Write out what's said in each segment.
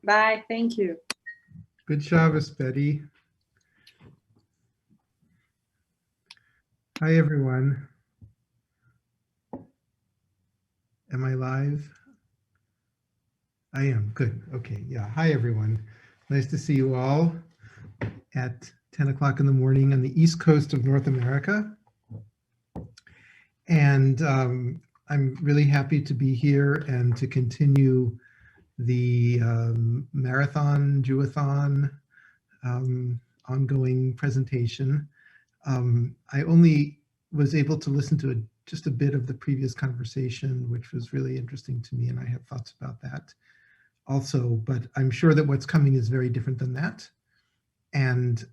Bye, thank you. Good Shabbos, Betty. Hi, everyone. Am I live? I am, good, okay, yeah. Hi, everyone. Nice to see you all at 10 o'clock in the morning on the East Coast of North America. And I'm really happy to be here and to continue the marathon, Jewathon ongoing presentation. I only was able to listen to just a bit of the previous conversation, which was really interesting to me, and I have thoughts about that also, but I'm sure that what's coming is very different than that. And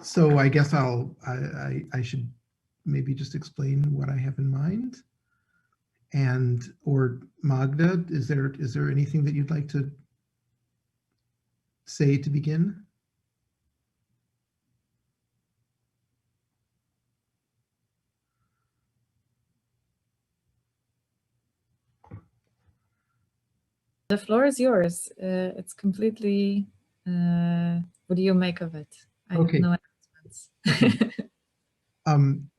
so I guess I should maybe just explain what I have in mind. And, or Magda, is there anything that you'd like to say to begin? The floor is yours. It's completely, what do you make of it? I have no announcements.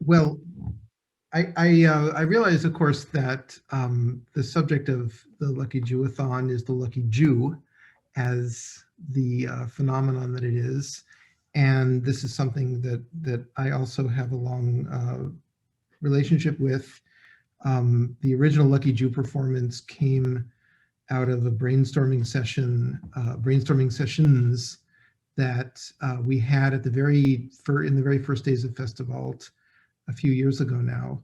Well, I realize, of course, that the subject of the Lucky Jewathon is the lucky Jew as the phenomenon that it is. And this is something that I also have a long relationship with. The original Lucky Jew performance came out of a brainstorming sessions that we had at in the very first days of Festiwal a few years ago now.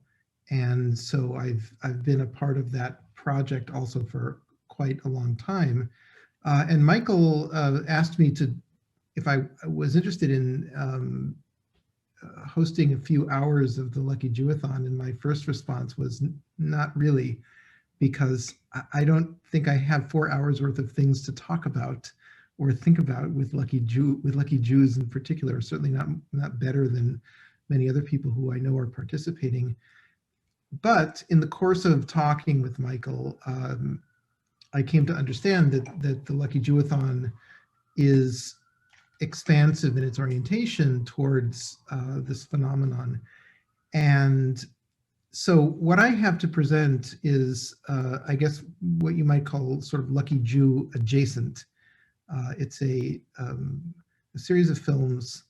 And so I've been a part of that project also for quite a long time. And Michael asked me if I was interested in hosting a few hours of the Lucky Jewathon, and my first response was not really, because I don't think I have 4 hours worth of things to talk about or think about with Lucky Jews in particular. Certainly not better than many other people who I know are participating. But in the course of talking with Michael, I came to understand that the Lucky Jewathon is expansive in its orientation towards this phenomenon. And so what I have to present is, I guess, what you might call sort of Lucky Jew adjacent. It's a series of films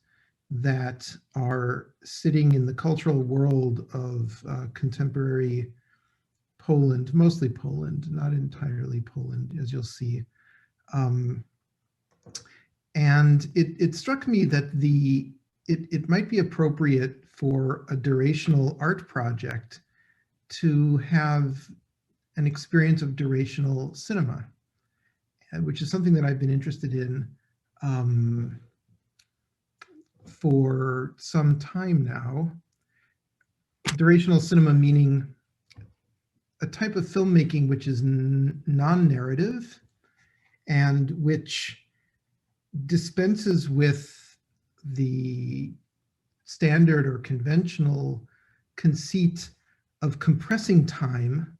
that are sitting in the cultural world of contemporary Poland, mostly Poland, not entirely Poland, as you'll see. And it struck me that it might be appropriate for a durational art project to have an experience of durational cinema, which is something that I've been interested in for some time now. Durational cinema meaning a type of filmmaking which is non-narrative and which dispenses with the standard or conventional conceit of compressing time,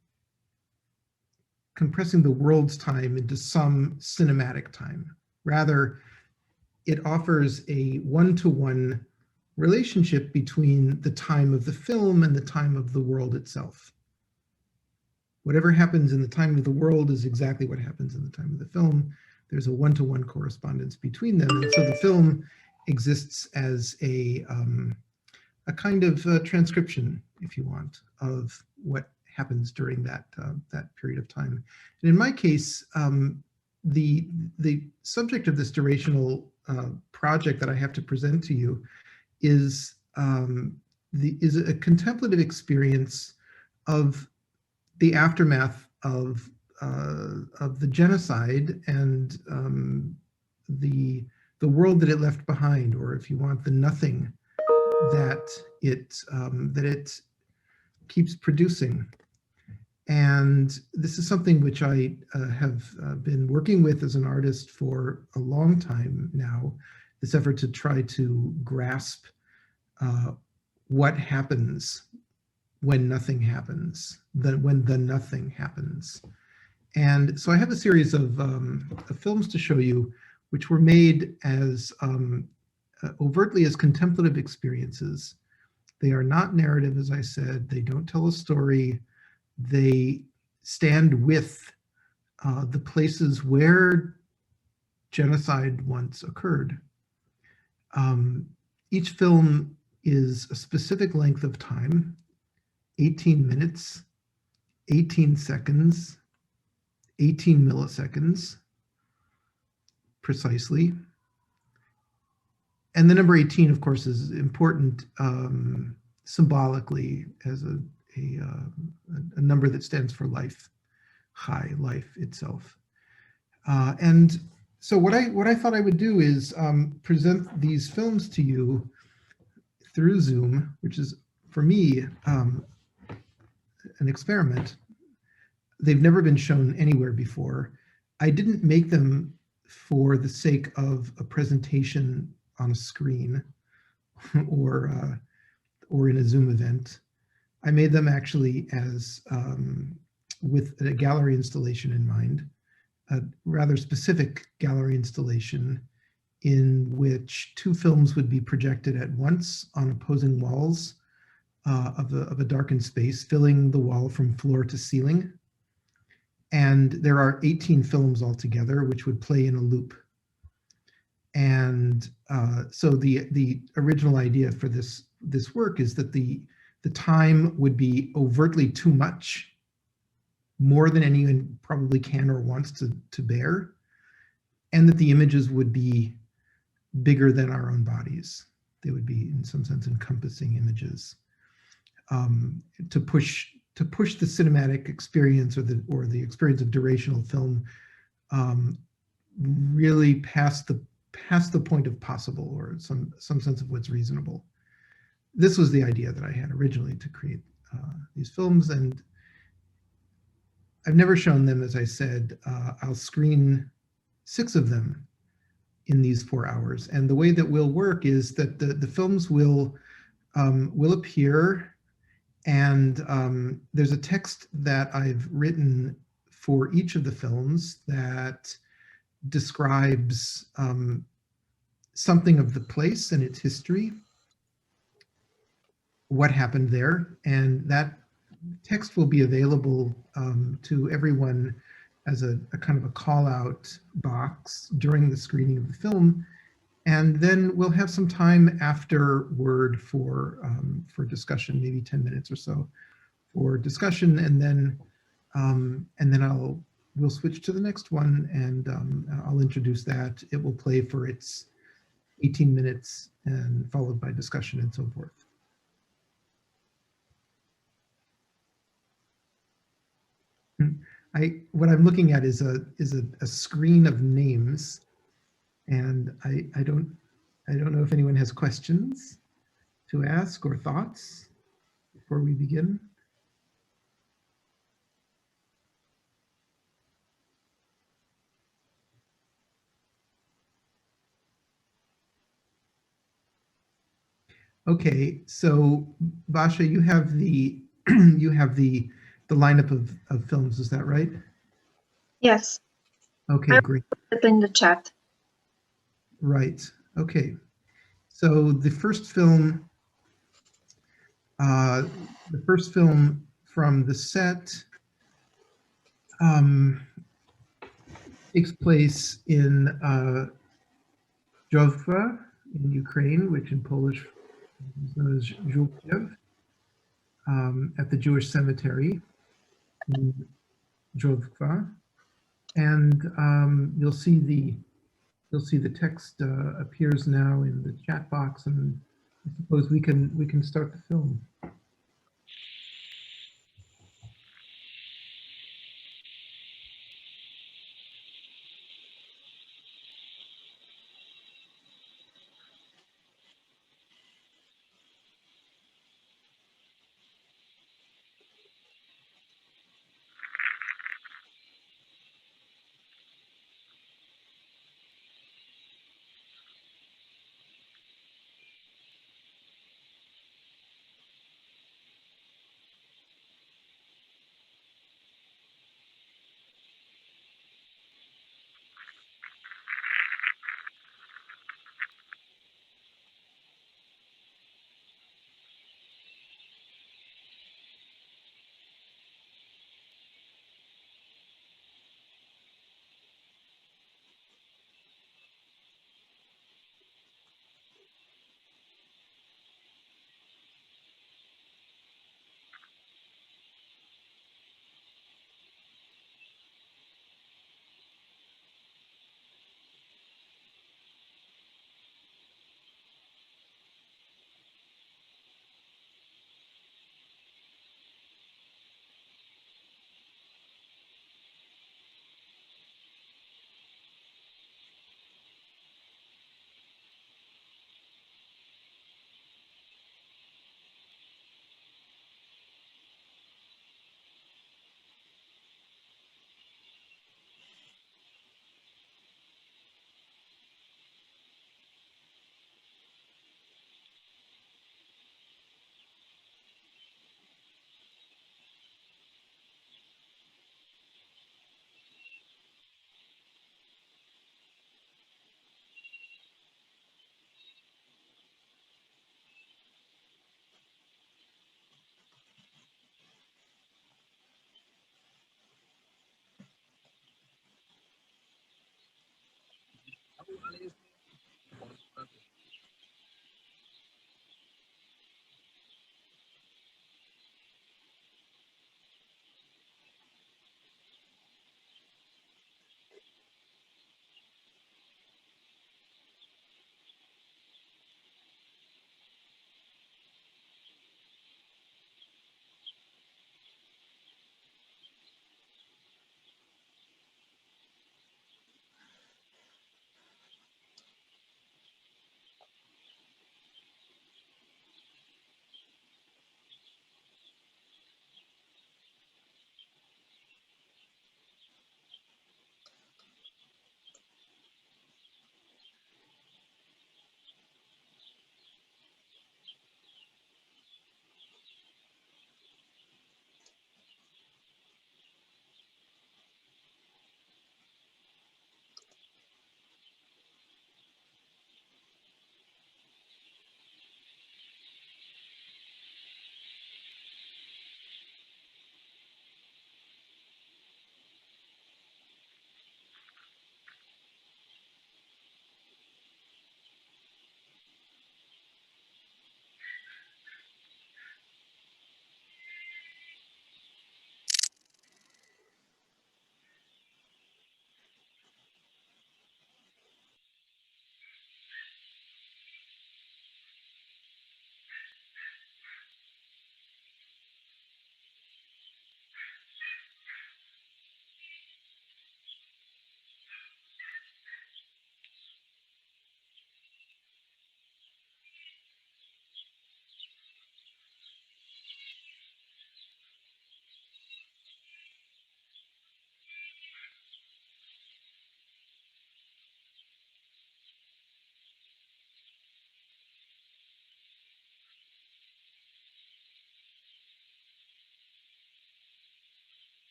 compressing the world's time into some cinematic time. Rather, it offers a one-to-one relationship between the time of the film and the time of the world itself. Whatever happens in the time of the world is exactly what happens in the time of the film. There's a one-to-one correspondence between them. And so the film exists as a kind of transcription, if you want, of what happens during that period of time. And in my case, the subject of this durational project that I have to present to you is a contemplative experience of the aftermath of the genocide and the world that it left behind, or if you want, the nothing that it keeps producing. And this is something which I have been working with as an artist for a long time now, this effort to try to grasp what happens when nothing happens, when the nothing happens. And so I have a series of films to show you, which were made as overtly as contemplative experiences. They are not narrative, as I said. They don't tell a story. They stand with the places where genocide once occurred. Each film is a specific length of time, 18 minutes, 18 seconds, 18 milliseconds, precisely. And the number 18, of course, is important symbolically as a number that stands for life, Chai, life itself. And so what I thought I would do is present these films to you through Zoom, which is, for me, an experiment. They've never been shown anywhere before. I didn't make them for the sake of a presentation on a screen or in a Zoom event. I made them actually as with a gallery installation in mind, a rather specific gallery installation in which two films would be projected at once on opposing walls of a darkened space, filling the wall from floor to ceiling. And there are 18 films altogether, which would play in a loop. And so the original idea for this work is that the time would be overtly too much, more than anyone probably can or wants to bear, and that the images would be bigger than our own bodies. They would be, in some sense, encompassing images to push the cinematic experience or the experience of durational film really past the point of possible, or some sense of what's reasonable. This was the idea that I had originally to create these films, and I've never shown them, as I said. I'll screen 6 of them in these 4 hours, and the way that will work is that the films will appear, and there's a text that I've written for each of the films that describes something of the place and its history, what happened there, and that text will be available to everyone as a kind of a call out box during the screening of the film. And then we'll have some time afterward for discussion, maybe 10 minutes or so for discussion, and then we'll switch to the next one, and I'll introduce that. It will play for its 18 minutes and followed by discussion and so forth. What I'm looking at is a screen of names, and I don't know if anyone has questions to ask or thoughts before we begin. Okay, so Basha, you have the lineup of films, is that right? Yes. Okay, great. Put it in the chat. Right. Okay. So the first film from the set takes place in Jovka in Ukraine, which in Polish is known as Kiev, at the Jewish cemetery in Jovka, and you'll see the text appears now in the chat box, and I suppose we can start the film.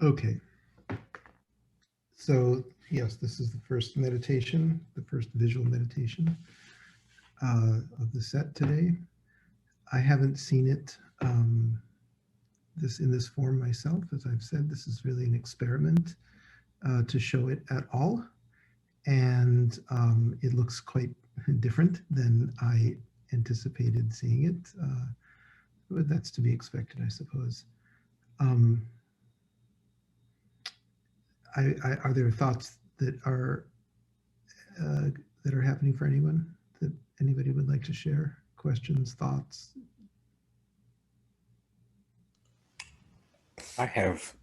Okay. So yes, this is the first meditation, the first visual meditation of the set today. I haven't seen it in this form myself. As I've said, this is really an experiment to show it at all. And it looks quite different than I anticipated seeing it. But that's to be expected, I suppose. Are there thoughts that are happening for anyone that anybody would like to share? Questions, thoughts? I have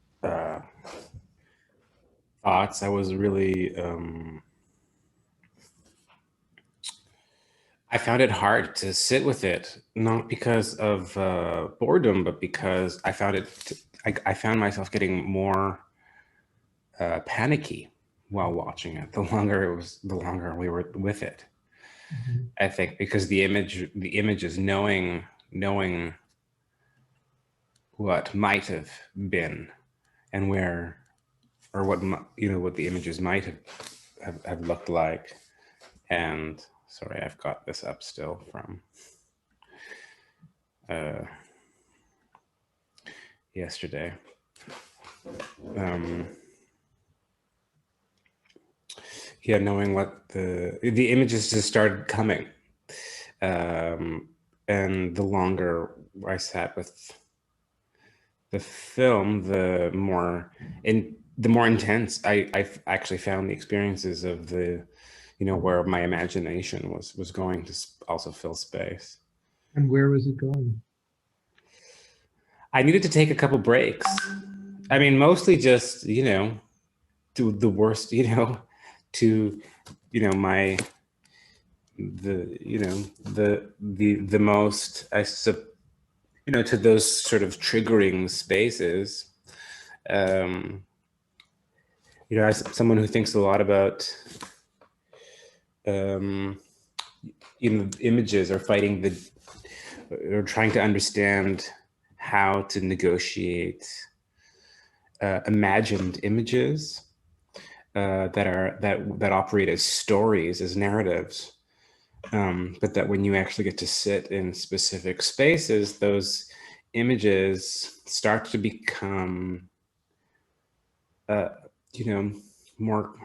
thoughts. I was really, I found it hard to sit with it, not because of boredom, but because I found I found myself getting more panicky while watching it. The longer we were with it. Mm-hmm. I think because the image is knowing what might have been and where, or what the images might have looked like. And sorry, I've got this up still from yesterday. Yeah, knowing what the images just started coming, and the longer I sat with the film, the more intense I actually found the experiences of where my imagination was going to also fill space. And where was it going? I needed to take a couple breaks. I mean, mostly just do the worst, to the most to those sort of triggering spaces. As someone who thinks a lot about images, or fighting or trying to understand how to negotiate imagined images that operate as stories, as narratives, but that when you actually get to sit in specific spaces, those images start to become more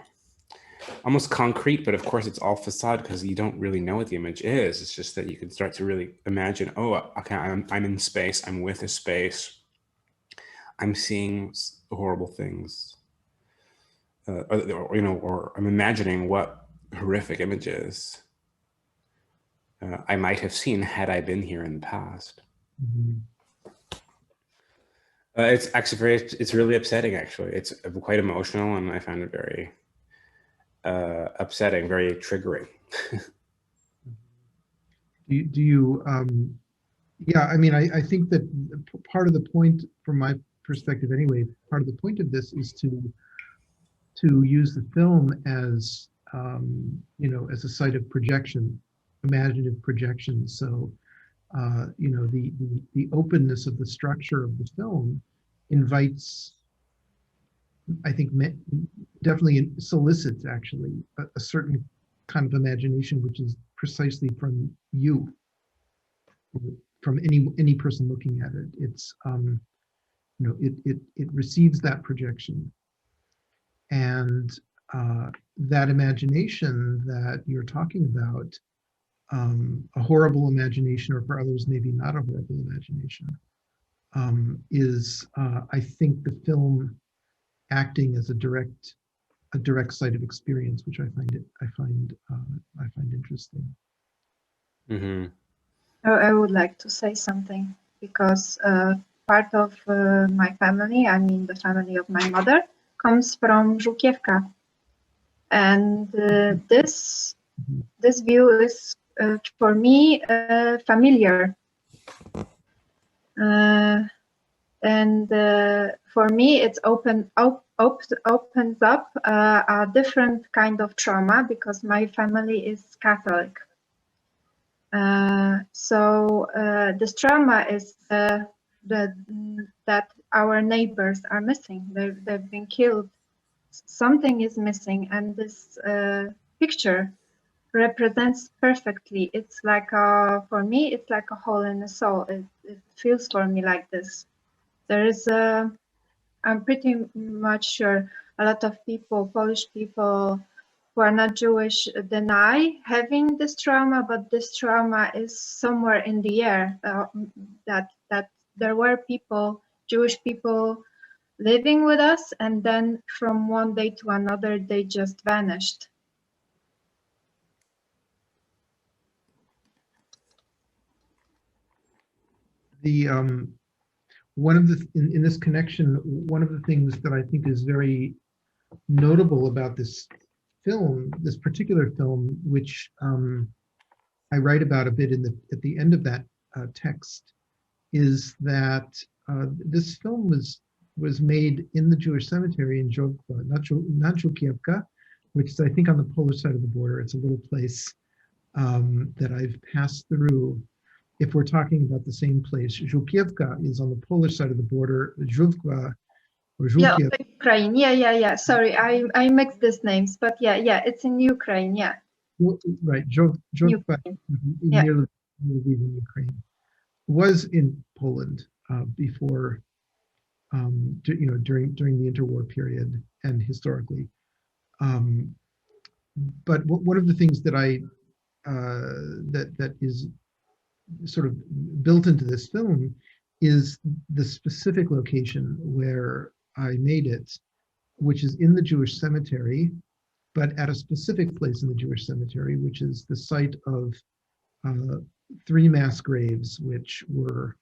almost concrete. But of course it's all facade, because you don't really know what the image is. It's just that you can start to really imagine, oh, okay, I'm in space, I'm with a space, I'm seeing horrible things, or I'm imagining what horrific images I might have seen had I been here in the past. Mm-hmm. It's actually it's really upsetting, actually. It's quite emotional, and I found it very upsetting, very triggering. Do you, yeah, I mean, I think that part of the point, from my perspective anyway, part of the point of this is to use the film as, as a site of projection, imaginative projection. So, the openness of the structure of the film invites, I think, definitely solicits actually a certain kind of imagination, which is precisely from you, from any person looking at it. It's it receives that projection, and that imagination that you're talking about, a horrible imagination, or for others maybe not a horrible imagination, is I think the film acting as a direct site of experience, which I find interesting. Mm-hmm. I would like to say something, because part of my family, I mean the family of my mother, comes from Żółkiewka, and this view is for me familiar, and for me it's opens up a different kind of trauma, because my family is Catholic. So this trauma is that our neighbors are missing. They've been killed. Something is missing, and this picture represents perfectly. It's like for me, it's like a hole in the soul. It feels for me like this. There is I'm pretty much sure a lot of people, Polish people who are not Jewish, deny having this trauma, but this trauma is somewhere in the air. That there were people, Jewish people, living with us, and then from one day to another, they just vanished. The one of the in this connection, one of the things that I think is very notable about this film, this particular film, which I write about a bit at the end of that text, is that this film was made in the Jewish cemetery in Żłobka, not Żółkiewka, which is I think on the Polish side of the border. It's a little place that I've passed through. If we're talking about the same place, Żółkiewka is on the Polish side of the border. Żółkwa or Żółkiew. Yeah, Ukraine. Yeah. Sorry, I mixed these names, but yeah, it's in Ukraine. Yeah. Right, Żółkwa near Lviv in Ukraine was in Poland before, during the interwar period and historically. But one of the things that that is sort of built into this film is the specific location where I made it, which is in the Jewish cemetery, but at a specific place in the Jewish cemetery, which is the site of 3 mass graves, which were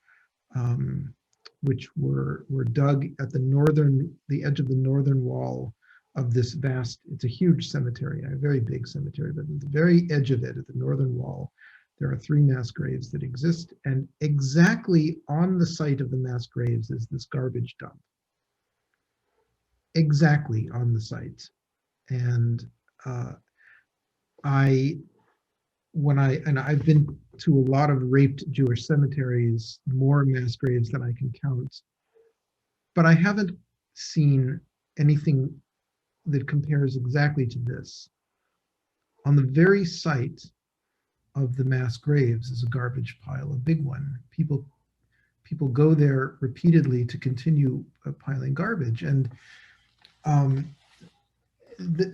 dug at the edge of the northern wall of this vast. It's a huge cemetery, a very big cemetery, but at the very edge of it, at the northern wall, there are 3 mass graves that exist, and exactly on the site of the mass graves is this garbage dump. Exactly on the site. And I've been to a lot of raped Jewish cemeteries, more mass graves than I can count, but I haven't seen anything that compares exactly to this. On the very site of the mass graves is a garbage pile, a big one. People go there repeatedly to continue piling garbage, and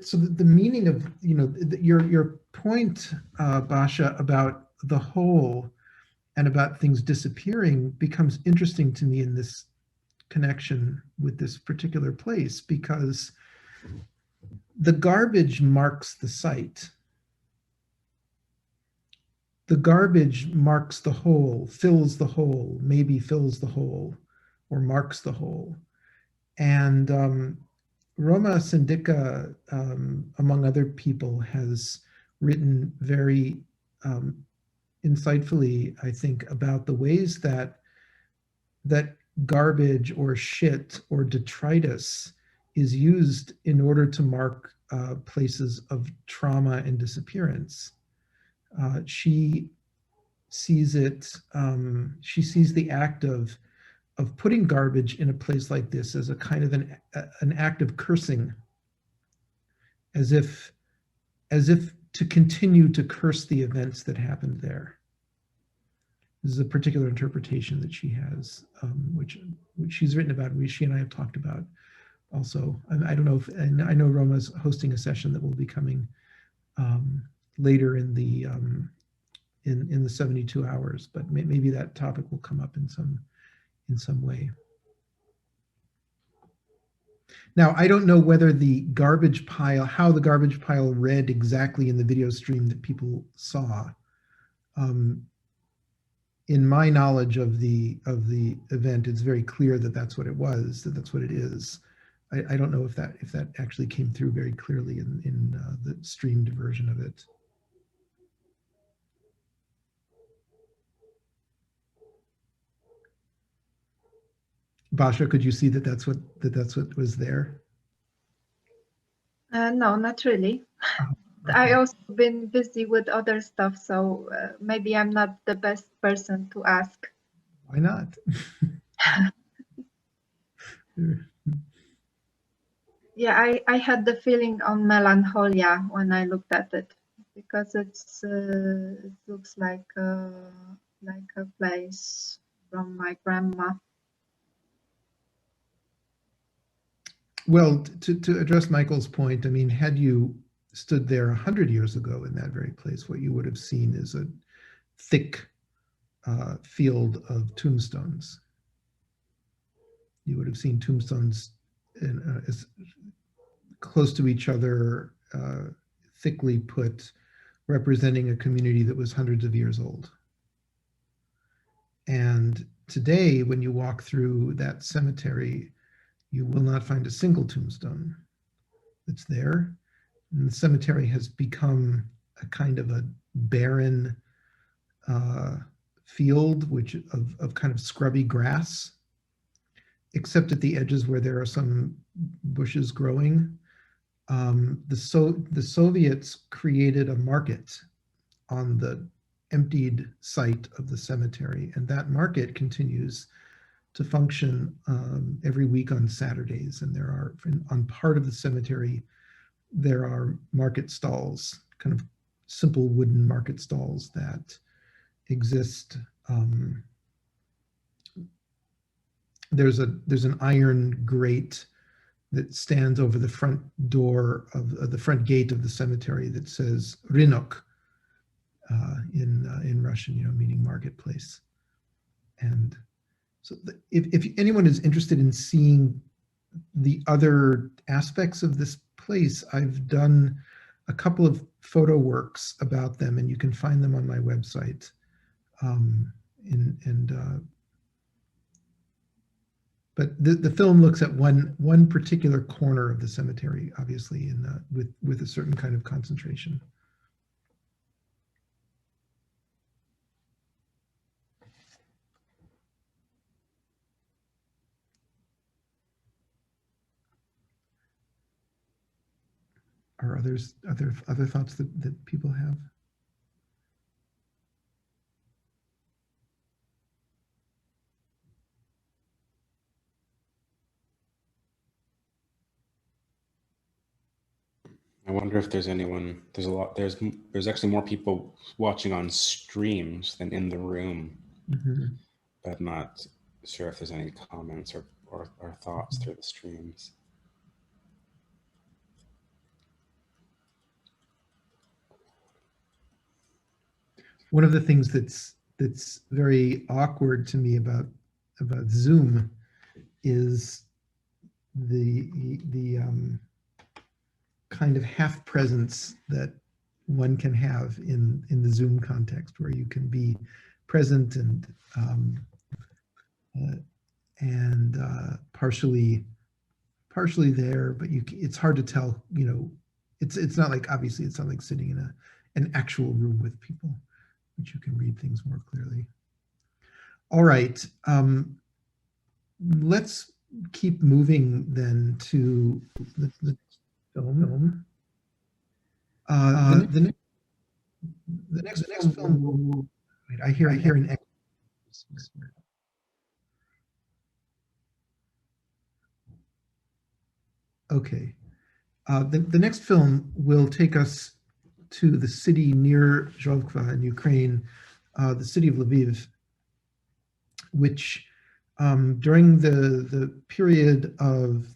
so the meaning of your point, Basha, about the whole and about things disappearing becomes interesting to me in this connection with this particular place, because the garbage marks the site. The garbage marks the hole, fills the hole, maybe fills the hole, or marks the hole. And Roma Sendika, among other people, has written very insightfully, I think, about the ways that garbage or shit or detritus is used in order to mark places of trauma and disappearance. She sees it, she sees the act of putting garbage in a place like this as a kind of an act of cursing, as if to continue to curse the events that happened there. This is a particular interpretation that she has, which she's written about, she and I have talked about also. I don't know if, and I know Roma's hosting a session that will be coming later in the 72 hours, but maybe that topic will come up in some way. Now, I don't know whether the garbage pile, how the garbage pile read exactly in the video stream that people saw. In my knowledge of the event, it's very clear that that's what it was, that that's what it is. I don't know if that actually came through very clearly in the streamed version of it. Basha, could you see that that's what was there? No, not really. Okay. I also been busy with other stuff, so maybe I'm not the best person to ask. Why not? Yeah, I had the feeling on melancholia when I looked at it, because it looks like a place from my grandma. Well, to address Michael's point, I mean, had you stood there 100 years ago in that very place, what you would have seen is a thick field of tombstones. You would have seen tombstones as close to each other, thickly put, representing a community that was hundreds of years old. And today, when you walk through that cemetery, you will not find a single tombstone that's there. And the cemetery has become a kind of a barren field, which of kind of scrubby grass, except at the edges where there are some bushes growing. The Soviets created a market on the emptied site of the cemetery, and that market continues to function every week on Saturdays. And there are, on part of the cemetery, there are market stalls, kind of simple wooden market stalls that exist. There's an iron grate that stands over the front door of the front gate of the cemetery that says Rynok in Russian, meaning marketplace. And so if anyone is interested in seeing the other aspects of this place, I've done a couple of photo works about them, and you can find them on my website. But the film looks at one particular corner of the cemetery, obviously, with a certain kind of concentration. Are other thoughts that people have? I wonder if there's anyone. There's actually more people watching on streams than in the room. Mm-hmm. But I'm not sure if there's any comments or thoughts through the streams. One of the things that's very awkward to me about Zoom is the kind of half presence that one can have in the Zoom context, where you can be present and partially there, but it's hard to tell. It's not like, obviously it's not like sitting in an actual room with people, which you can read things more clearly. All right, let's keep moving then to the film. The next film. Wait, I hear an echo. Okay, the next film will take us to the city near Zhovkva in Ukraine, the city of Lviv, which during the period of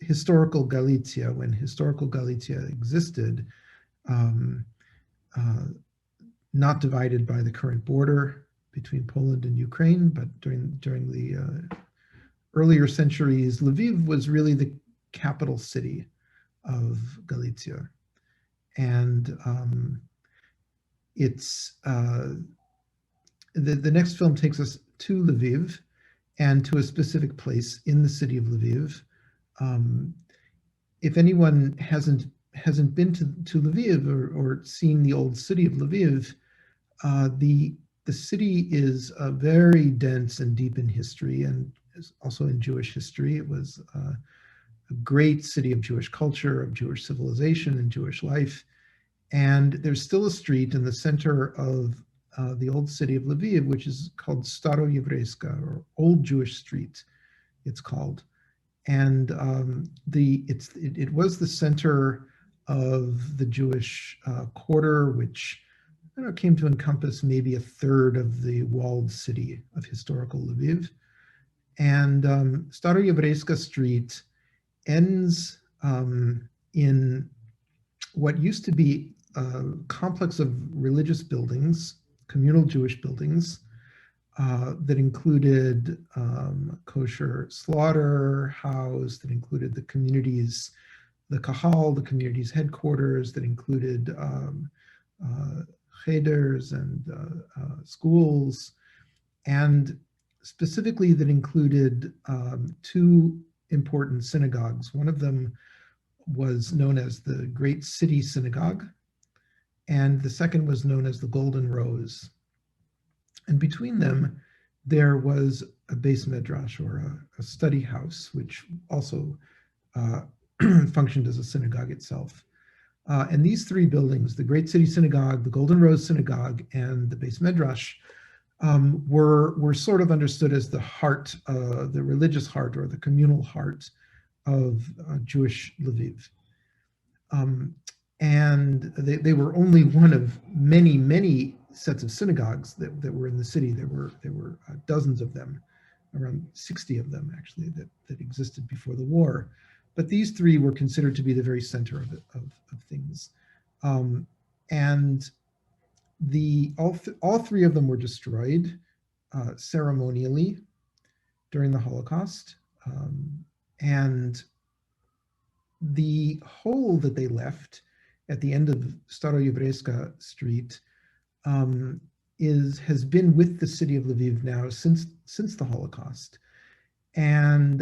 historical Galicia, when historical Galicia existed, not divided by the current border between Poland and Ukraine, but during the earlier centuries, Lviv was really the capital city of Galicia. And the next film takes us to Lviv and to a specific place in the city of Lviv. If anyone hasn't been to Lviv or seen the old city of Lviv, the city is very dense and deep in history, and also in Jewish history. It was a great city of Jewish culture, of Jewish civilization and Jewish life. And there's still a street in the center of the old city of Lviv, which is called Staroyevreiska, or Old Jewish Street. it's called. And it was the center of the Jewish quarter, which came to encompass maybe a third of the walled city of historical Lviv. And Staroyevreiska Street ends in what used to be a complex of religious buildings, communal Jewish buildings, that included kosher slaughterhouse, that included the community's, the kahal, the community's headquarters, that included cheders and schools, and specifically that included two important synagogues. One of them was known as the Great City Synagogue, and the second was known as the Golden Rose. And between them, there was a base medrash, or a study house, which also functioned as a synagogue itself. And these three buildings, the Great City Synagogue, the Golden Rose Synagogue, and the base medrash, were sort of understood as the heart, the religious heart, or the communal heart of Jewish Lviv. And they were only one of many, many sets of synagogues that were in the city. There were dozens of them, around 60 of them actually, that existed before the war. But these three were considered to be the very center of things. And all three of them were destroyed ceremonially during the Holocaust. And the hole that they left at the end of Staroyevreiska Street has been with the city of Lviv now since the Holocaust. And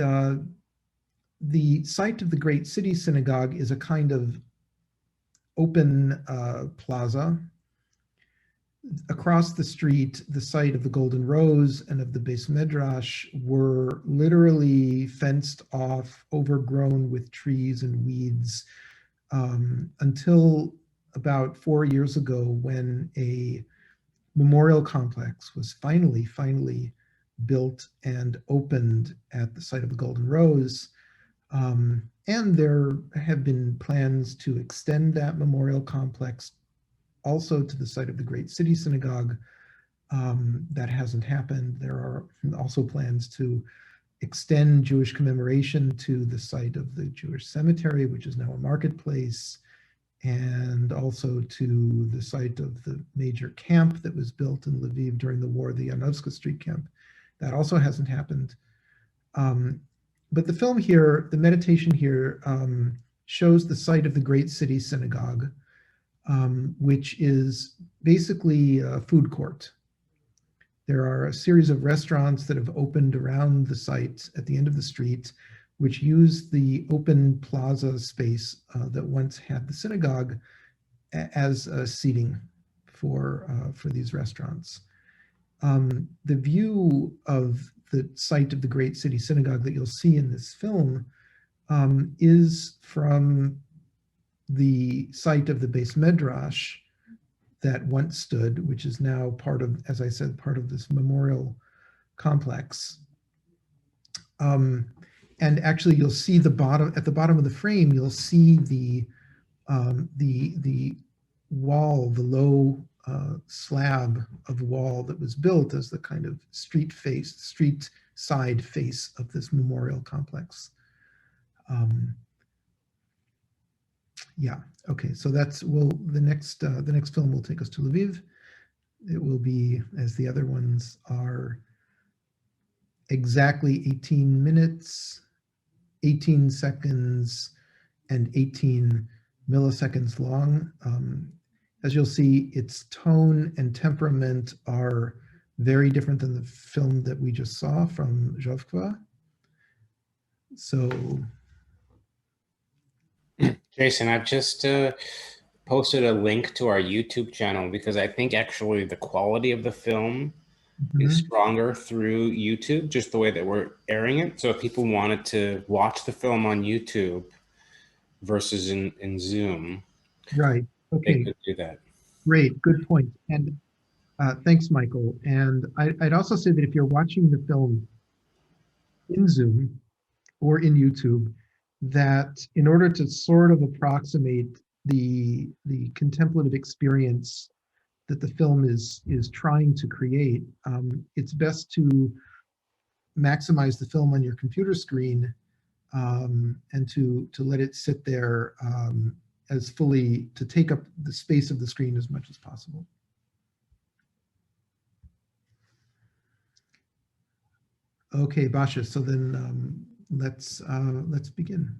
the site of the Great City Synagogue is a kind of open plaza. Across the street, the site of the Golden Rose and of the Beis Medrash were literally fenced off, overgrown with trees and weeds, until about 4 years ago, when a memorial complex was finally built and opened at the site of the Golden Rose. And there have been plans to extend that memorial complex also to the site of the Great City Synagogue. That hasn't happened. There are also plans to extend Jewish commemoration to the site of the Jewish cemetery, which is now a marketplace, and also to the site of the major camp that was built in Lviv during the war, the Yanovska Street camp. That also hasn't happened. But the film here, the meditation here, shows the site of the Great City Synagogue, which is basically a food court. There are a series of restaurants that have opened around the site at the end of the street, which use the open plaza space that once had the synagogue as seating for these restaurants. The view of the site of the Great City Synagogue that you'll see in this film is from the site of the Beis Medrash that once stood, which is now part of, as I said, part of this memorial complex. And actually, you'll see at the bottom of the frame, you'll see the wall, the low slab of wall that was built as the kind of street side face of this memorial complex. Yeah, okay, so the next film will take us to Lviv. It will be, as the other ones are, exactly 18 minutes, 18 seconds, and 18 milliseconds long. As you'll see, its tone and temperament are very different than the film that we just saw from Zhovkva. So, Jason, I've just posted a link to our YouTube channel because I think actually the quality of the film is stronger through YouTube, just the way that we're airing it. So if people wanted to watch the film on YouTube versus in Zoom, right, okay, they could do that. Great, good point. And thanks, Michael. And I'd also say that if you're watching the film in Zoom or in YouTube, that in order to sort of approximate the contemplative experience that the film is trying to create, it's best to maximize the film on your computer screen and to let it sit there as fully, to take up the space of the screen as much as possible. Okay, Basha, so then let's begin.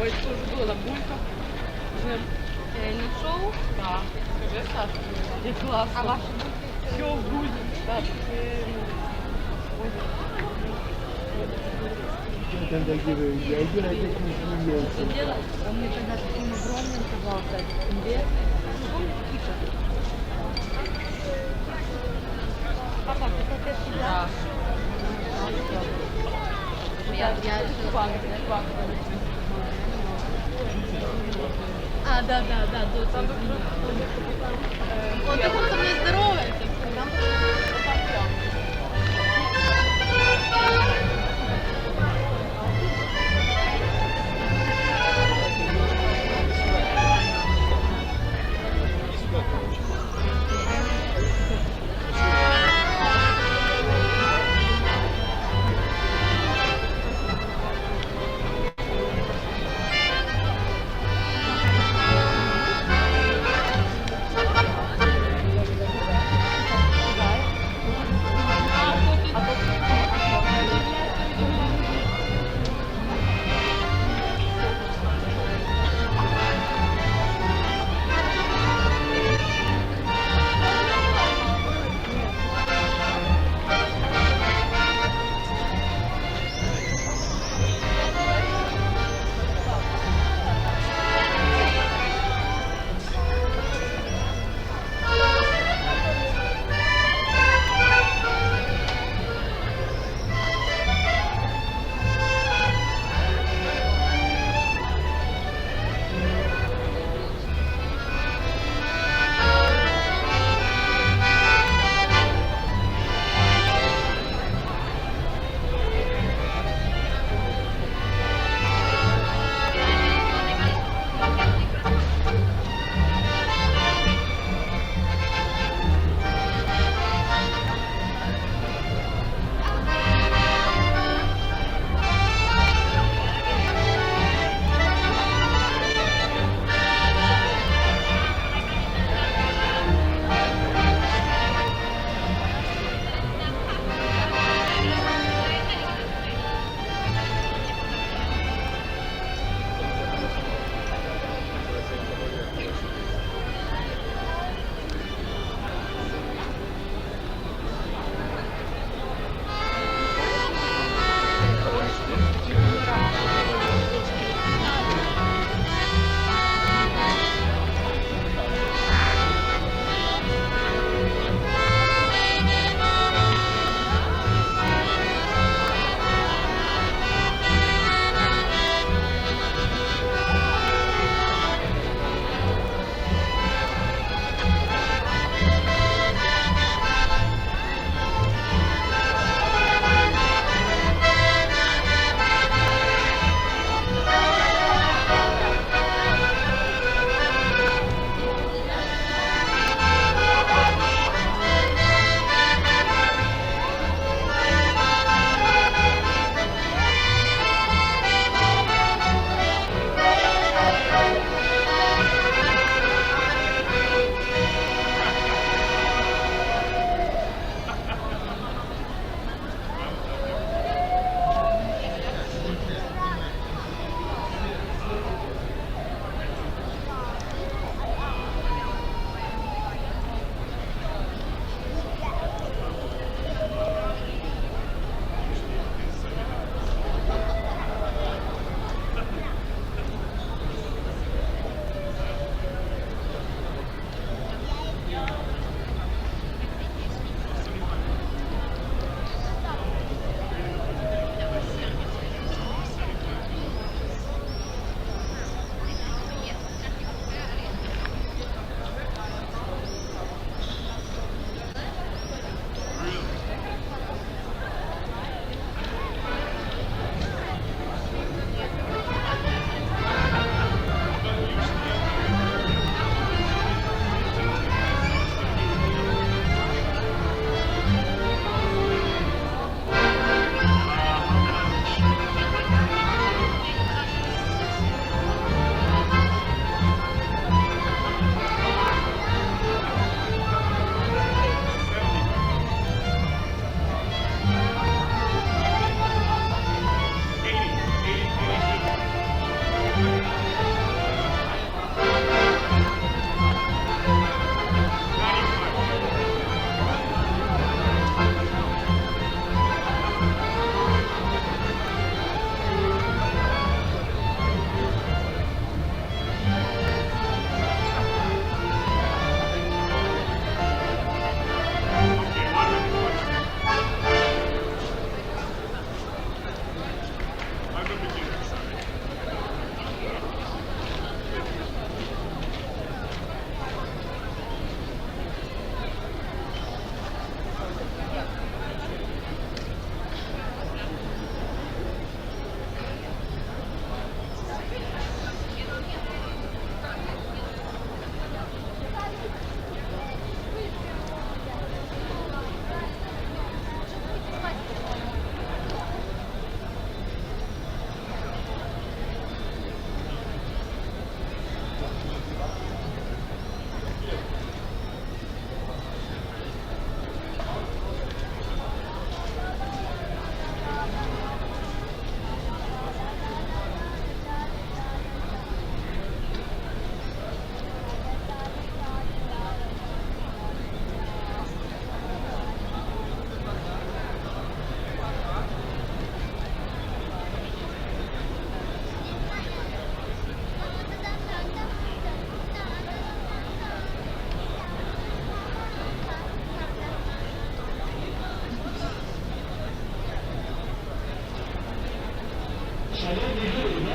Ой, це вже було на бульках. На шоу? Так. Скажи, Саша. Як класно. А ваші бульки? Що в бульки? Так. Там такие яйца, яйца. Он мне когда таким огромным казался, тебе. Папа, ты опять сюда? Я решила. А, да, там вот так он со мной здоровается.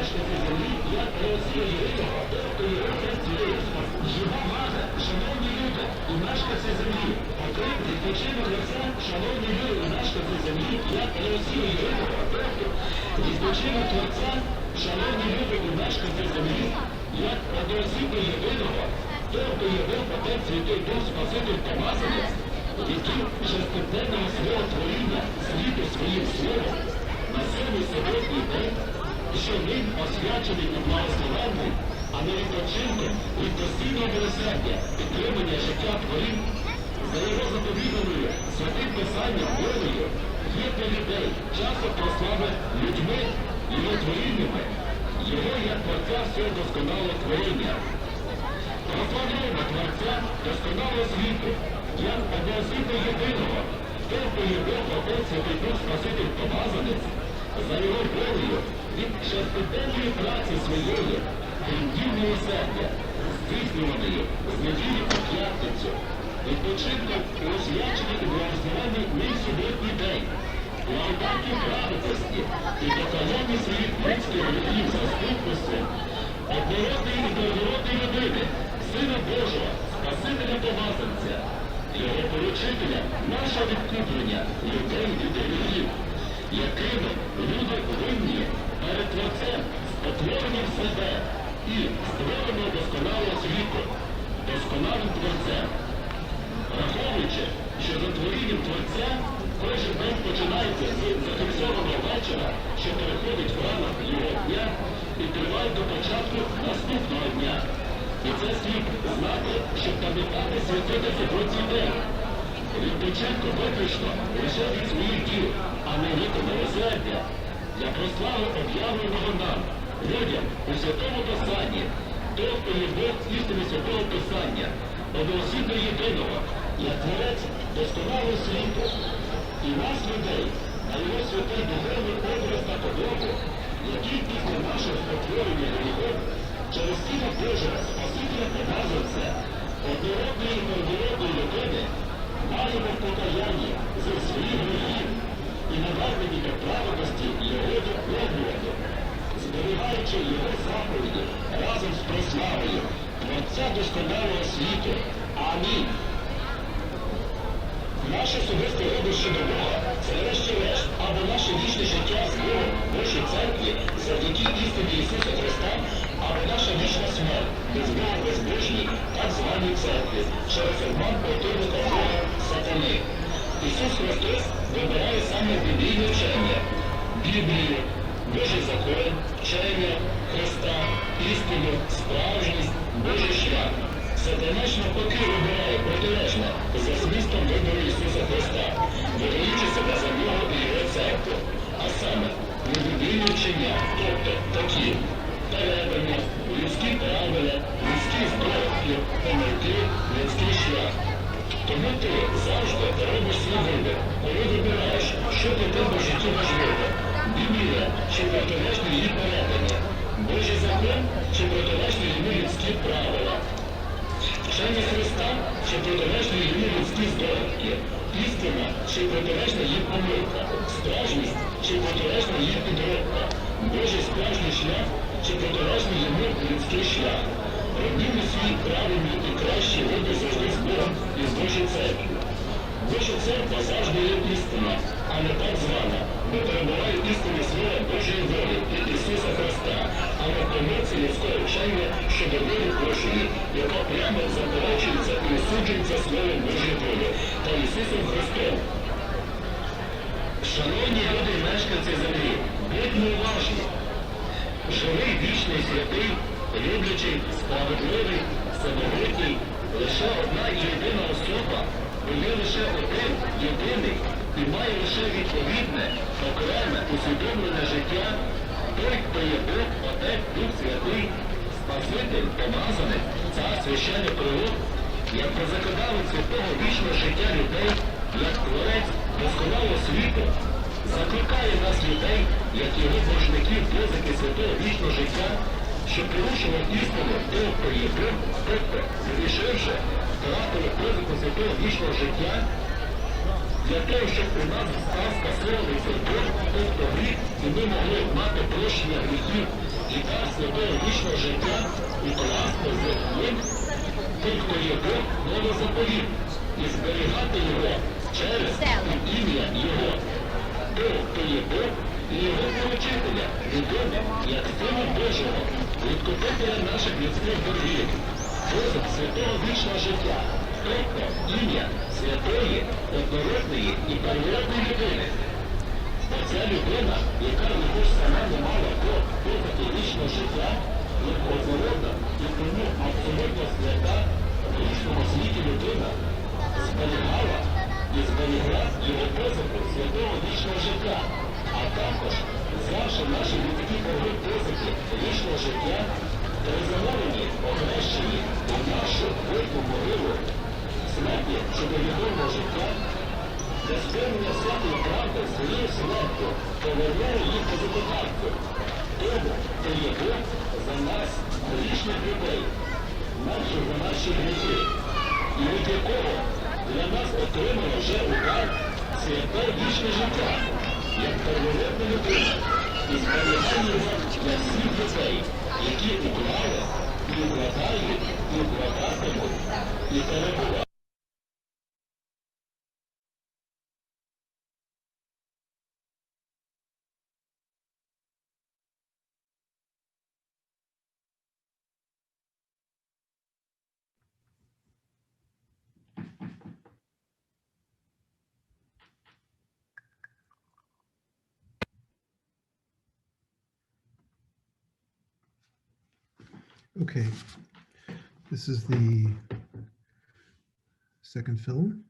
мешканці землі, як роз'єднуємо, шановні люди і мешканці землі, окрім відпочинок це, шановні люди і мешканці землі, як роз'єднуємо, відпочинок Творця, шановні люди і мешканці землі, як одноосібно єдиного, тобто єдин Отець Святий Дух Спаситель Помазанець, який шестиденного свого творіння світу своїм словом на сьомий суботній день, що він освячений і благословенний, а не відпочинком від постійного милосердя, підтримання життя творінь, за його заповіданою святим Писанням волею, є для людей часом прослави людьми, його творіннями, його як Творця всього досконалого творіння. Прославляємо Творця досконалого світу, як одноосібно єдиного, тобто його Отець Святий Дух Спаситель Помазанець, за його волею від шестиденної праці своєї, днів милосердя, здійснюваної з неділі по п'ятницю, відпочинком у освяченні і благословенний мій суботній день, благодаті праведності і доконання своїх людських гріхів заступності, однородної і первородної людини, Сина Божого, Спасителя Помазанця, його поручителя, нашого відкуплення, людей від гріхів, якими люди винні перед Творцем, спотворенням себе і створеного досконалого світу, досконалим Творцем. Враховуючи, що за творінням Творця кожен день починається з зафіксованого вечора, що переходить в ранок його дня і триває до початку наступного дня. І це слід знати, щоб пам'ятати святити суботній день. Відпочинку виключно лише від своїх діл, а не від милосердя, для прослави об'явленого нам, людям у Святому Писанні, тобто є Бог істини Святого Писання, одноосібно єдиного, як Творець досконалого світу, і нас, людей, на його святий духовний образ та подобу, який після нашого спотворення гріхов, через Сина Божого Спасителя Помазанця, однородної і первородної людини, маємо в покаянні за своїх гріхів і навернені до праведності його доповнювати, зберігаючи його заповіді разом з прославою Творця досконалого світу. Амінь. Наше особисте родище до Бога – це врешті-решт або наше вічне життя з Богом в Божій церкві завдяки істині Ісуса Христа, або наша вічна смерть без Бога безбожній, так званій церкві, через обман противника Бога сатани. Ісус Христос вибирає саме біблійне вчення, Біблію, Божий закон, вчення Христа, істину, справжність, Божий шлях. Сатана ж навпаки вибирає протилежне за змістом вибору Ісуса Христа, видаючи себе за нього і його церкву, а саме небіблійне вчення, тобто такі передання, людські правила, людські здобутки, помилки, людський шлях. Тому ти завжди робиш свій вибір, коли вибираєш, що для тебе в житті важливо. Біблія чи протилежні її передання, Божий закон чи протилежні йому людські правила. Вчення Христа чи протилежні йому людські здобутки, істина чи протилежна її помилка, справжність чи протилежна її підробка, Божий справжній шлях чи протилежний йому людський шлях. Робімо свій правильний і кращий вибір завжди з Богом і з Божою церквою. Божа церква завжди є істина, а не так звана, бо перебуває істині Слова Божої волі від Ісуса Христа, а не помилці людського вчення щодо волі Божої, яка прямо заперечується і осуджується Словом Божої волі та Ісусом Христом. Шановні люди і мешканці землі, будьмо уважні. Живий, вічний, святий, люблячий, справедливий, всемогутній, лише одна і єдина особа, бо є лише один, єдиний, і має лише відповідне, окреме, усвідомлене життя, той, хто є Бог, Отець, Дух Святий, Спаситель, Помазаний, Цар, священник, пророк, як прозаконавець святого вічного життя людей, як Творець досконалого світу, закликає нас людей, як його боржників позики святого вічного життя, що порушили істину того, хто є Бог, тобто, зрішивши, втратили позику святого вічного життя, для того, щоб у нас став скасований цей Бог, тобто гріх, і ми могли мати прощення гріхів вітер святого вічного життя і класно з ним тих, хто є Бог, новозаповіт, і зберігати його через ім'я Його. Той, хто є Бог, і Його поручителя, відомо, як Сина Божого, відкупителя наших людських боргів, позов святого вічного життя, тобто ім'я святої, однородної і первородної людини. Оця людина, яка його сама не мала позову вічного життя, як однородна і тому абсолютно свята, в річному світі людина, зберігала і зберігла його позову святого вічного життя, а також взявши наші людські борги позову вічного життя, перезамовлені, охрещені у нашу вольну могилу, смерті чудовідомого життя, для сповнення святої правди своєю смертю повернули їх до запитанку. Тому, хто є Бог за нас, грішних людей, наче за наші гріхи, і від якого для нас отримано вже удар святе вічне життя, як первородна людина, і зберігає його для всіх людей, які уклали, і укладають, і укладатимуть, і перебувають. Okay, this is the second film.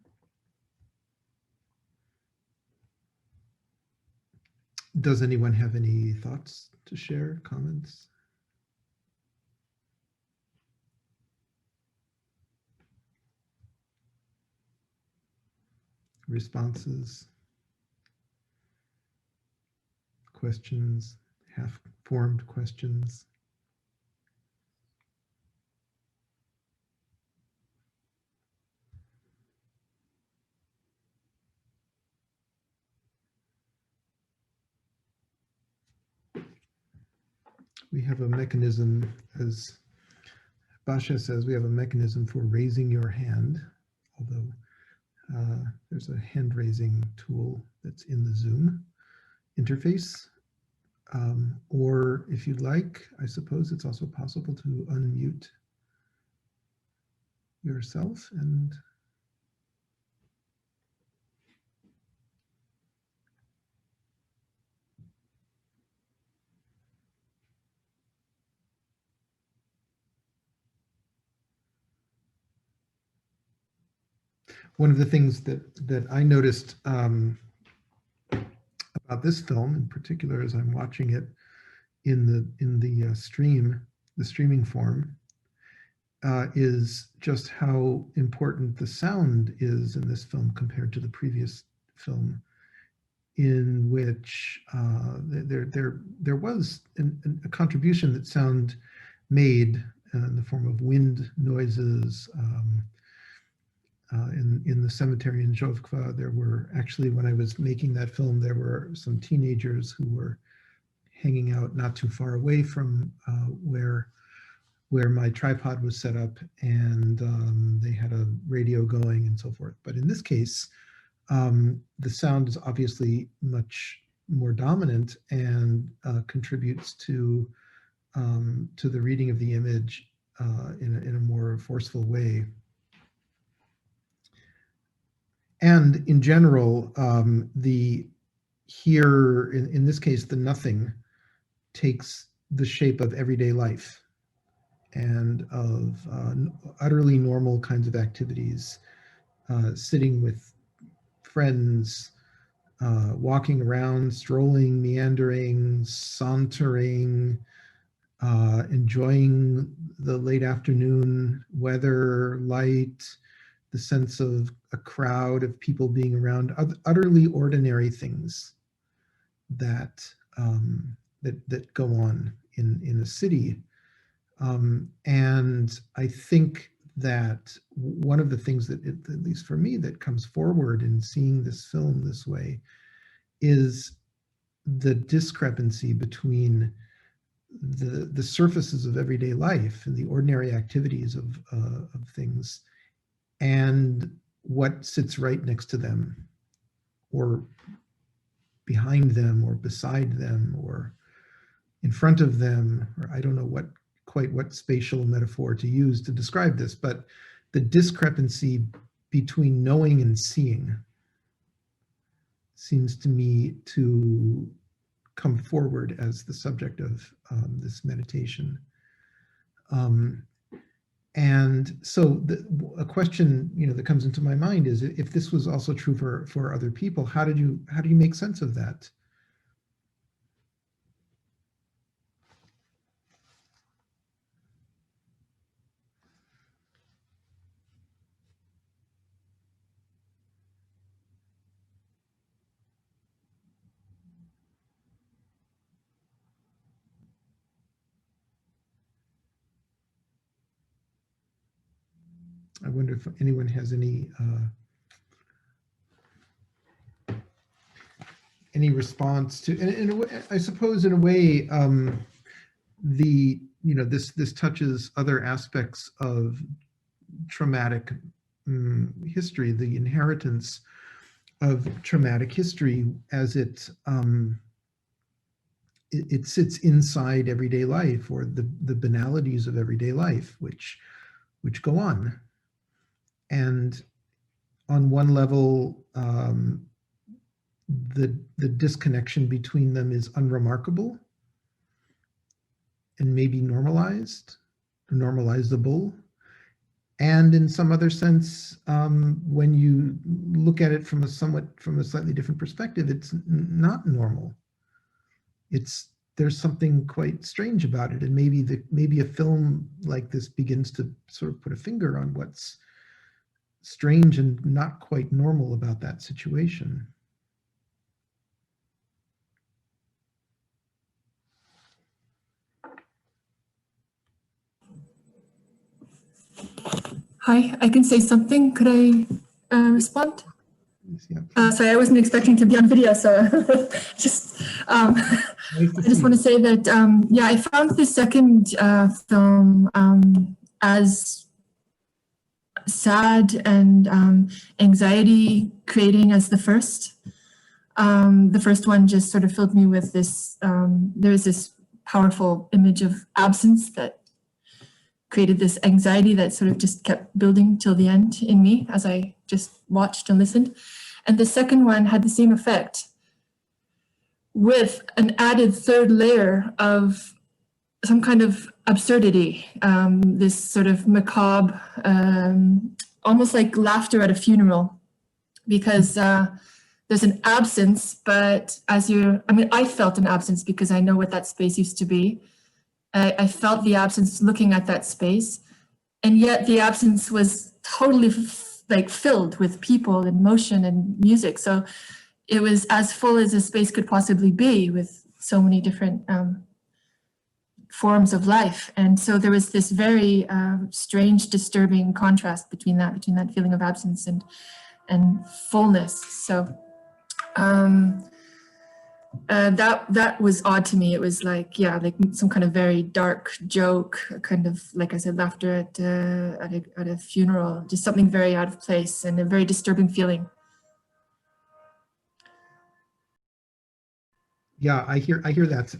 Does anyone have any thoughts to share, comments? Responses? Questions? Half-formed questions? We have a mechanism, as Basha says, we have a mechanism for raising your hand, although there's a hand raising tool that's in the Zoom interface. Or if you'd like, I suppose it's also possible to unmute yourself and one of the things that I noticed about this film in particular, as I'm watching it in the streaming form, is just how important the sound is in this film compared to the previous film, in which there was a contribution that sound made in the form of wind noises. In the cemetery in Zhovkva, there were actually, when I was making that film, there were some teenagers who were hanging out not too far away from where my tripod was set up, and they had a radio going and so forth. But in this case, the sound is obviously much more dominant and contributes to the reading of the image in a more forceful way. And in general, here in this case, the nothing takes the shape of everyday life and of utterly normal kinds of activities, sitting with friends, walking around, strolling, meandering, sauntering, enjoying the late afternoon weather, light, the sense of a crowd of people being around, utterly ordinary things that that go on in a city. And I think that one of the things that, at least for me, that comes forward in seeing this film this way is the discrepancy between the surfaces of everyday life and the ordinary activities of things, and what sits right next to them, or behind them, or beside them, or in front of them, or I don't know quite what spatial metaphor to use to describe this, but the discrepancy between knowing and seeing seems to me to come forward as the subject of this meditation. And so a question, that comes into my mind is, if this was also true for other people, how do you make sense of that? I wonder if anyone has any response to, and in a way, I suppose in a way, this touches other aspects of traumatic history, the inheritance of traumatic history as it sits inside everyday life, or the banalities of everyday life, which go on. And on one level, the disconnection between them is unremarkable and maybe normalized or normalizable. And in some other sense, when you look at it from a slightly different perspective, it's not normal. There's something quite strange about it. And maybe a film like this begins to sort of put a finger on what's strange and not quite normal about that situation. Hi, I can say something. Could I respond? Yeah, sorry, I wasn't expecting to be on video, so just I just want to say that yeah, I found the second film as sad and anxiety creating as the first. The first one just sort of filled me with this, there's this powerful image of absence that created this anxiety that sort of just kept building till the end in me as I just watched and listened. And the second one had the same effect, with an added third layer of some kind of absurdity, this sort of macabre, almost like laughter at a funeral, because there's an absence, but I felt an absence because I know what that space used to be. I felt the absence looking at that space, and yet the absence was totally filled with people and motion and music. So it was as full as a space could possibly be, with so many different forms of life. And so there was this very strange, disturbing contrast between that feeling of absence and fullness. So that was odd to me. It was like some kind of very dark joke, kind of, like I said, laughter at a funeral, just something very out of place and a very disturbing feeling. Yeah, I hear that.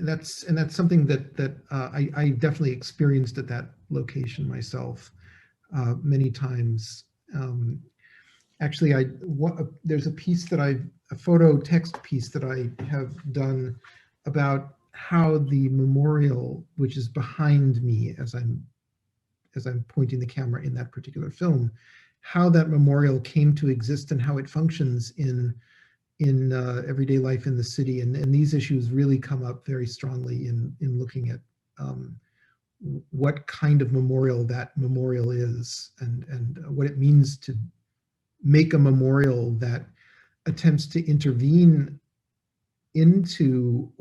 That's something that I definitely experienced at that location myself many times. Actually, there's a photo text piece that I have done about how the memorial, which is behind me as I'm pointing the camera in that particular film, how that memorial came to exist and how it functions in everyday life in the city. And these issues really come up very strongly in looking at what kind of memorial that memorial is, and what it means to make a memorial that attempts to intervene into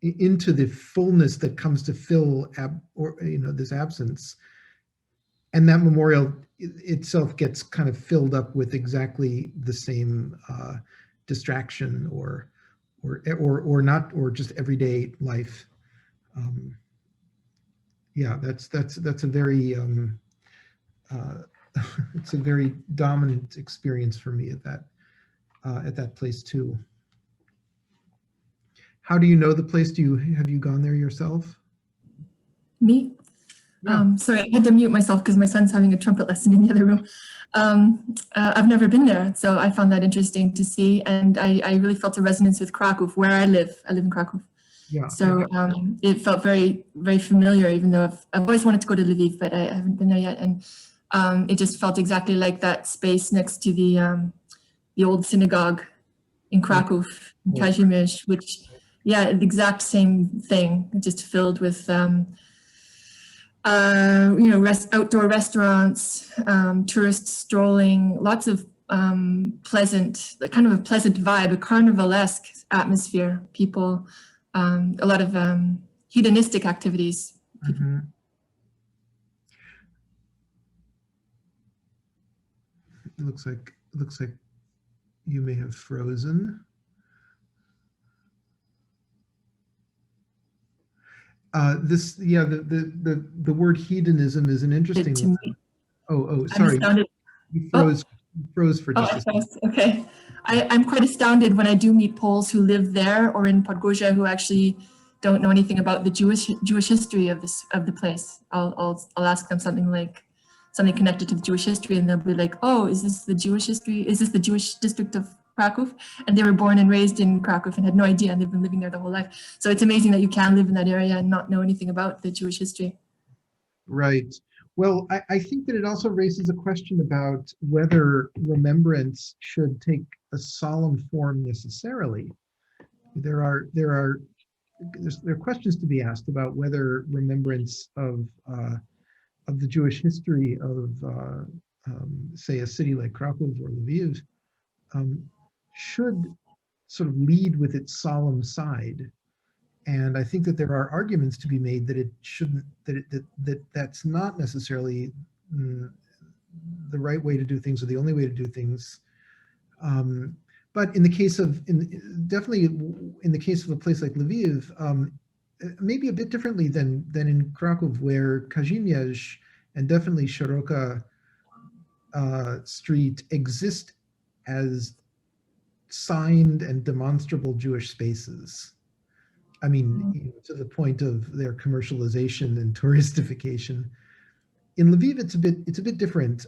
the fullness that comes to fill this absence. And that memorial itself gets kind of filled up with exactly the same distraction or or not, or just everyday life. Yeah, that's a very it's a very dominant experience for me at that place too. How do you know the place? Have you gone there yourself? Me? Yeah. Sorry, I had to mute myself because my son's having a trumpet lesson in the other room. I've never been there, so I found that interesting to see, and I really felt a resonance with Krakow, where I live. I live in Krakow. Yeah. So it felt very, very familiar, even though I've always wanted to go to Lviv, but I haven't been there yet. And it just felt exactly like that space next to the old synagogue in Krakow, in Kajimiya, which, yeah, the exact same thing, just filled with, outdoor restaurants, tourists strolling, lots of pleasant, kind of a pleasant vibe, a carnivalesque atmosphere, people, a lot of hedonistic activities. Mm-hmm. It looks like you may have frozen. The word hedonism is an interesting one. Oh, sorry. You froze for just a second. Okay. I'm quite astounded when I do meet Poles who live there or in Podgorze who actually don't know anything about the Jewish history of the place. I'll ask them something connected to the Jewish history, and they'll be like, "Oh, is this the Jewish history? Is this the Jewish district of Krakow?" And they were born and raised in Krakow and had no idea, and they've been living there their whole life. So it's amazing that you can live in that area and not know anything about the Jewish history. Right. Well, I think that it also raises a question about whether remembrance should take a solemn form necessarily. There are questions to be asked about whether remembrance of the Jewish history of, say, a city like Krakow or Lviv should sort of lead with its solemn side. And I think that there are arguments to be made that it shouldn't, that's not necessarily the right way to do things or the only way to do things. But in the case of, definitely in the case of a place like Lviv, maybe a bit differently than in Krakow, where Kajimiya and definitely Szeroka Street exist as signed and demonstrable Jewish spaces. I mean, to the point of their commercialization and touristification. In Lviv, it's a bit different.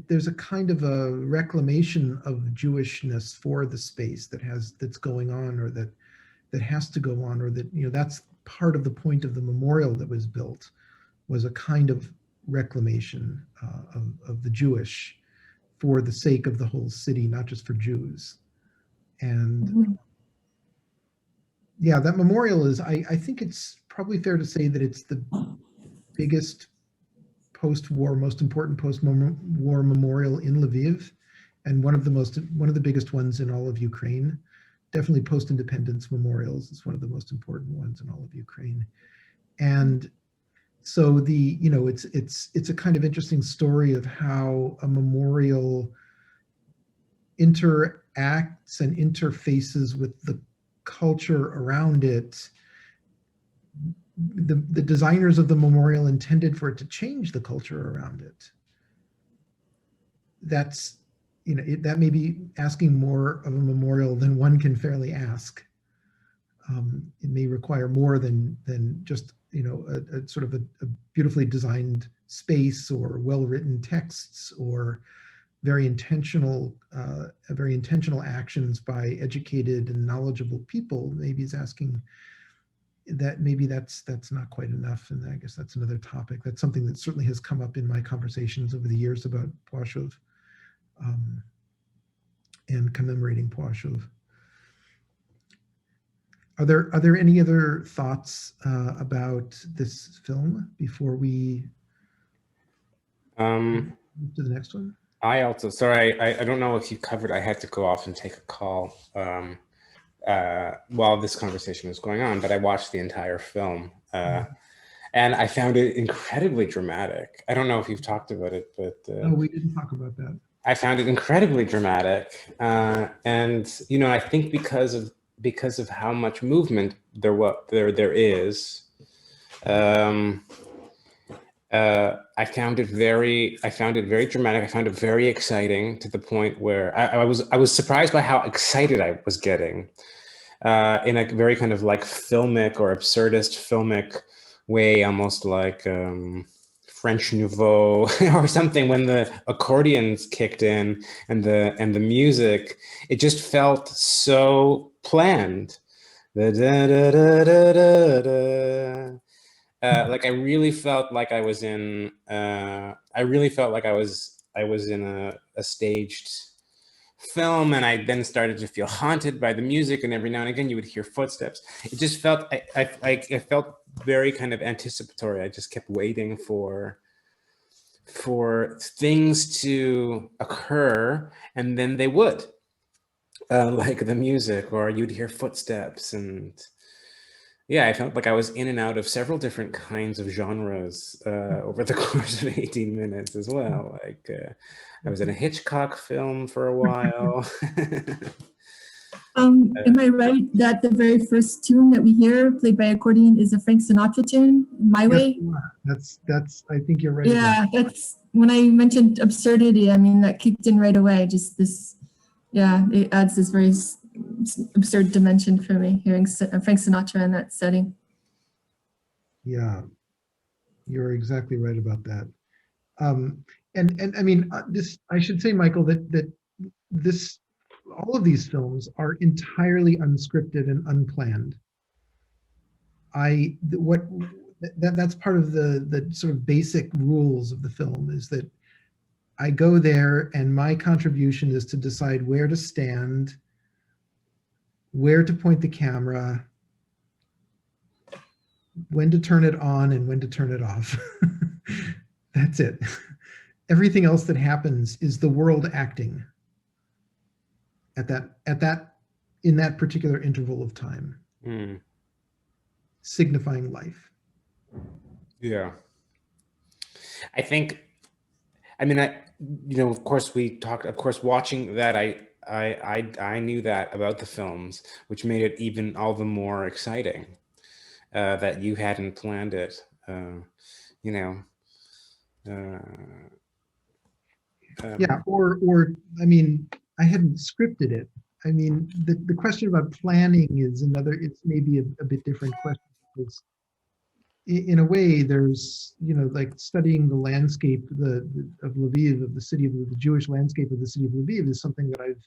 There's a kind of a reclamation of Jewishness for the space that's going on, or that has to go on, or that, that's part of the point of the memorial that was built, was a kind of reclamation of the Jewish for the sake of the whole city, not just for Jews. And yeah, that memorial is, I think it's probably fair to say that it's the biggest post-war, most important post-war memorial in Lviv, and one of the biggest ones in all of Ukraine. Definitely post-independence memorials is one of the most important ones in all of Ukraine. And so it's a kind of interesting story of how a memorial interacts and interfaces with the culture around it. The designers of the memorial intended for it to change the culture around it. That's, that may be asking more of a memorial than one can fairly ask. It may require more than just, a sort of a beautifully designed space or well-written texts or very intentional actions by educated and knowledgeable people. Maybe is asking that maybe that's not quite enough, and I guess that's another topic. That's something that certainly has come up in my conversations over the years about Płaszów and commemorating Płaszów. Are there any other thoughts about this film before we move to the next one? I also, sorry, I don't know if you covered, I had to go off and take a call while this conversation was going on, but I watched the entire film and I found it incredibly dramatic. I don't know if you've talked about it, but no, we didn't talk about that. I found it incredibly dramatic, and I think because of because of how much movement there is. I found it very dramatic. I found it very exciting, to the point where I was surprised by how excited I was getting, in a very kind of like filmic or absurdist filmic way, almost like French Nouveau or something. When the accordions kicked in and the music, it just felt so planned. Like I really felt like I was in a staged film, and I then started to feel haunted by the music, and every now and again you would hear footsteps. It just felt, I felt very kind of anticipatory. I just kept waiting for things to occur, and then they would, like the music, or you'd hear footsteps. And yeah, I felt like I was in and out of several different kinds of genres over the course of 18 minutes as well. Like I was in a Hitchcock film for a while. Am I right that the very first tune that we hear played by accordion is a Frank Sinatra tune, My Way? That's I think you're right. Yeah, that's when I mentioned absurdity. I mean, that kicked in right away. Just this, yeah, it adds this very absurd dimension for me, hearing Frank Sinatra in that setting. Yeah, you're exactly right about that. And I mean, this, I should say, Michael, that this, all of these films are entirely unscripted and unplanned. That's part of the sort of basic rules of the film, is that I go there and my contribution is to decide where to stand, where to point the camera, when to turn it on and when to turn it off. That's it. Everything else that happens is the world acting in that particular interval of time, signifying life. Yeah. I think, I mean, of course we talked, of course, watching that, I knew that about the films, which made it even all the more exciting that you hadn't planned it, yeah, or I mean, I hadn't scripted it. I mean, the question about planning is another, it's maybe a bit different question, because in a way there's, like studying the landscape of Lviv, of the city of the Jewish landscape of the city of Lviv, is something that I've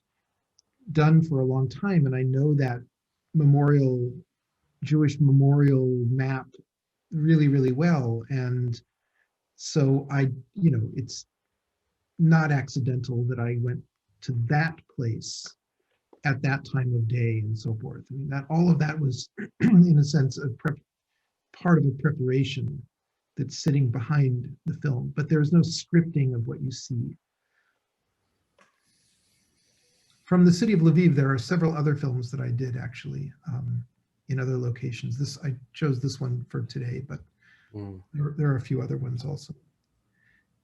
done for a long time, and I know that Jewish memorial map really, really well. And so it's not accidental that I went to that place at that time of day and so forth. I mean, that all of that was in a sense part of a preparation that's sitting behind the film, but there's no scripting of what you see. From the city of Lviv, there are several other films that I did actually in other locations. I chose this one for today, but there are a few other ones also.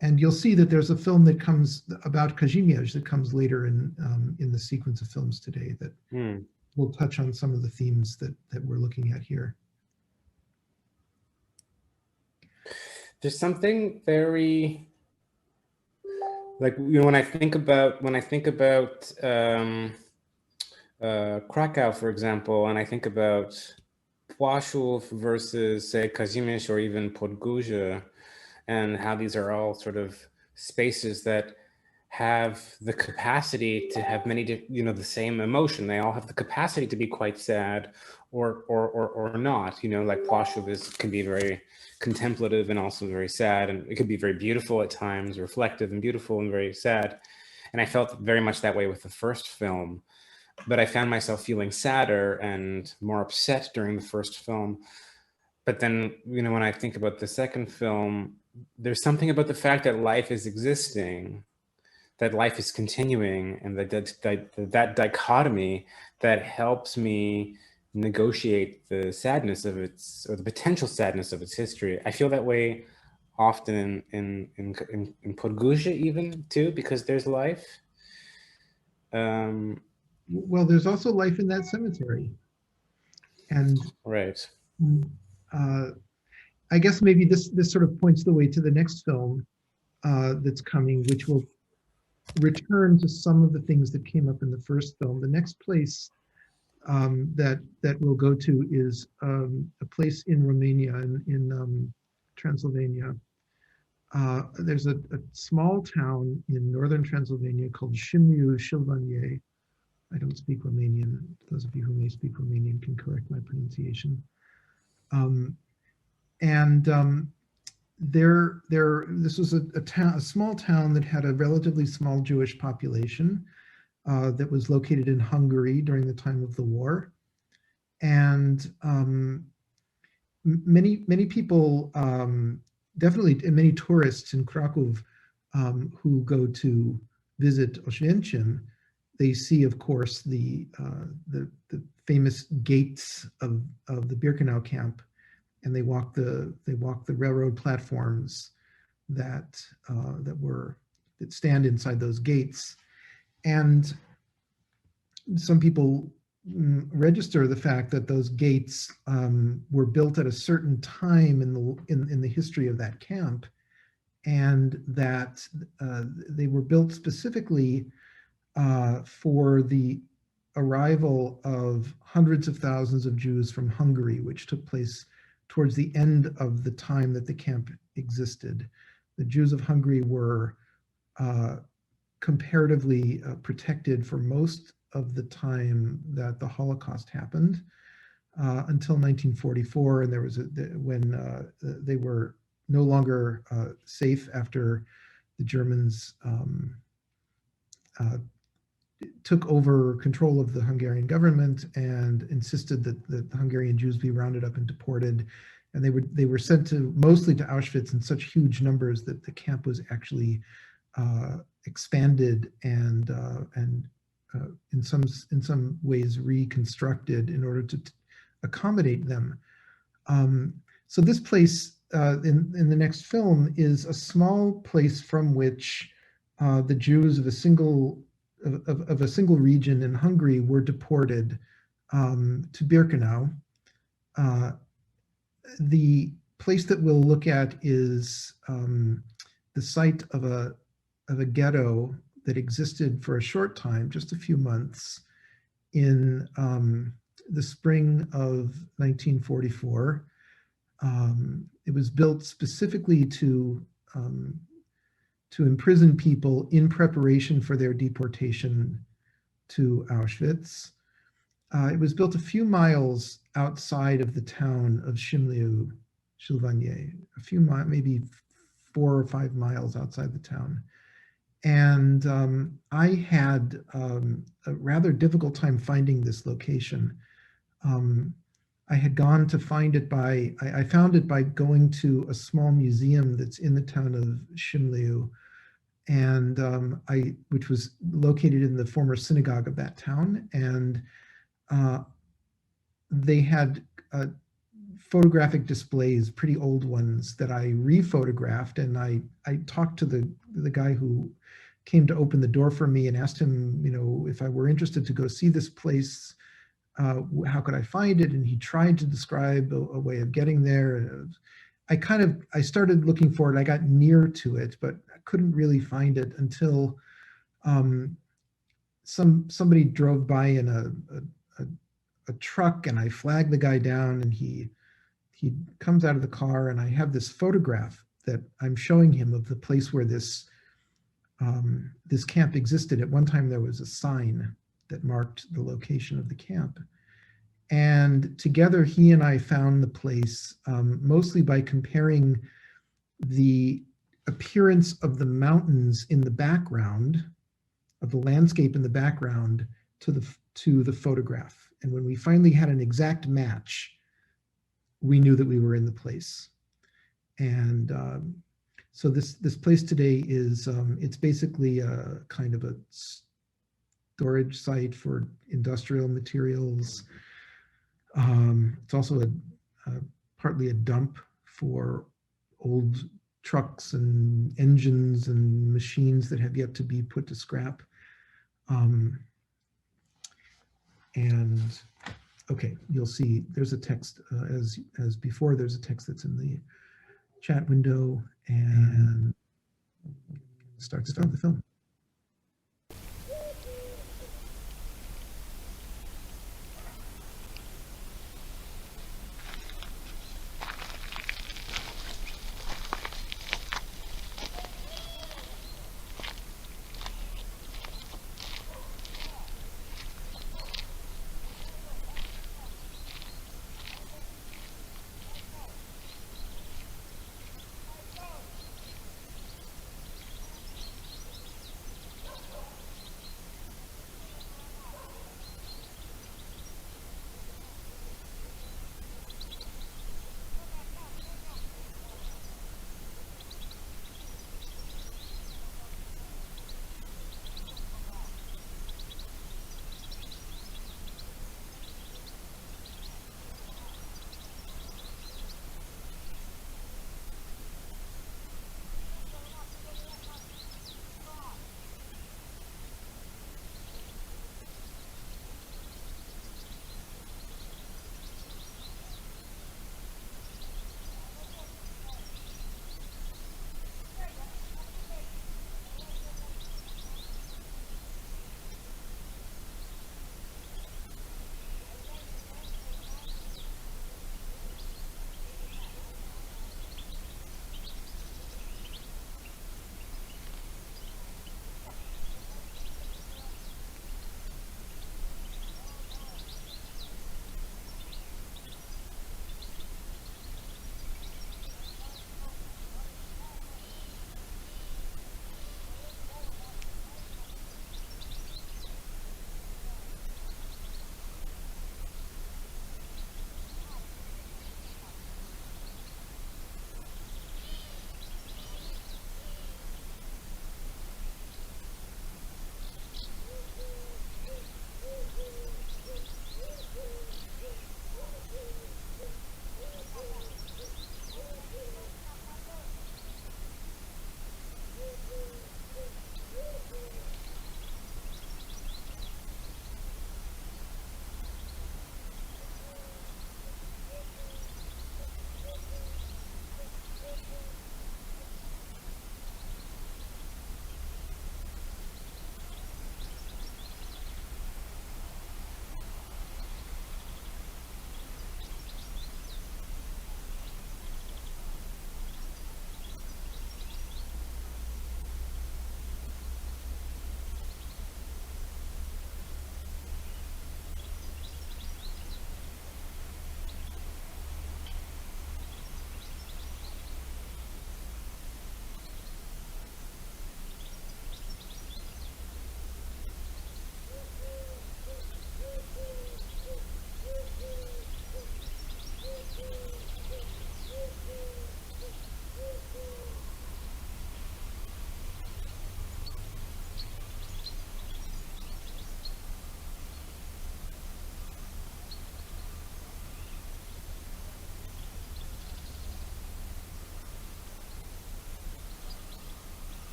And you'll see that there's a film that comes about Kajimiya that comes later in the sequence of films today that will touch on some of the themes that we're looking at here. There's something very, like, when I think about Krakow, for example, and I think about Płaszów versus, say, Kazimierz or even Podgórze, and how these are all sort of spaces that have the capacity to have many, the same emotion. They all have the capacity to be quite sad or not. Like Płaszów can be very contemplative and also very sad, and it could be very beautiful at times, reflective and beautiful and very sad. And I felt very much that way with the first film, but I found myself feeling sadder and more upset during the first film. But then, when I think about the second film, there's something about the fact that life is existing, that life is continuing, and that dichotomy that helps me negotiate the sadness of its, or the potential sadness of its history. I feel that way often in Podgórze even too, because there's life. Well, there's also life in that cemetery. And Right. I guess maybe this sort of points the way to the next film that's coming, which will return to some of the things that came up in the first film. The next place that we'll go to is a place in Romania, in Transylvania. There's a small town in northern Transylvania called Sibiu Silvanie. I don't speak Romanian. Those of you who may speak Romanian can correct my pronunciation. This was a small town that had a relatively small Jewish population that was located in Hungary during the time of the war. And many people, definitely many tourists in Krakow who go to visit Oświęcim, they see, of course, the famous gates of the Birkenau camp, and they walk the railroad platforms that stand inside those gates. And some people register the fact that those gates were built at a certain time in the history of that camp, and that they were built specifically for the arrival of hundreds of thousands of Jews from Hungary, which took place towards the end of the time that the camp existed. The Jews of Hungary were comparatively protected for most of the time that the Holocaust happened, until 1944, and there was when they were no longer safe after the Germans took over control of the Hungarian government and insisted that the Hungarian Jews be rounded up and deported, and they were sent mostly to Auschwitz in such huge numbers that the camp was actually expanded and in some ways reconstructed in order to accommodate them. So this place in the next film is a small place from which the Jews of a single region in Hungary were deported to Birkenau. The place that we'll look at is the site of a ghetto that existed for a short time, just a few months, in the spring of 1944. It was built specifically to imprison people in preparation for their deportation to Auschwitz. It was built a few miles outside of the town of Sibiu Silvanie, maybe 4 or 5 miles outside the town. And I had a rather difficult time finding this location. I had gone to find it I found it by going to a small museum that's in the town of Sibiu, and which was located in the former synagogue of that town. And they had photographic displays, pretty old ones, that I rephotographed. And I talked to the guy who came to open the door for me and asked him, if I were interested to go see this place, how could I find it? And he tried to describe a way of getting there. I started looking for it. I got near to it, but I couldn't really find it until somebody drove by in a truck, and I flagged the guy down, and he comes out of the car, and I have this photograph that I'm showing him of the place where this camp existed. At one time, there was a sign that marked the location of the camp. And together, he and I found the place mostly by comparing the appearance of the mountains in the background, of the landscape in the background, to the photograph. And when we finally had an exact match, we knew that we were in the place. And so this place today is, it's basically a kind of a storage site for industrial materials. It's also partly a dump for old trucks and engines and machines that have yet to be put to scrap. And okay, you'll see there's a text as before. There's a text that's in the chat window, and start the film.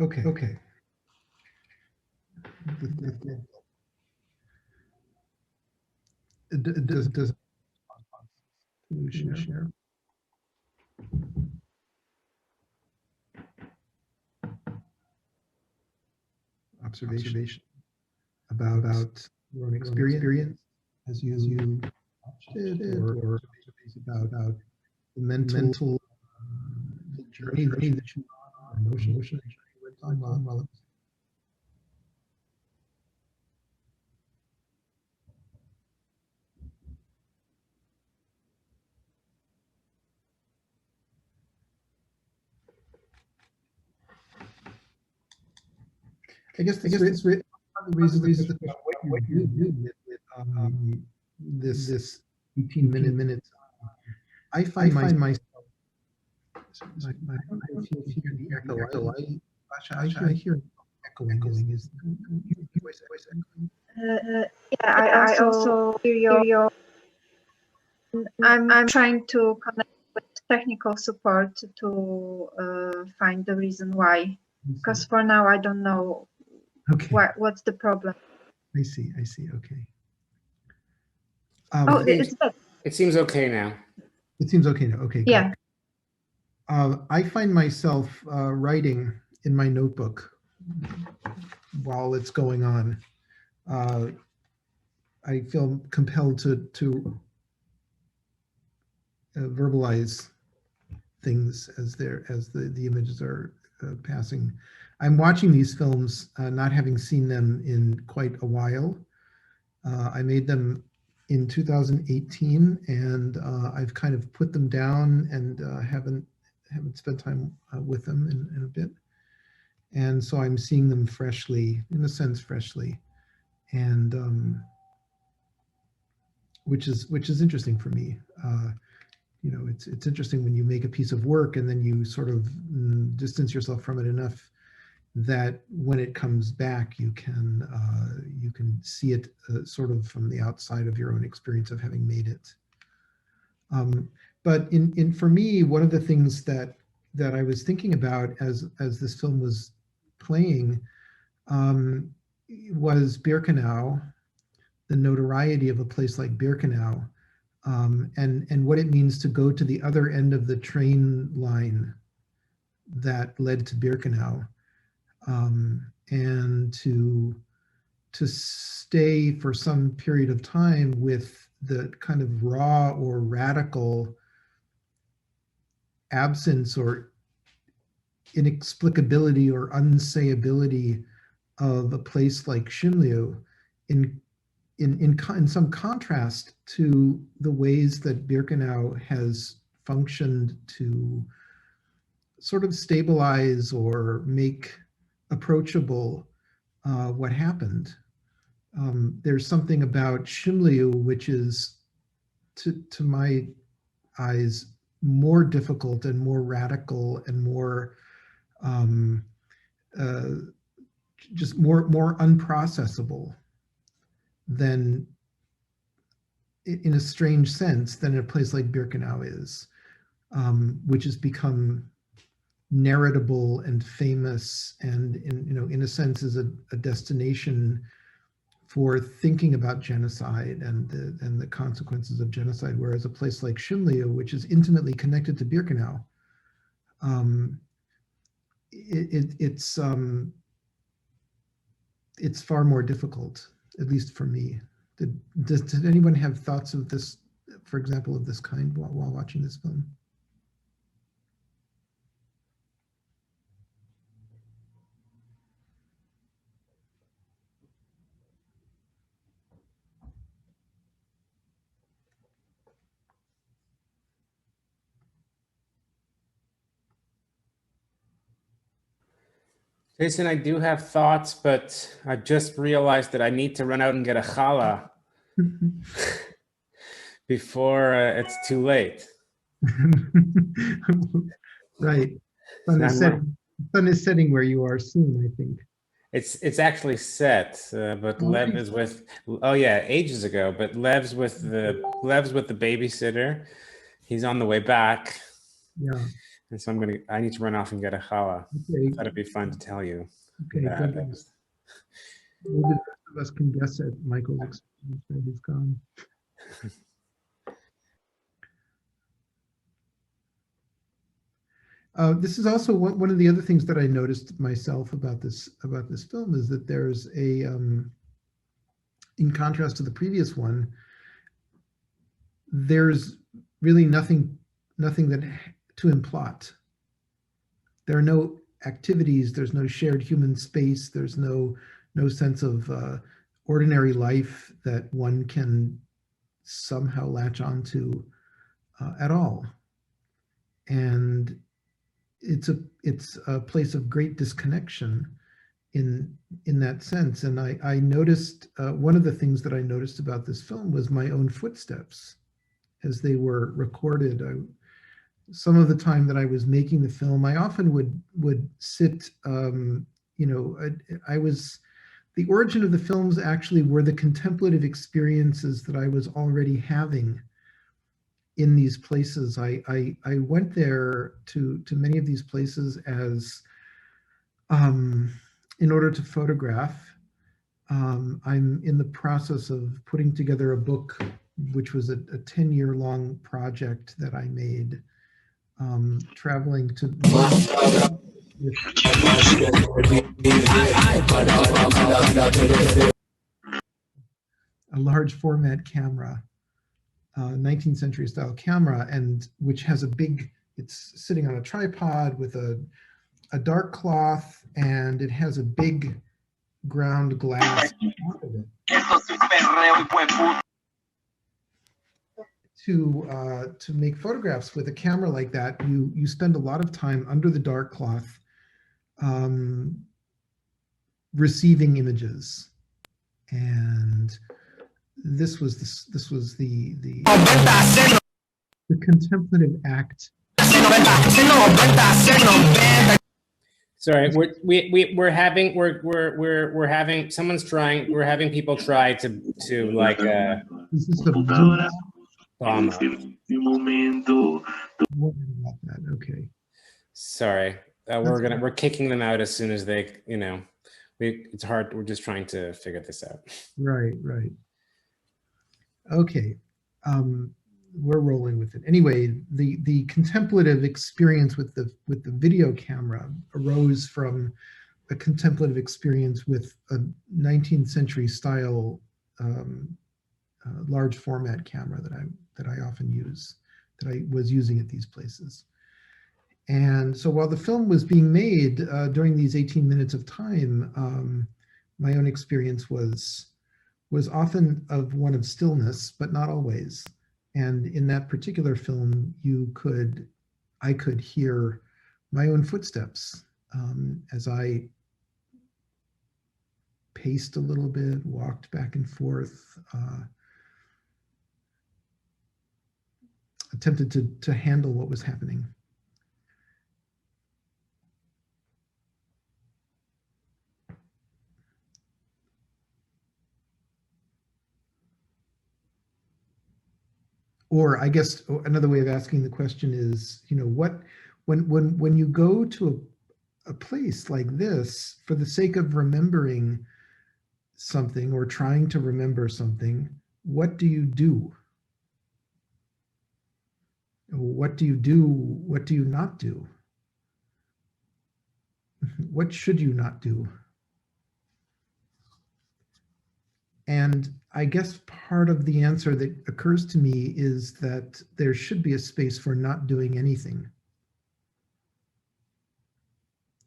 Okay. Does you share? Observation about your own experience as you watched it, or about the mental journey that you emotional journey you went on while it was. I guess the reason about what you do with this 18 minutes. I find myself. I hear the echo. I hear echoing. Is voice echoing? Yeah, I also hear your. I'm trying to connect with technical support to find the reason why, because for now I don't know. Okay. What's the problem? I see. Okay. It seems okay now. It seems okay now. Okay. Yeah. Good. I find myself writing in my notebook while it's going on. I feel compelled to verbalize things as the images are passing. I'm watching these films, not having seen them in quite a while. I made them in 2018, and I've kind of put them down and haven't spent time with them in a bit. And so I'm seeing them freshly, in a sense, and which is interesting for me. You know, it's interesting when you make a piece of work and then you sort of distance yourself from it enough that when it comes back, you can see it sort of from the outside of your own experience of having made it. But for me, one of the things that I was thinking about as this film was playing was Birkenau, the notoriety of a place like Birkenau, and what it means to go to the other end of the train line that led to Birkenau, and to stay for some period of time with the kind of raw or radical absence or inexplicability or unsayability of a place like Shimliu in some contrast to the ways that Birkenau has functioned to sort of stabilize or make approachable what happened. There's something about Shimliu which is, to my eyes, more difficult and more radical and more just more unprocessable than, in a strange sense, than a place like Birkenau is, which has become narratable and famous, and in a sense is a destination for thinking about genocide and the consequences of genocide, whereas a place like Shimliu, which is intimately connected to Birkenau, it's far more difficult, at least for me. Did anyone have thoughts of this, for example, of this kind while watching this film? Jason, I do have thoughts, but I just realized that I need to run out and get a challah before it's too late. Right. Sun is setting where you are soon, I think. It's actually set, but Lev is with, ages ago, but Lev's with the babysitter. He's on the way back. Yeah. And so I need to run off and get a challah. Okay. I thought it'd be fun to tell you. Okay, that. good. Maybe the rest of us can guess at Michael's experience where he's gone. This is also one of the other things that I noticed myself about this film is that there's a, in contrast to the previous one, there's really nothing that to implot. There are no activities. There's no shared human space. There's no sense of ordinary life that one can somehow latch onto at all. And it's a place of great disconnection in that sense. And I noticed one of the things that I noticed about this film was my own footsteps as they were recorded. Some of the time that I was making the film, I often would sit, the origin of the films actually were the contemplative experiences that I was already having in these places. I went there to many of these places as, in order to photograph. I'm in the process of putting together a book, which was a 10-year-long project that I made, traveling to a large format camera, 19th century style camera, and which has it's sitting on a tripod with a dark cloth, and it has a big ground glass on top of it. To make photographs with a camera like that, you spend a lot of time under the dark cloth, receiving images, and this was the contemplative act. Sorry, we're having people try to like Is this a bomb up. Okay. Sorry, we're kicking them out as soon as they, it's hard. We're just trying to figure this out. Right. Okay. We're rolling with it. Anyway, the contemplative experience with the video camera arose from a contemplative experience with a 19th century style large format camera that I often use, that I was using at these places. And so while the film was being made during these 18 minutes of time, my own experience was often of one of stillness, but not always. And in that particular film, I could hear my own footsteps as I paced a little bit, walked back and forth, attempted to handle what was happening. Or I guess another way of asking the question is, when you go to a place like this for the sake of remembering something or trying to remember something, what do you do? What do you do? What do you not do? What should you not do? And I guess part of the answer that occurs to me is that there should be a space for not doing anything.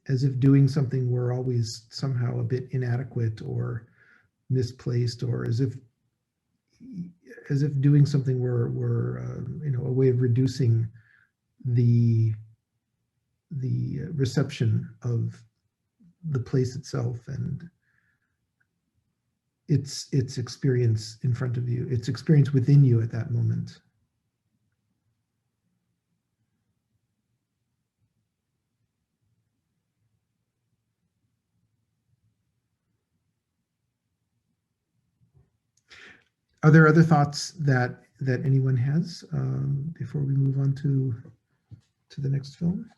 As if doing something were always somehow a bit inadequate or misplaced, or as if doing something were a way of reducing the reception of the place itself and its experience in front of you, its experience within you at that moment. Are there other thoughts that anyone has before we move on to to the next film.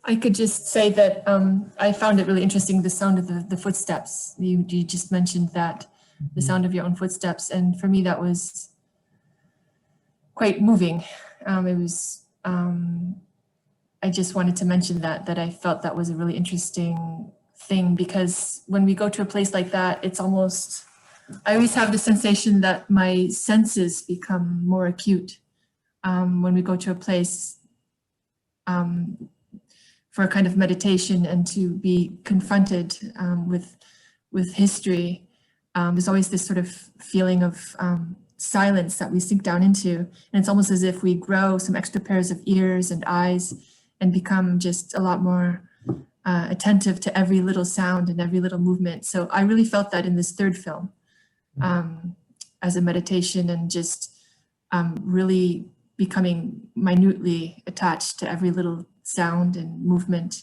I could just say that I found it really interesting, the sound of the footsteps. You just mentioned that, the sound of your own footsteps. And for me, that was quite moving. It was, I just wanted to mention that I felt that was a really interesting thing, because when we go to a place like that, it's almost, I always have the sensation that my senses become more acute when we go to a place for a kind of meditation and to be confronted with history. There's always this sort of feeling of silence that we sink down into. And it's almost as if we grow some extra pairs of ears and eyes and become just a lot more attentive to every little sound and every little movement. So I really felt that in this third film as a meditation, and just really becoming minutely attached to every little sound and movement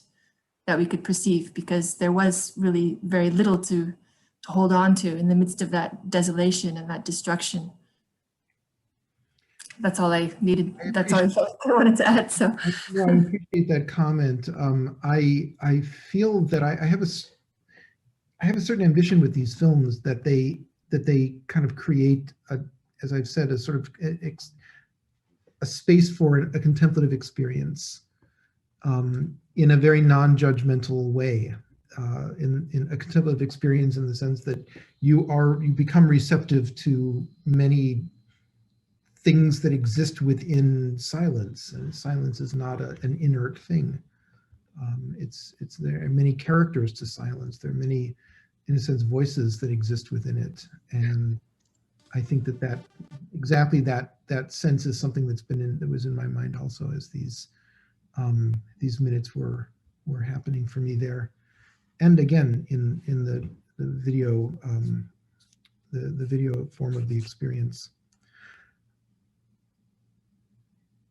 that we could perceive, because there was really very little to hold on to in the midst of that desolation and that destruction. That's all I needed. That's all I felt I wanted to add. So no, I appreciate that comment. I feel that I have a certain ambition with these films, that they kind of create as I've said, a sort of a space for a contemplative experience in a very non-judgmental way, in a contemplative experience in the sense that you become receptive to many things that exist within silence, and silence is not an inert thing. There are many characters to silence. There are many, in a sense, voices that exist within it, and I think that exactly that sense is something that was in my mind also as these minutes were happening for me there, and again in the video the video form of the experience.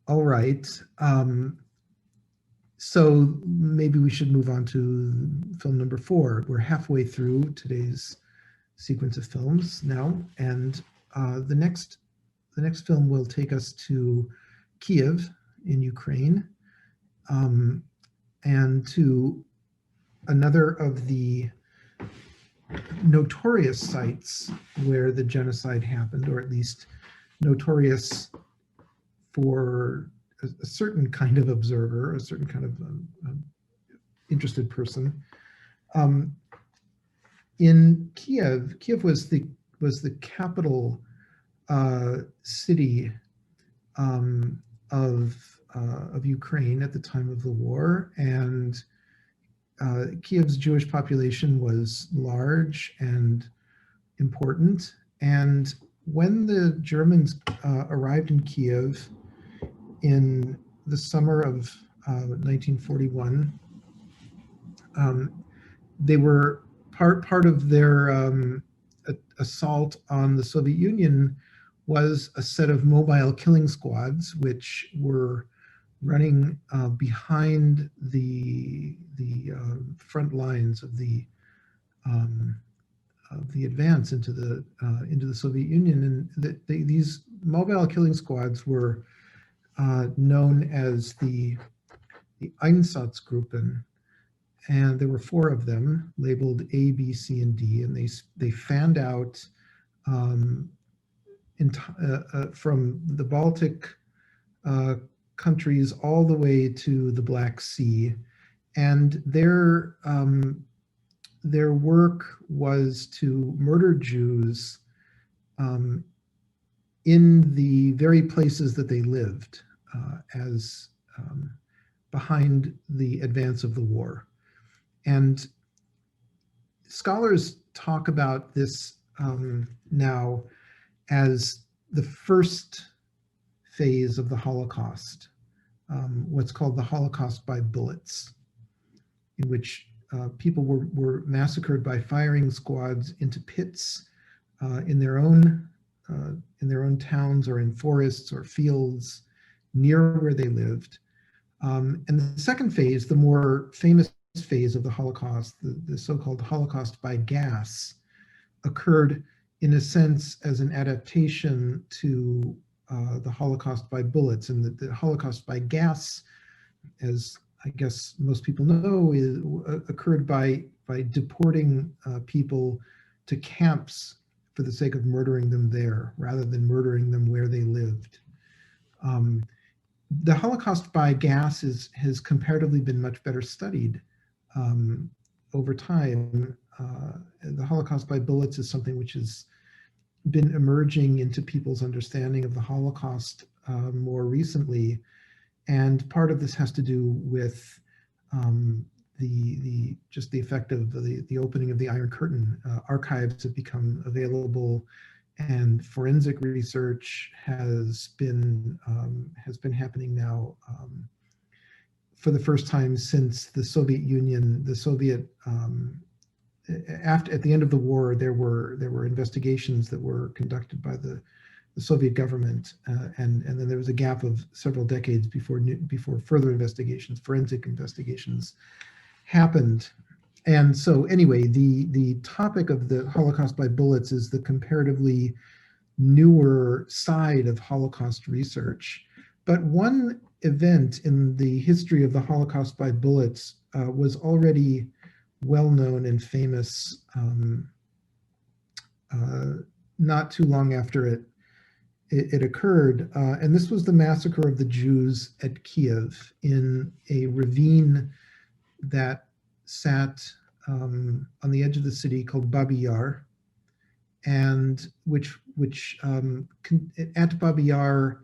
All right, so maybe we should move on to film number 4. We're halfway through today's sequence of films now, and the next film will take us to Kiev in Ukraine, and to another of the notorious sites where the genocide happened, or at least notorious for a certain kind of observer, a certain kind of interested person. In Kiev was the capital city of Ukraine at the time of the war, and Kiev's Jewish population was large and important. And when the Germans arrived in Kiev in the summer of 1941, they were part of their assault on the Soviet Union was a set of mobile killing squads, which were running behind the front lines of the advance into the Soviet Union, and these mobile killing squads were known as the Einsatzgruppen, and there were 4 of them labeled A, B, C, and D, and they fanned out from the Baltic countries all the way to the Black Sea, and their work was to murder Jews in the very places that they lived, as behind the advance of the war. And scholars talk about this now as the first phase of the Holocaust, what's called the Holocaust by bullets, in which people were massacred by firing squads into pits in their own towns or in forests or fields near where they lived. And the second phase, the more famous phase of the Holocaust, the so-called Holocaust by gas, occurred in a sense as an adaptation to the Holocaust by bullets, and the Holocaust by gas, as I guess most people know, occurred by deporting people to camps for the sake of murdering them there, rather than murdering them where they lived. The Holocaust by gas has comparatively been much better studied over time. The Holocaust by bullets is something which has been emerging into people's understanding of the Holocaust more recently. And part of this has to do with just the effect of the opening of the Iron Curtain. Archives have become available, and forensic research has been happening now for the first time since the Soviet Union, at the end of the war, there were investigations that were conducted by the Soviet government, and then there was a gap of several decades before further investigations, forensic investigations, happened. And so anyway, the topic of the Holocaust by bullets is the comparatively newer side of Holocaust research. But one event in the history of the Holocaust by bullets was already well known and famous not too long after it occurred. And this was the massacre of the Jews at Kiev in a ravine that sat on the edge of the city called Babi Yar, and which at Babi Yar,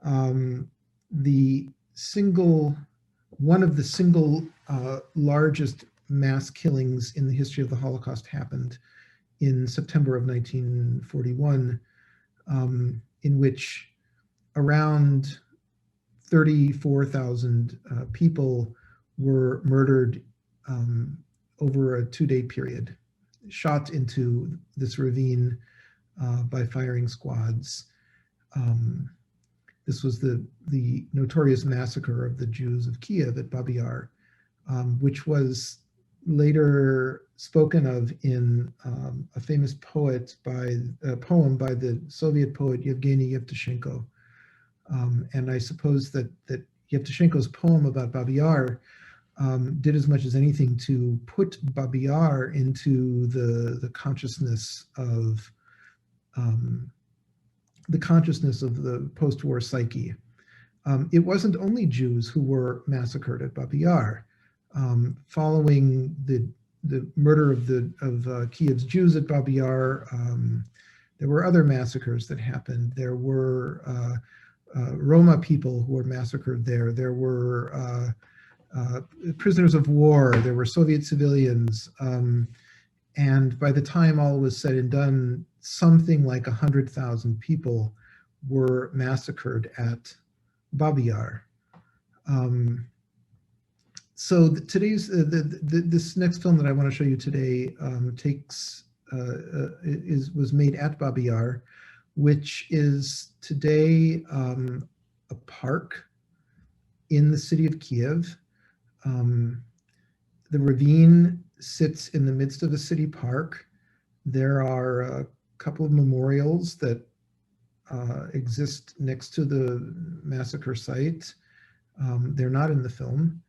one of the single largest mass killings in the history of the Holocaust happened in September of 1941, in which around 34,000 people were murdered over a 2-day period, shot into this ravine by firing squads. This was the notorious massacre of the Jews of Kiev at Babi Yar, which was later spoken of in a famous poem by the Soviet poet Yevgeny Yevtushenko. And I suppose that Yevtushenko's poem about Babi Yar did as much as anything to put Babi Yar into the consciousness of the post-war psyche. It wasn't only Jews who were massacred at Babi Yar. Following the murder of Kiev's Jews at Babi Yar, there were other massacres that happened. There were Roma people who were massacred there. There were prisoners of war. There were Soviet civilians. And by the time all was said and done, something like 100,000 people were massacred at Babi Yar. So this next film that I want to show you today was made at Babi Yar, which is today a park in the city of Kiev. The ravine sits in the midst of a city park. There are a couple of memorials that exist next to the massacre site. They're not in the film.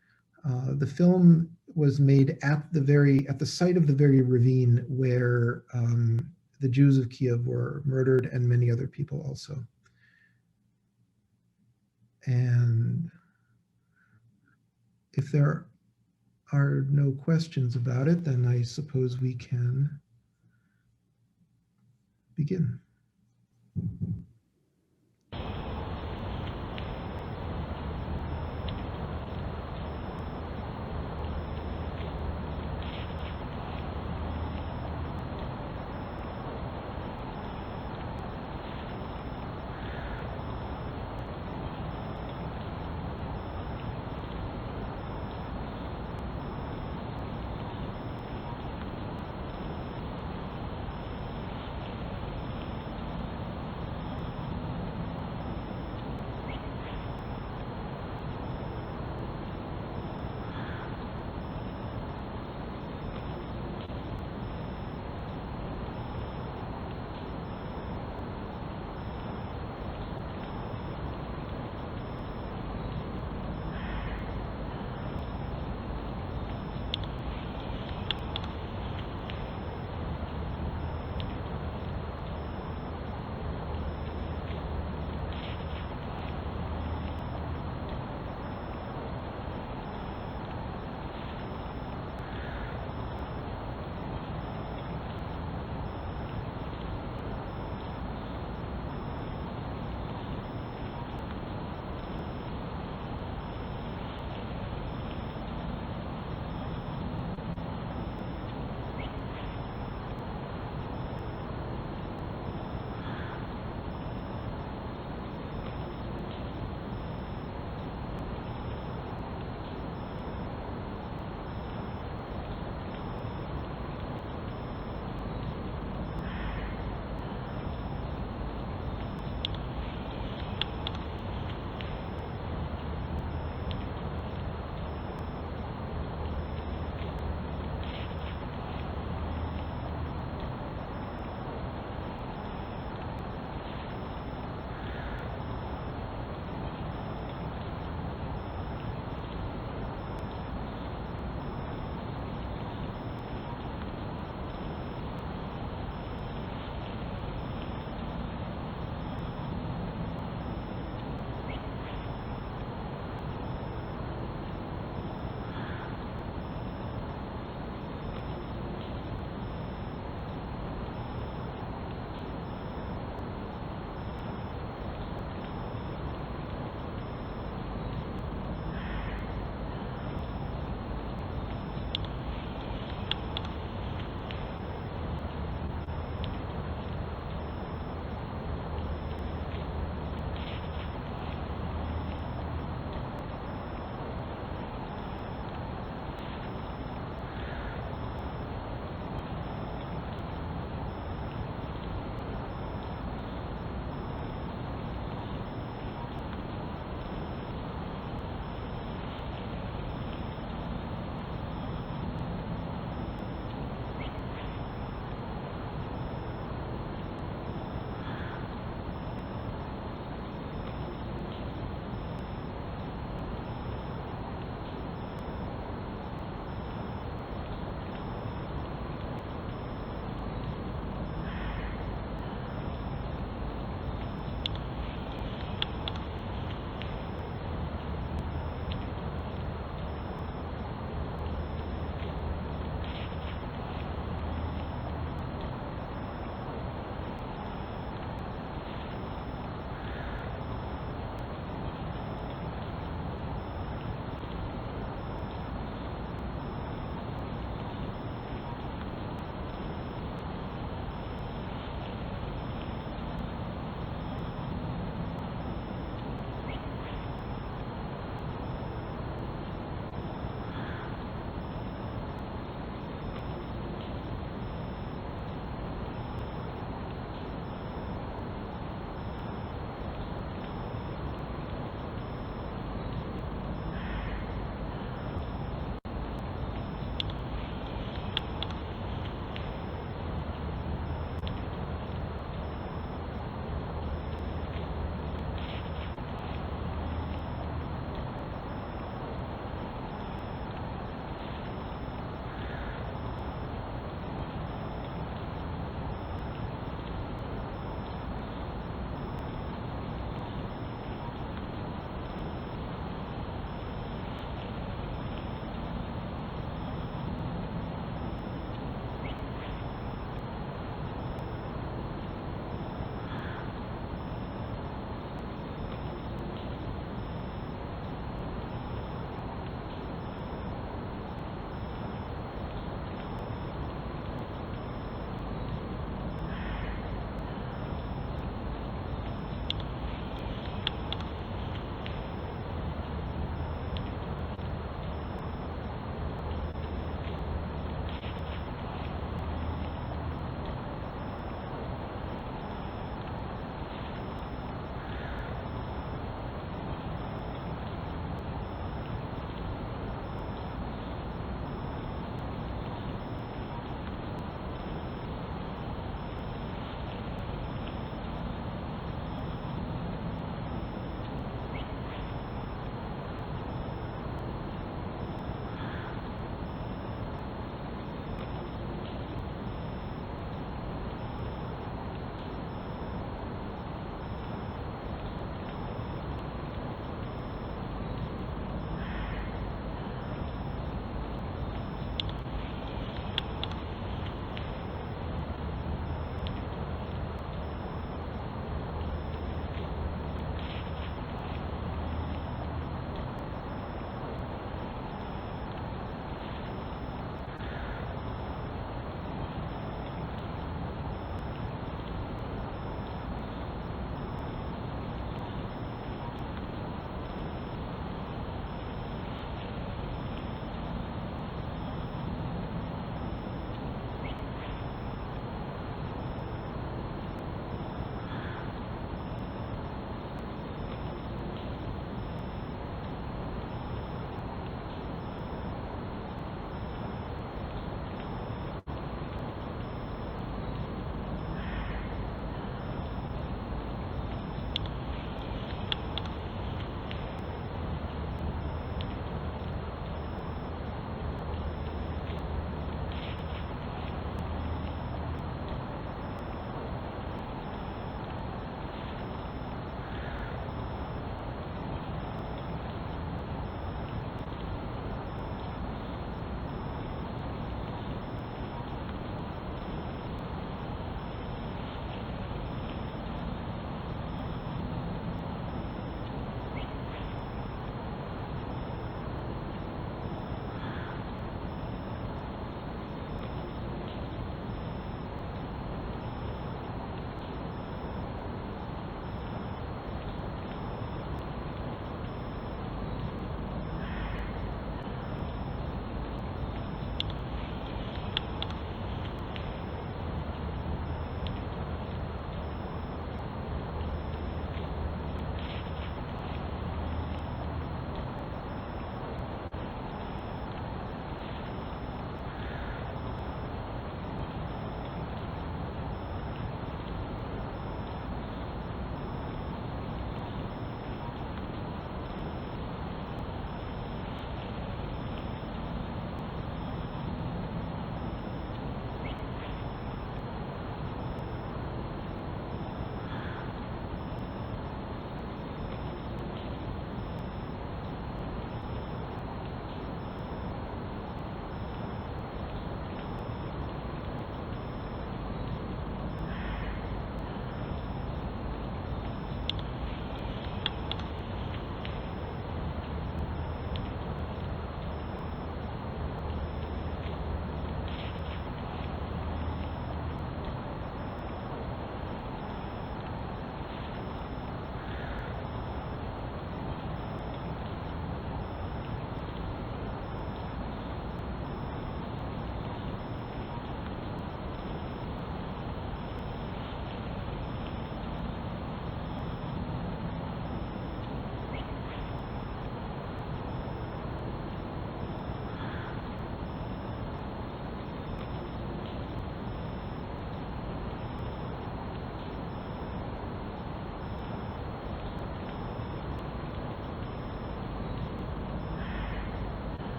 The film was made at the site of the very ravine where the Jews of Kiev were murdered, and many other people also. And if there are no questions about it, then I suppose we can begin.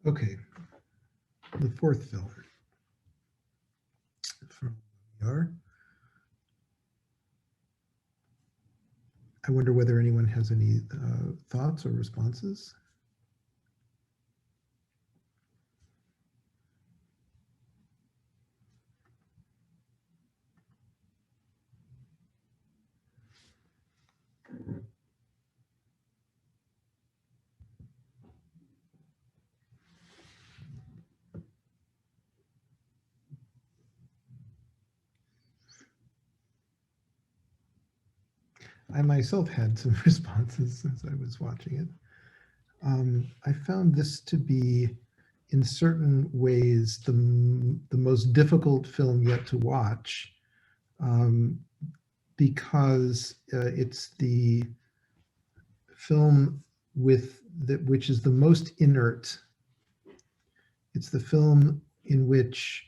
Okay, the fourth film from VR. I wonder whether anyone has any thoughts or responses. I myself had some responses as I was watching it. I found this to be, in certain ways, the most difficult film yet to watch, because it's the film which is the most inert. It's the film in which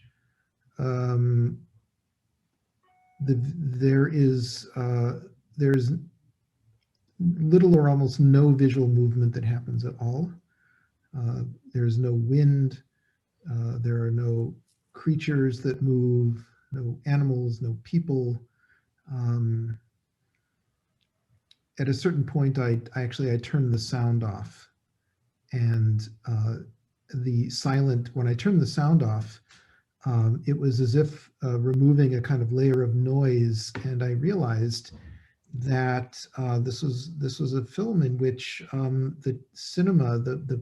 there's little or almost no visual movement that happens at all. There's no wind. There are no creatures that move, no animals, no people. At a certain point, I turned the sound off, and when I turned the sound off, it was as if removing a kind of layer of noise, and I realized that this was a film in which the cinema, the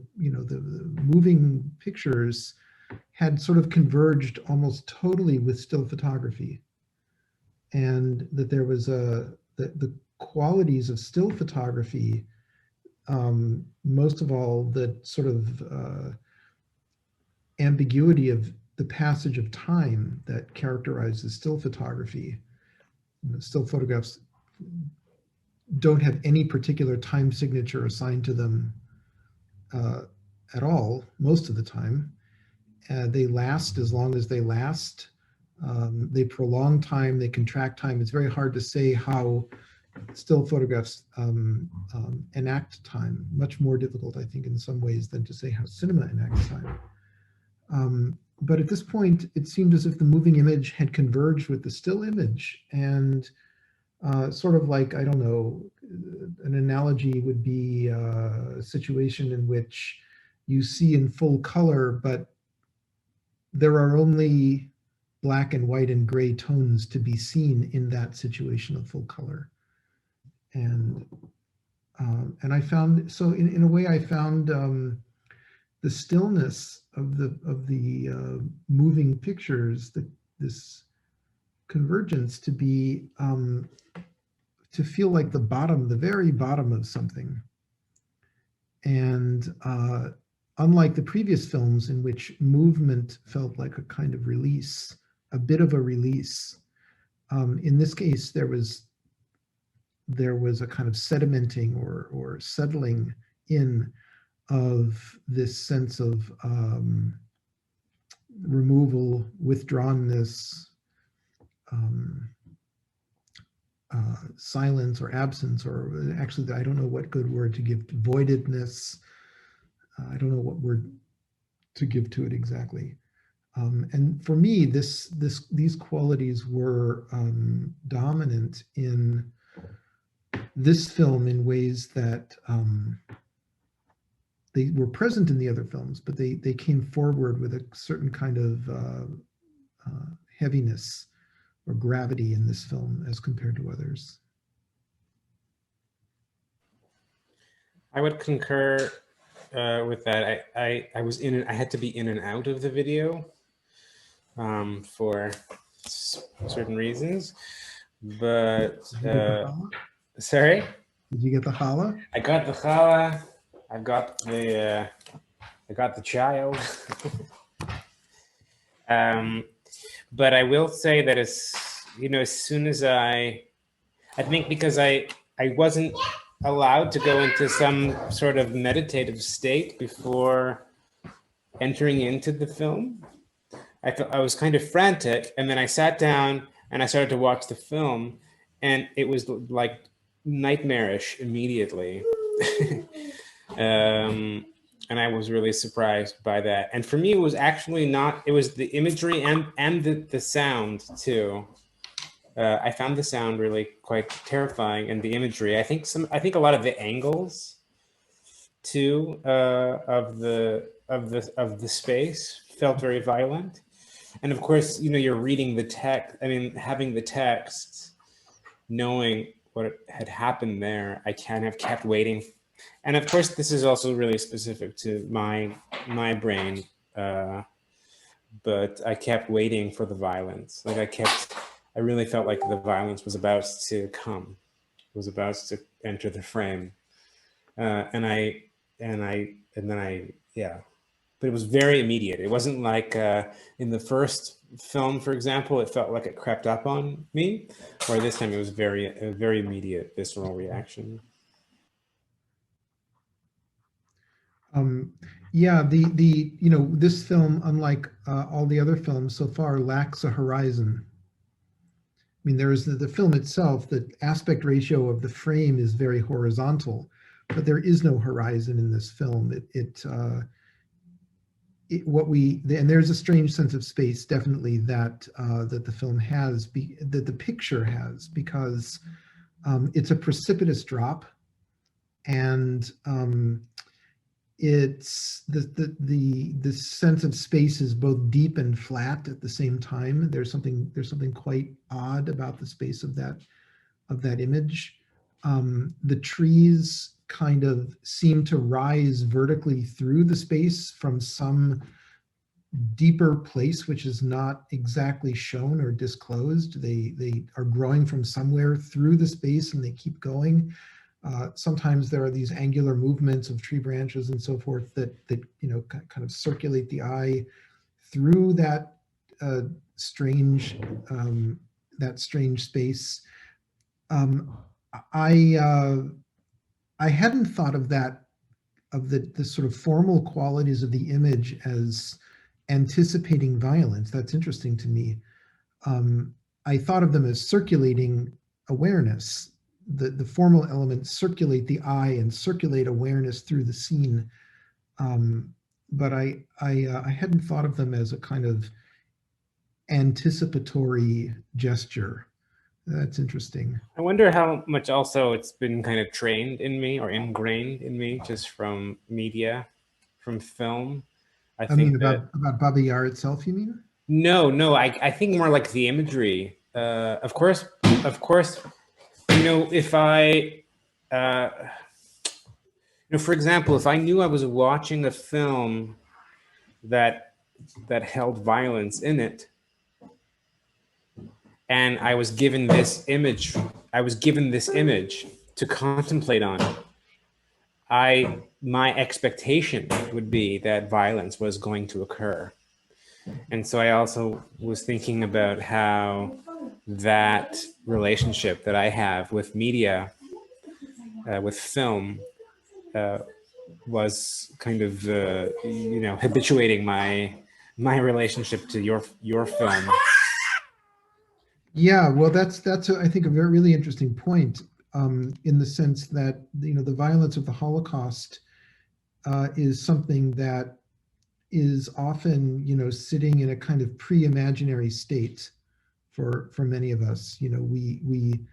moving pictures, had sort of converged almost totally with still photography, and that there was the qualities of still photography, most of all the sort of ambiguity of the passage of time that characterizes still photography. Still photographs don't have any particular time signature assigned to them at all, most of the time. They last as long as they last. They prolong time, they contract time. It's very hard to say how still photographs enact time. Much more difficult, I think, in some ways than to say how cinema enacts time. But at this point, it seemed as if the moving image had converged with the still image, and sort of like, I don't know, an analogy would be a situation in which you see in full color, but there are only black and white and gray tones to be seen in that situation of full color. And I found, so in a way, I found the stillness of the moving pictures, this convergence, to be to feel like the very bottom of something. And unlike the previous films in which movement felt like a kind of release, a bit of a release, in this case there was a kind of sedimenting or settling in of this sense of removal, withdrawnness, silence or absence, or actually I don't know what good word to give to voidedness. I don't know what word to give to it exactly. And for me, these qualities were dominant in this film in ways that they were present in the other films, but they came forward with a certain kind of heaviness or gravity in this film as compared to others. I would concur with that. I had to be in and out of the video for certain reasons, but sorry? Did you get the challah? I got the challah. I got the child. But I will say that as soon as I think because I wasn't allowed to go into some sort of meditative state before entering into the film, I was kind of frantic, and then I sat down and I started to watch the film, and it was like nightmarish immediately. And I was really surprised by that. And for me, it was actually not, it was the imagery and the sound too. I found the sound really quite terrifying, and the imagery. I think a lot of the angles too of the space felt very violent. And of course, you know, you're reading the text. I mean, having the text, knowing what had happened there, I kind of kept waiting. And of course, this is also really specific to my brain, but I kept waiting for the violence. Like I really felt like the violence was about to come, was about to enter the frame, and then yeah. But it was very immediate. It wasn't like in the first film, for example, it felt like it crept up on me, or this time it was a very immediate, visceral reaction. Yeah, you know, this film, unlike all the other films so far, lacks a horizon. I mean, there is the film itself, the aspect ratio of the frame is very horizontal, but there is no horizon in this film. And there's a strange sense of space, definitely, that that the film has, that the picture has, because it's a precipitous drop, and it's the sense of space is both deep and flat at the same time. There's something quite odd about the space of that image. The trees kind of seem to rise vertically through the space from some deeper place, which is not exactly shown or disclosed. They are growing from somewhere through the space, and they keep going. Sometimes there are these angular movements of tree branches and so forth that you know, kind of circulate the eye through that strange space. I hadn't thought of the sort of formal qualities of the image as anticipating violence. That's interesting to me. I thought of them as circulating awareness. The formal elements circulate the eye and circulate awareness through the scene, but I hadn't thought of them as a kind of anticipatory gesture. That's interesting. I wonder how much also it's been kind of trained in me or ingrained in me just from media, from film. I think about Baba Yar itself, you mean? No, I think more like the imagery. Of course. You know, if you know, for example, if I knew I was watching a film that held violence in it, and I was given this image to contemplate on, my expectation would be that violence was going to occur. And so I also was thinking about how that relationship that I have with media, with film, was kind of, you know, habituating my relationship to your film. Yeah, well, that's I think a really interesting point, in the sense that, you know, the violence of the Holocaust is something that is often, you know, sitting in a kind of pre-imaginary state for many of us. You know, when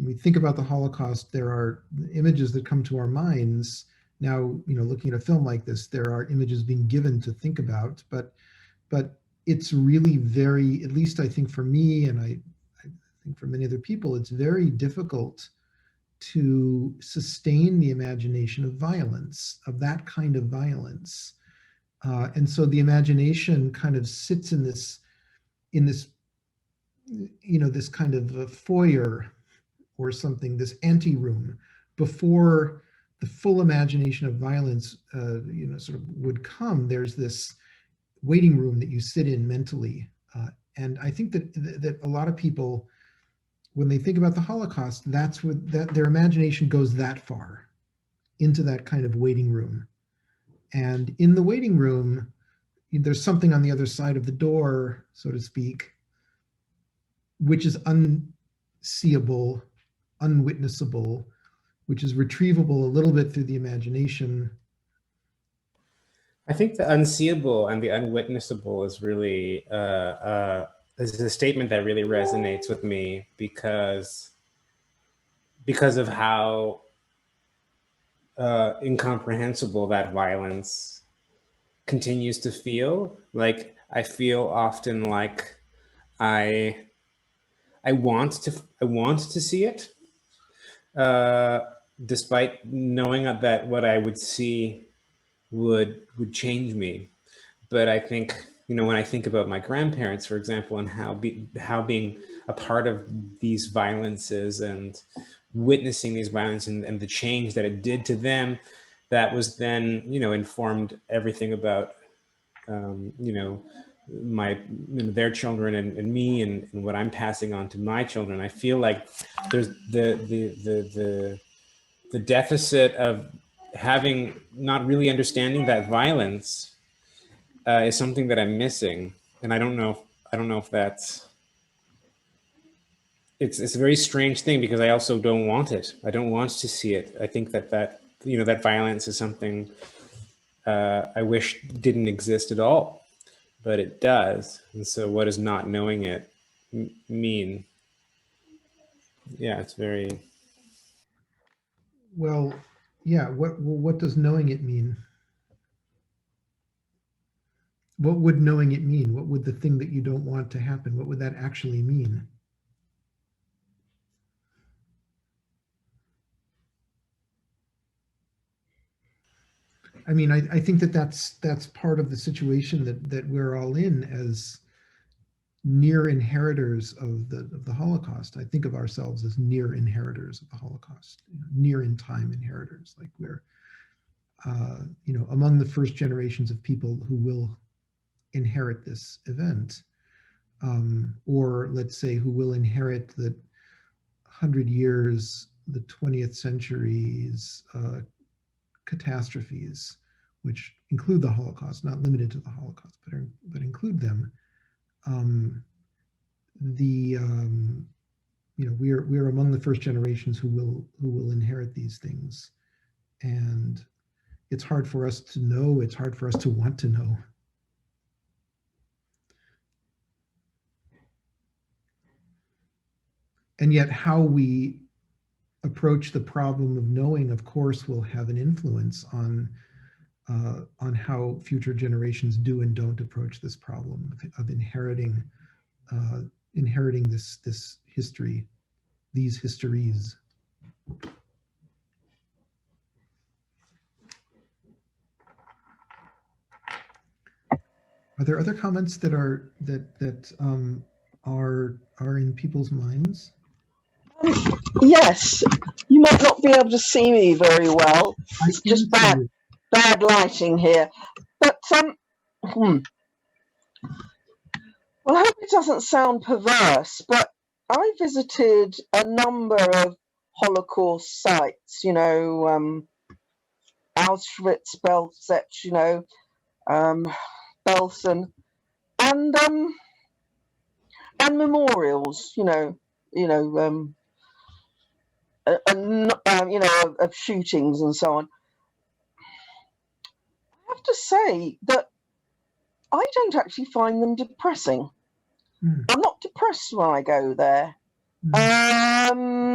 we think about the Holocaust, there are images that come to our minds. Now, you know, looking at a film like this, there are images being given to think about, but it's really very, at least I think for me, and I think for many other people, it's very difficult to sustain the imagination of violence, of that kind of violence. And so the imagination kind of sits in this, you know, this kind of a foyer or something, this anteroom, before the full imagination of violence, you know, sort of would come. There's this waiting room that you sit in mentally. And I think that a lot of people, when they think about the Holocaust, that's what their imagination goes that far into that kind of waiting room. And in the waiting room, there's something on the other side of the door, so to speak, which is unseeable, unwitnessable, which is retrievable a little bit through the imagination, I think the unseeable and the unwitnessable is really is a statement that really resonates with me because of how incomprehensible that violence continues to feel. Like I feel often like I want to see it, despite knowing that what I would see would change me. But I think, when I think about my grandparents, for example, and how being a part of these violences and witnessing these violence and the change that it did to them, that was then, informed everything about, their children and me and what I'm passing on to my children. I feel like there's the deficit of not really understanding that violence is something that I'm missing, and I don't know if that's. It's a very strange thing because I also don't want it. I don't want to see it. I think that that violence is something I wish didn't exist at all, but it does. And so, what does not knowing it mean? Yeah, it's very. Well, yeah. What does knowing it mean? What would knowing it mean? What would the thing that you don't want to happen? What would that actually mean? I mean, I think that's part of the situation that we're all in as near inheritors of the Holocaust. I think of ourselves as near inheritors of the Holocaust, near in time inheritors. Like we're, among the first generations of people who will inherit this event, or let's say who will inherit the 100 years, the 20th century's catastrophes, which include the Holocaust, not limited to the Holocaust, but include them. We're among the first generations who will inherit these things, and it's hard for us to know. It's hard for us to want to know. And yet how we approach the problem of knowing, of course, will have an influence on how future generations do and don't approach this problem of inheriting this history, these histories. Are there other comments that are in people's minds? Yes, you might not be able to see me very well. It's just bad lighting here. But well, I hope it doesn't sound perverse, but I visited a number of Holocaust sites, Auschwitz, Belzec, Belsen, and memorials, of shootings and so on. I have to say that I don't actually find them depressing. I'm not depressed when I go there. I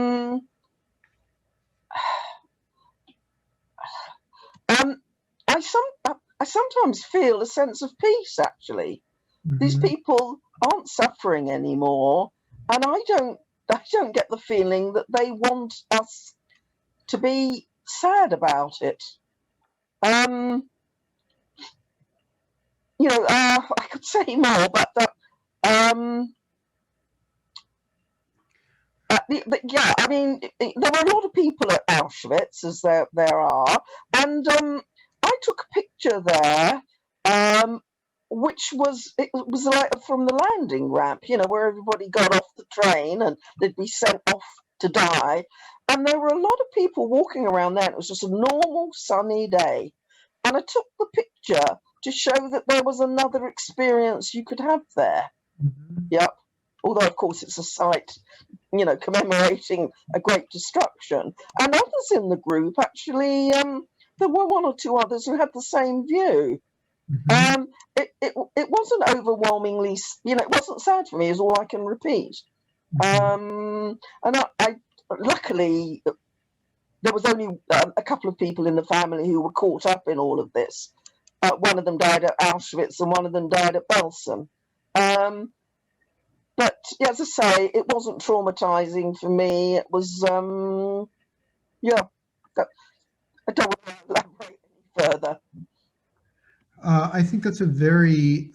sometimes feel a sense of peace, actually. These people aren't suffering anymore, and I don't get the feeling that they want us to be sad about it. I could say more, but yeah, I mean, there were a lot of people at Auschwitz, as there are, and I took a picture there, which was like from the landing ramp, where everybody got off the train and they'd be sent off to die, and there were a lot of people walking around there. And it was just a normal sunny day, and I took the picture to show that there was another experience you could have there. Yep. Although, of course, it's a site, commemorating a great destruction. And others in the group, actually, there were one or two others who had the same view. Mm-hmm. It wasn't overwhelmingly, you know, it wasn't sad for me, is all I can repeat. Mm-hmm. And I luckily, there was only a couple of people in the family who were caught up in all of this. One of them died at Auschwitz and one of them died at Belsen. But as I say, it wasn't traumatizing for me. It was, yeah, I don't want to elaborate any further. I think that's a very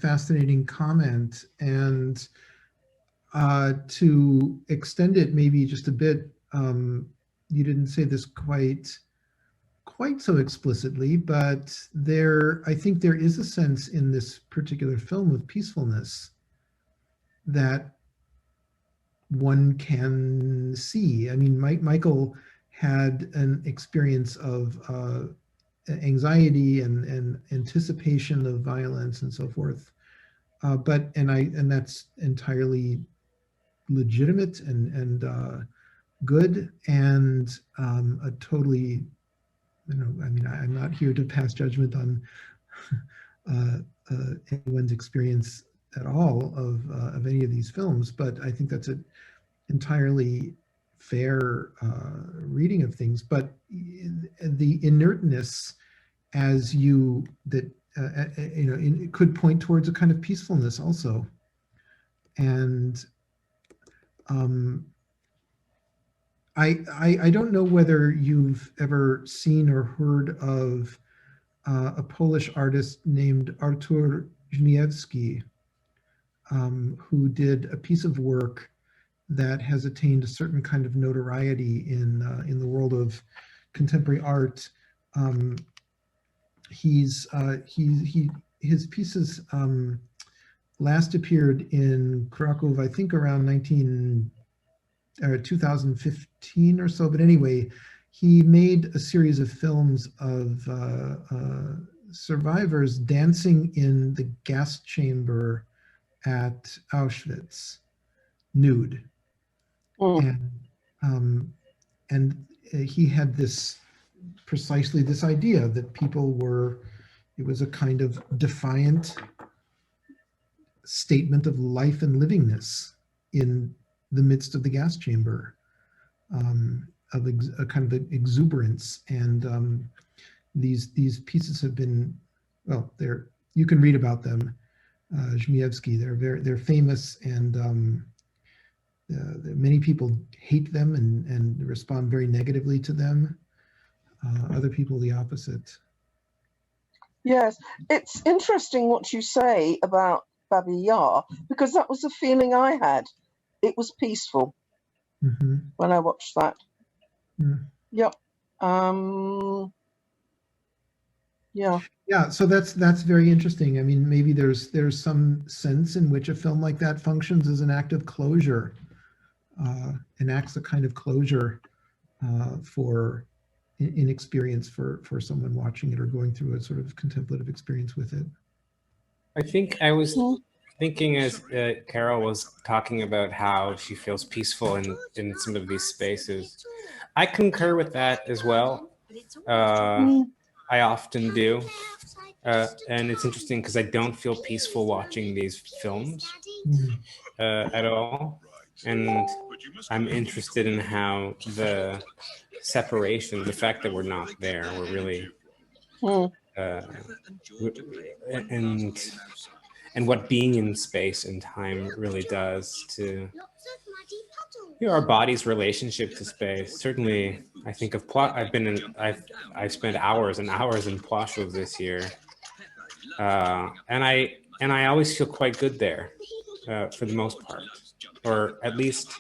fascinating comment, and to extend it maybe just a bit, you didn't say this quite so explicitly, but I think there is a sense in this particular film of peacefulness that one can see. I mean, Michael had an experience of anxiety and anticipation of violence and so forth, and that's entirely legitimate and good, and a totally, you know, I mean, I'm not here to pass judgment on anyone's experience at all of any of these films, but I think that's an entirely fair reading of things. But the inertness, as you know, it could point towards a kind of peacefulness also, and I don't know whether you've ever seen or heard of a Polish artist named Artur Junievsky, who did a piece of work that has attained a certain kind of notoriety in the world of contemporary art. His pieces last appeared in Krakow, I think around 2015 or so. But anyway, he made a series of films of survivors dancing in the gas chamber at Auschwitz, nude. And he had precisely this idea that people it was a kind of defiant statement of life and livingness in the midst of the gas chamber, of a kind of exuberance. And these pieces have been, well, you can read about them. Junievsky, they're famous, and many people hate them and respond very negatively to them. Other people the opposite. Yes, it's interesting what you say about Babi Yar, because that was the feeling I had. It was peaceful when I watched that. Yep. Yeah. Yeah, so that's very interesting. I mean, maybe there's some sense in which a film like that functions as an act of closure, enacts a kind of closure in experience for someone watching it or going through a sort of contemplative experience with it. I think I was thinking, as Carol was talking about how she feels peaceful in some of these spaces. I concur with that as well. I often do. And it's interesting because I don't feel peaceful watching these films at all. And I'm interested in how the separation, the fact that we're not there, we're really, and what being in space and time really does to our body's relationship to space. Certainly, I think of I've spent hours and hours in Płaszów this year, and I always feel quite good there for the most part, or at least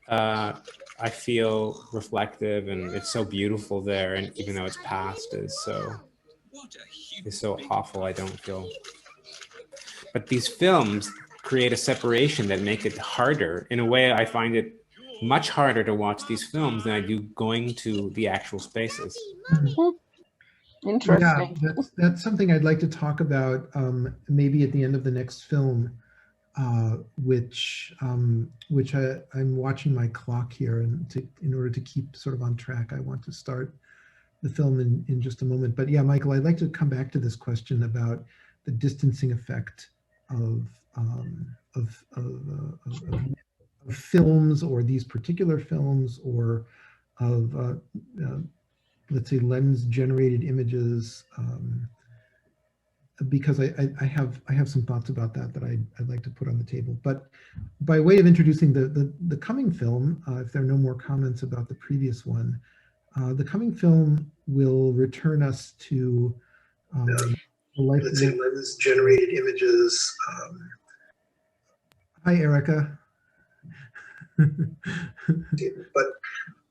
I feel reflective, and it's so beautiful there. And even though its past is so awful, I don't feel. But these films create a separation that make it harder. In a way, I find it much harder to watch these films than I do going to the actual spaces. Interesting. Yeah, that's something I'd like to talk about maybe at the end of the next film, which I'm watching my clock here, and in order to keep sort of on track, I want to start the film in just a moment. But yeah, Michael, I'd like to come back to this question about the distancing effect of films, or these particular films, or of let's say lens-generated images, because I have some thoughts about that I'd like to put on the table. But by way of introducing the coming film, if there are no more comments about the previous one, the coming film will return us to let's say lens-generated images. Hi, Erica. But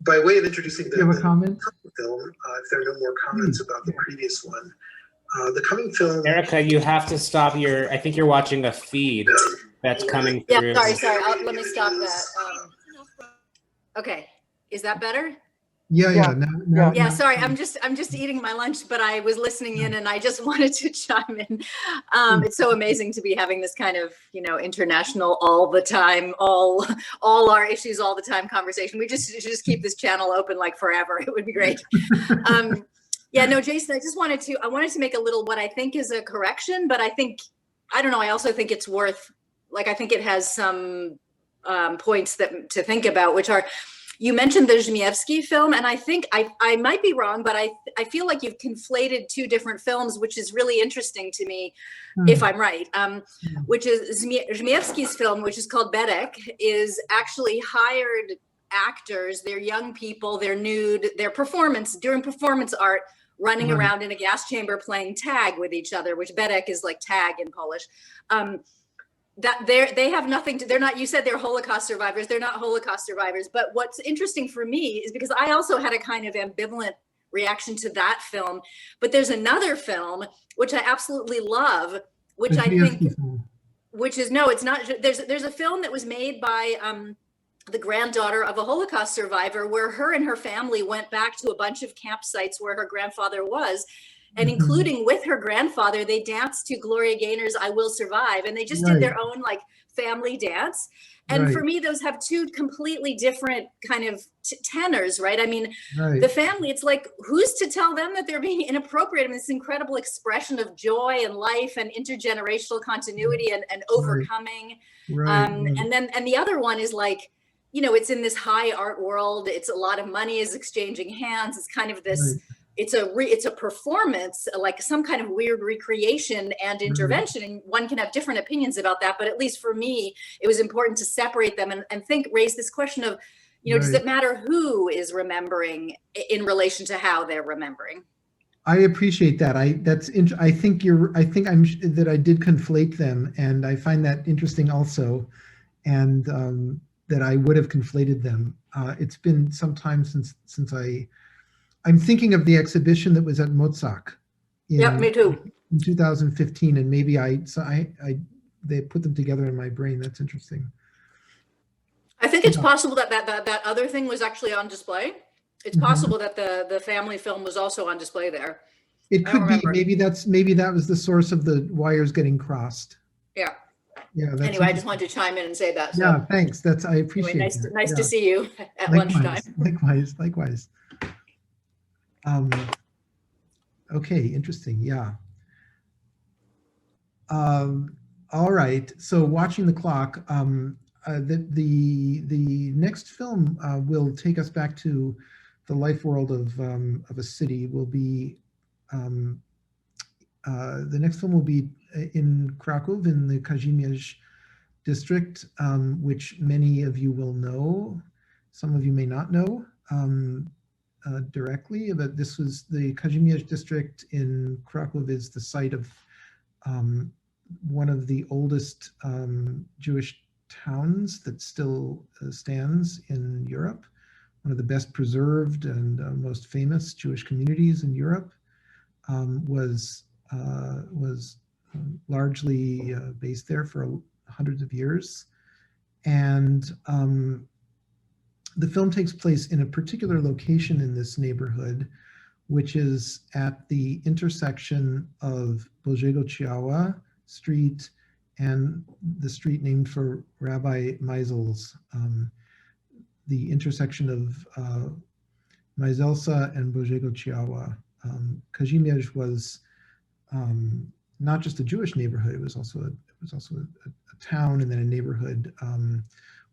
by way of introducing the comment? Film, if there are no more comments about the previous one, the coming film. Erica, you have to stop I think you're watching a feed that's coming through. Yeah, sorry. Let me stop that. Okay, is that better? Yeah. Yeah, sorry, I'm just eating my lunch, but I was listening in and I just wanted to chime in. It's so amazing to be having this kind of, international all the time, all our issues all the time conversation. We just keep this channel open like forever. It would be great. Yeah, no, Jason, I wanted to make a little, what I think is a correction, but I don't know, I also think it's worth, I think it has some points to think about, which are, you mentioned the Junievsky film, and I think I might be wrong, but I feel like you've conflated two different films, which is really interesting to me, if I'm right. Which is Junievsky's film, which is called Berek, is actually hired actors. They're young people. They're nude. They're doing performance art, running around in a gas chamber playing tag with each other, which Berek is like tag in Polish. That they have nothing to, they're not, you said they're Holocaust survivors, they're not Holocaust survivors. But what's interesting for me is because I also had a kind of ambivalent reaction to that film, but there's another film, which I absolutely love, which I think, which is, no, it's not, there's a film that was made by the granddaughter of a Holocaust survivor, where her and her family went back to a bunch of campsites where her grandfather was. And including with her grandfather, they danced to Gloria Gaynor's I Will Survive. And they just did their own family dance. And for me, those have two completely different kind of tenors, right? I mean, the family, it's like, who's to tell them that they're being inappropriate? I mean, this incredible expression of joy and life and intergenerational continuity and overcoming. And the other one is it's in this high art world. It's a lot of money is exchanging hands. It's kind of this, it's a performance, like some kind of weird recreation and intervention. And one can have different opinions about that. But at least for me, it was important to separate them and raise this question of, does it matter who is remembering in relation to how they're remembering? I appreciate that. I think I did conflate them, and I find that interesting also, and that I would have conflated them. It's been some time since I'm thinking of the exhibition that was at Mozak. Me too. In 2015, and maybe they put them together in my brain. That's interesting. I think it's possible that other thing was actually on display. It's possible that the family film was also on display there. It could be. Maybe that was the source of the wires getting crossed. Yeah. Yeah. Anyway, I just wanted to chime in and say that. So. Yeah. Thanks. I appreciate it. Anyway, nice to see you at lunchtime. Likewise. Okay, interesting. Yeah. All right. So watching the clock, the next film will take us back to the life world of a city. Will be the next film will be in Krakow, in the Kajimiya district, which many of you will know. Some of you may not know. Directly, but this was the Kajimiya district in Krakow is the site of one of the oldest Jewish towns that still stands in Europe, one of the best preserved and most famous Jewish communities in Europe, was largely based there for hundreds of years. And the film takes place in a particular location in this neighborhood, which is at the intersection of Bożego Ciała Street and the street named for Rabbi Meisel's, the intersection of Majzelsa and Bożego Ciała. Kazimierz was not just a Jewish neighborhood; it was also a town and then a neighborhood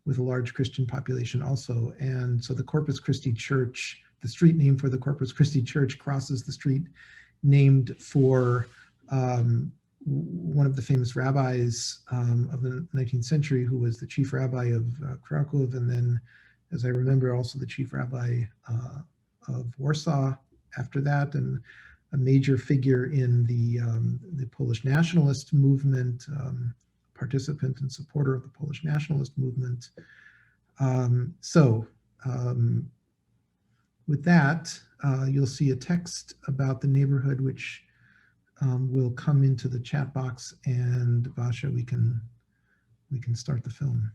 with a large Christian population also. And so the Corpus Christi Church, the street name for the Corpus Christi Church, crosses the street named for one of the famous rabbis of the 19th century, who was the chief rabbi of Krakow, and then, as I remember, also the chief rabbi of Warsaw after that, and a major figure in the Polish nationalist movement, participant and supporter of the Polish nationalist movement. With that, you'll see a text about the neighborhood, which will come into the chat box, and Vasha, we can start the film.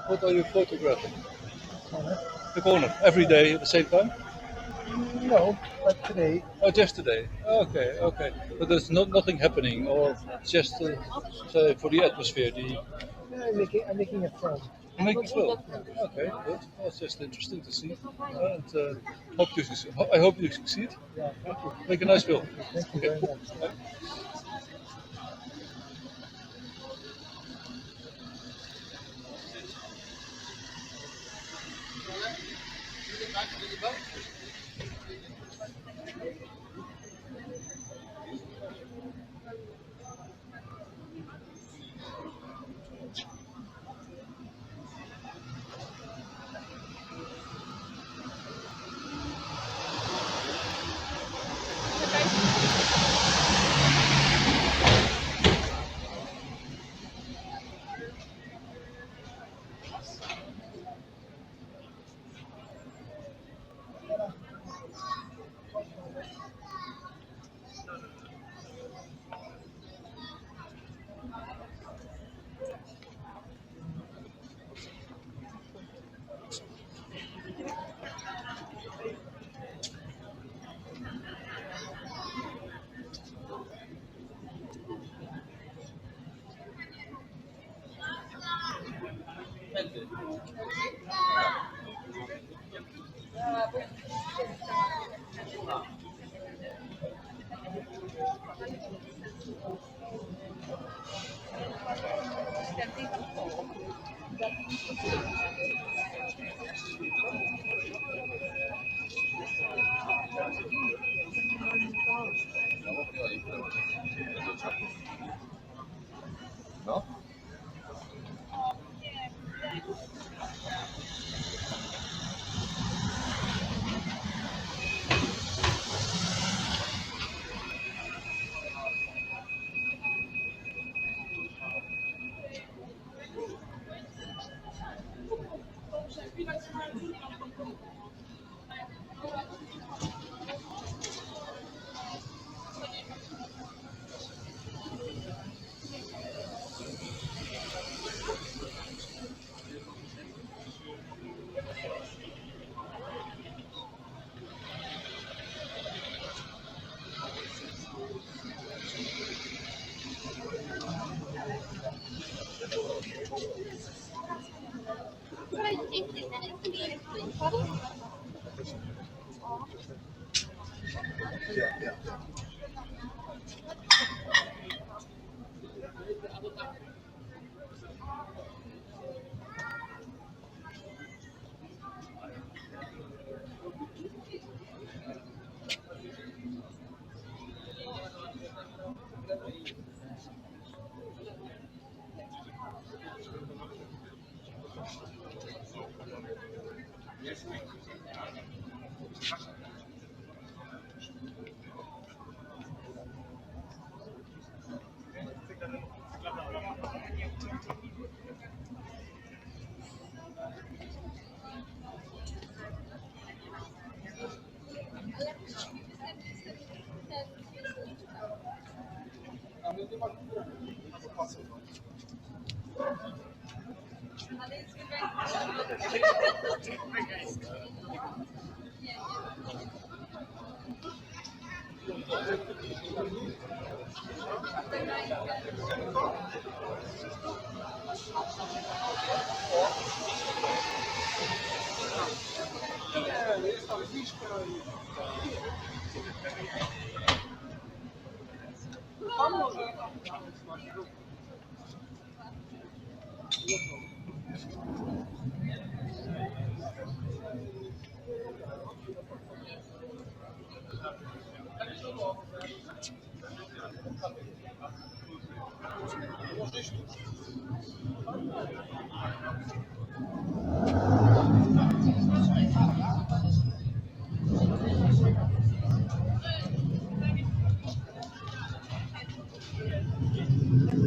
What are you photographing? The corner, every day at the same time? No, but today. Oh, just today. Okay, okay. But there's nothing happening, or just say for the atmosphere. I'm making a film. You make a film. Okay, good. Well, it's just interesting to see. And I hope you succeed. Yeah, thank you. Make a nice film. Thank you very much. No? Yeah.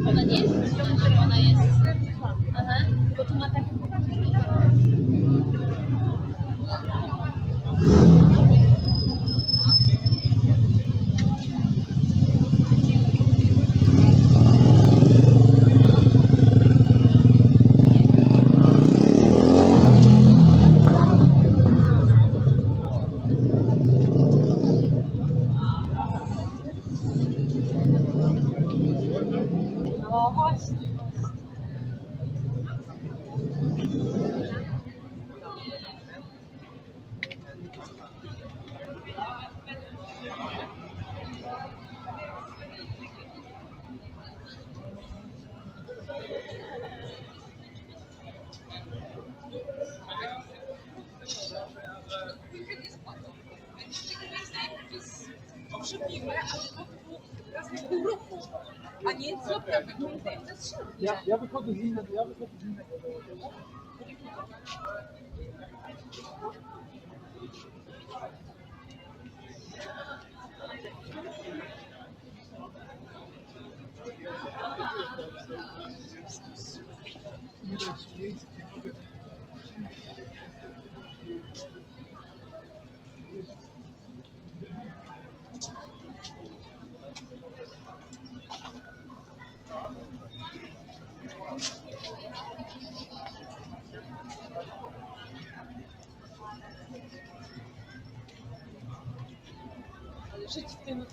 Ona nie jest zielona, ona jest... Aha, bo tu ma takie... No właśnie. A nie co Ja wychodzę z innego. żyć w tym...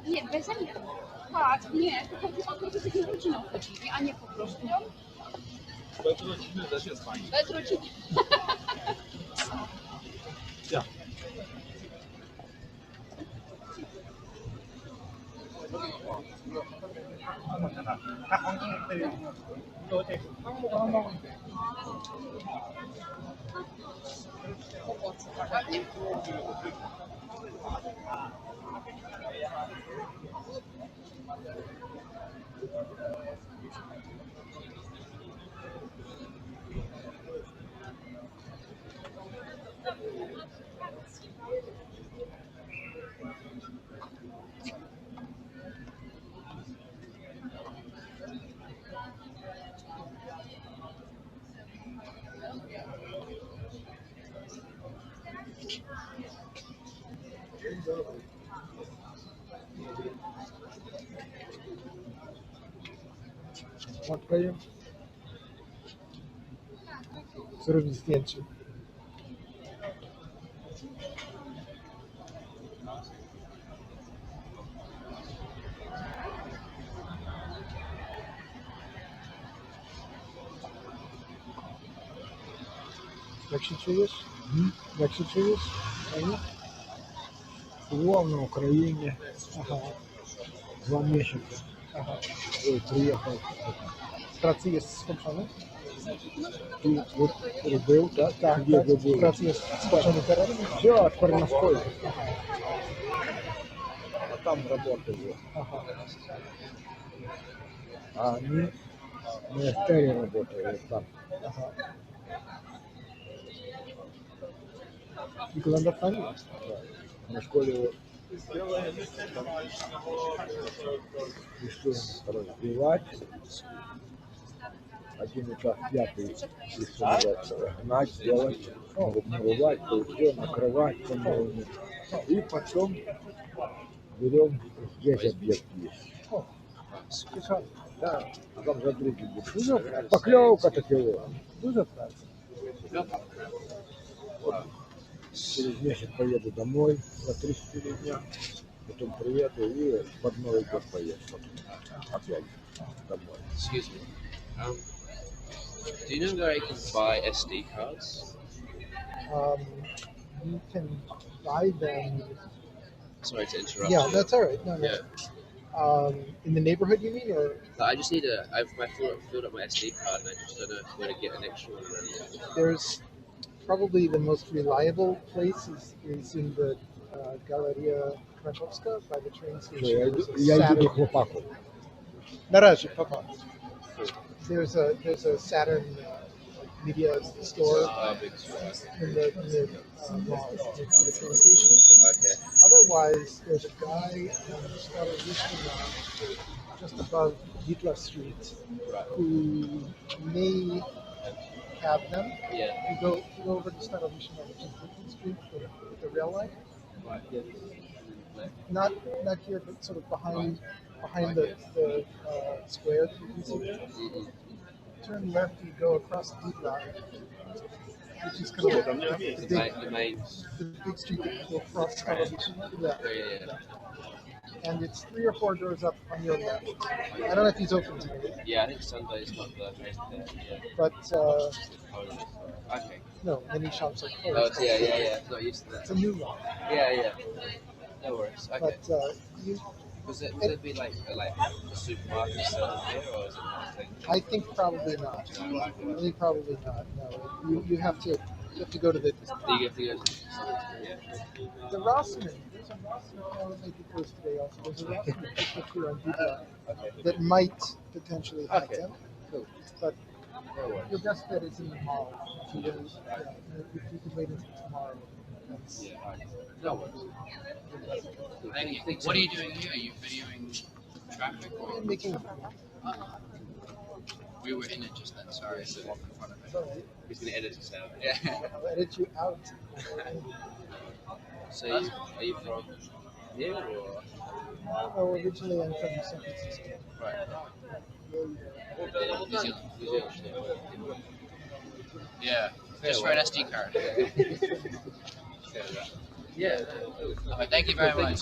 Nie, bez zamiaru. Tak, nie, tylko po prostu taką rodziną chodzili, a nie po prostu. Bez rodziny też jest fajnie. Bez rodziny. Ja. Matkajem. Zrobić zdjęcie. Jak się czujesz? Jak się czujesz? Fajnie? Byłam na Ukrainie. Aha. 2 miesiące. Aha. Przyjechał. Z pracy jest skończony? Który był, tak? Tak, z pracy jest skończony teraz? Все, теперь на школе. А там работаю. Ага. А они в министерии работают там. Ага. Wygląda fajnie. Na szkole развивать. Один этаж пятый, если гнать, делать, формировать, то все, накрывать по-новому. И потом берем, здесь объект есть. Да, а там за другие будут. Поклевка такого. Дуже праца. Через месяц поеду домой на 3-4 дня. Потом приеду и под Новый год поеду. Опять домой. Excuse me. Do you know where I can buy SD cards? You can buy them. Sorry to interrupt. Yeah, you. that's all right. No, no. Yeah. In the neighborhood, you mean, or? I just need I've filled up my SD card and I just don't know where to get an extra one. There's probably the most reliable place is in the Galeria Krakowska by the train station. Я иду к хлопаку. На раzie, papa. There's a Saturn media store in the mall next to the train station. Okay. Otherwise, there's a guy on Stowarzyszenie just above Hitler Street who may have them. Yeah. You go over to Stowarzyszenie, which is Hitler Street with the rail line. Right. Yeah. Not here, but sort of behind the square that you can see. Turn left, you go across the deep line, which is kind of the big street that you go across Stowarzyszenie. Yeah. And it's 3 or 4 doors up on your left. I don't know if he's open today. Yeah, I think Sunday is not the best day. Yeah. But okay. No, many shops are closed. Oh, yeah. Not used to that. It's a new one. Yeah. No worries. Okay. But would it be like a supermarket selling here, or is it nothing? I think probably not. I think probably not. No, you have to go to the. You have to go to the Rossman. There's a Rossman. I would make it close today. Also, there's a Rossman just here on Willa that might potentially have them. Cool. But your best bet is in the mall. If you can wait until tomorrow. No worries. What are you doing here? Are you videoing traffic? Or? Making. We were in it just then. Sorry, I walked in front of it. Sorry. He's gonna edit us out. Yeah. I'll edit you out. So are you from here or? No, originally I'm from San Francisco. Right. New Zealand. Yeah, just for an SD card. Yeah. Okay, thank you very much.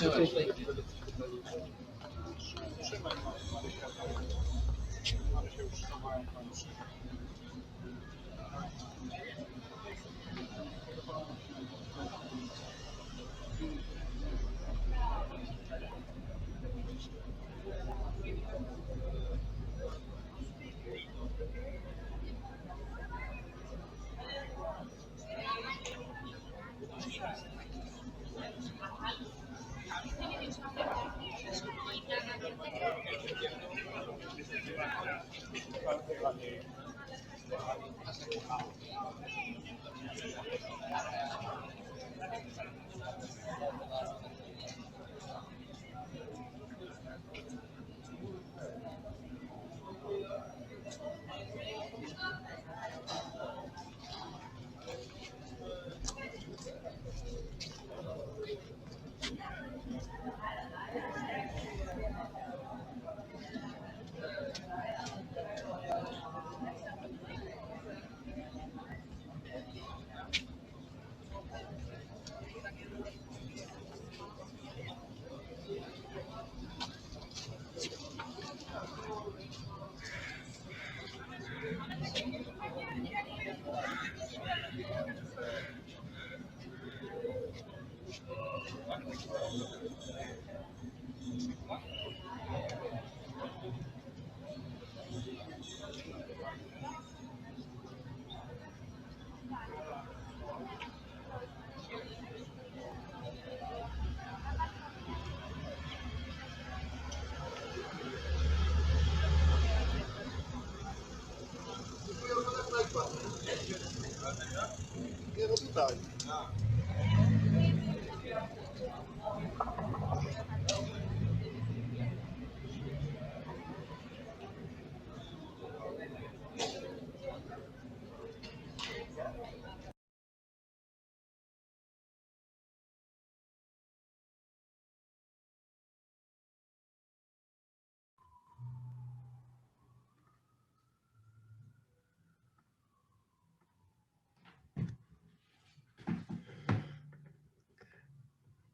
Nie, no tutaj.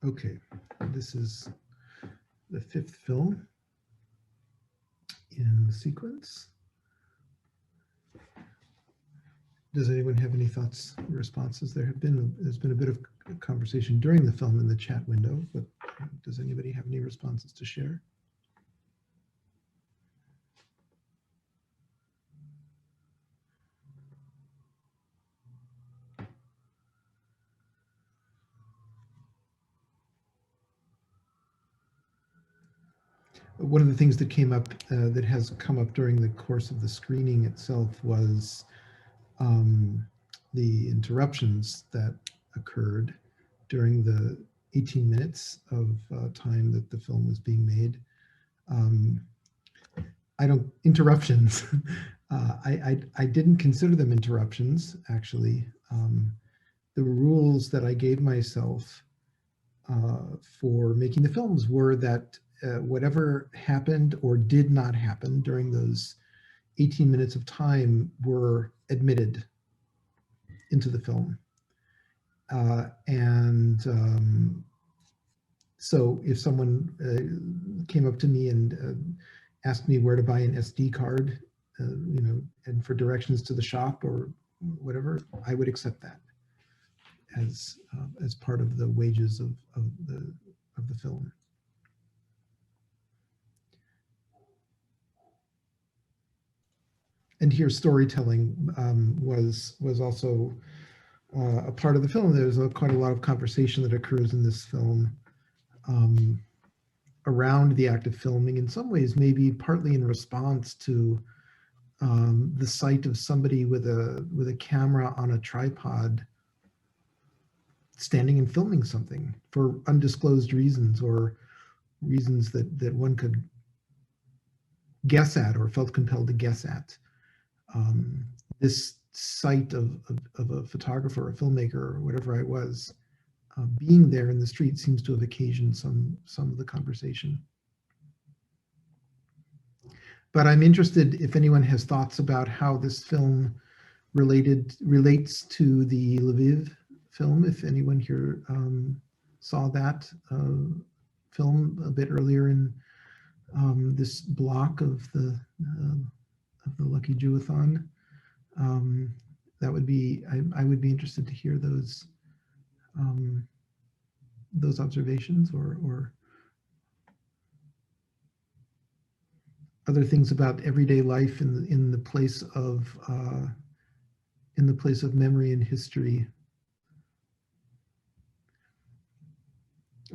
Okay, this is the fifth film in the sequence. Does anyone have any thoughts or responses? There's been a bit of conversation during the film in the chat window, but does anybody have any responses to share? One of the things that came up, that has come up during the course of the screening itself, was the interruptions that occurred during the 18 minutes of time that the film was being made. Interruptions. I didn't consider them interruptions, actually. The rules that I gave myself for making the films were that whatever happened or did not happen during those 18 minutes of time were admitted into the film. So if someone came up to me and asked me where to buy an SD card, and for directions to the shop or whatever, I would accept that as part of the wages of the film. And here, storytelling was also a part of the film. There's quite a lot of conversation that occurs in this film around the act of filming, in some ways maybe partly in response to the sight of somebody with a camera on a tripod standing and filming something for undisclosed reasons, or reasons that one could guess at or felt compelled to guess at. This sight of a photographer, a filmmaker, or whatever I was, being there in the street seems to have occasioned some of the conversation. But I'm interested if anyone has thoughts about how this film relates to the Lviv film, if anyone here saw that film a bit earlier in this block of the Lucky Jewathon. That would be, I would be interested to hear those observations or other things about everyday life in the place of memory and history.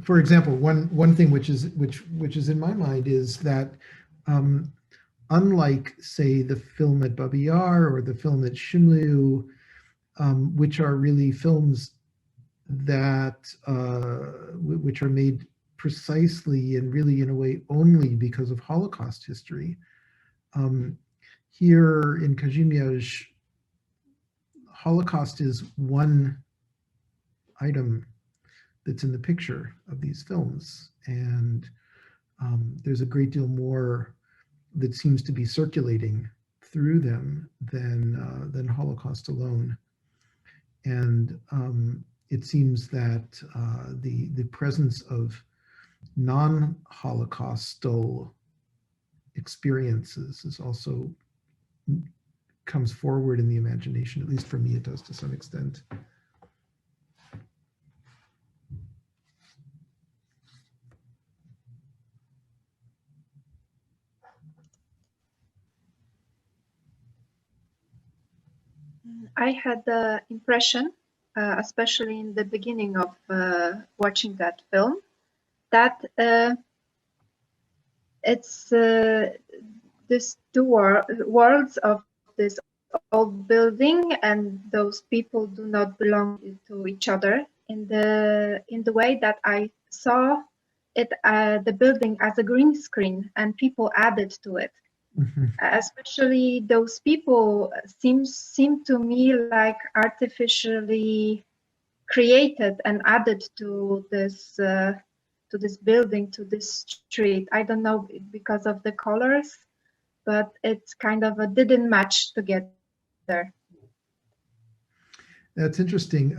For example, one thing which is in my mind is that unlike, say, the film at Babi Yar or the film at Shimliu, which are really films that which are made precisely and really in a way only because of Holocaust history. Here in Kajimiya, Holocaust is one item that's in the picture of these films, and there's a great deal more that seems to be circulating through them than Holocaust alone. And it seems that the presence of non-Holocaustal experiences is also comes forward in the imagination. At least for me, it does to some extent. I had the impression, especially in the beginning of watching that film, that it's these two worlds of this old building, and those people do not belong to each other in the way that I saw it, the building as a green screen, and people added to it. Mm-hmm. Especially those people seem to me like artificially created and added to this building, to this street. I don't know, because of the colors, but it's kind of didn't match together. That's interesting.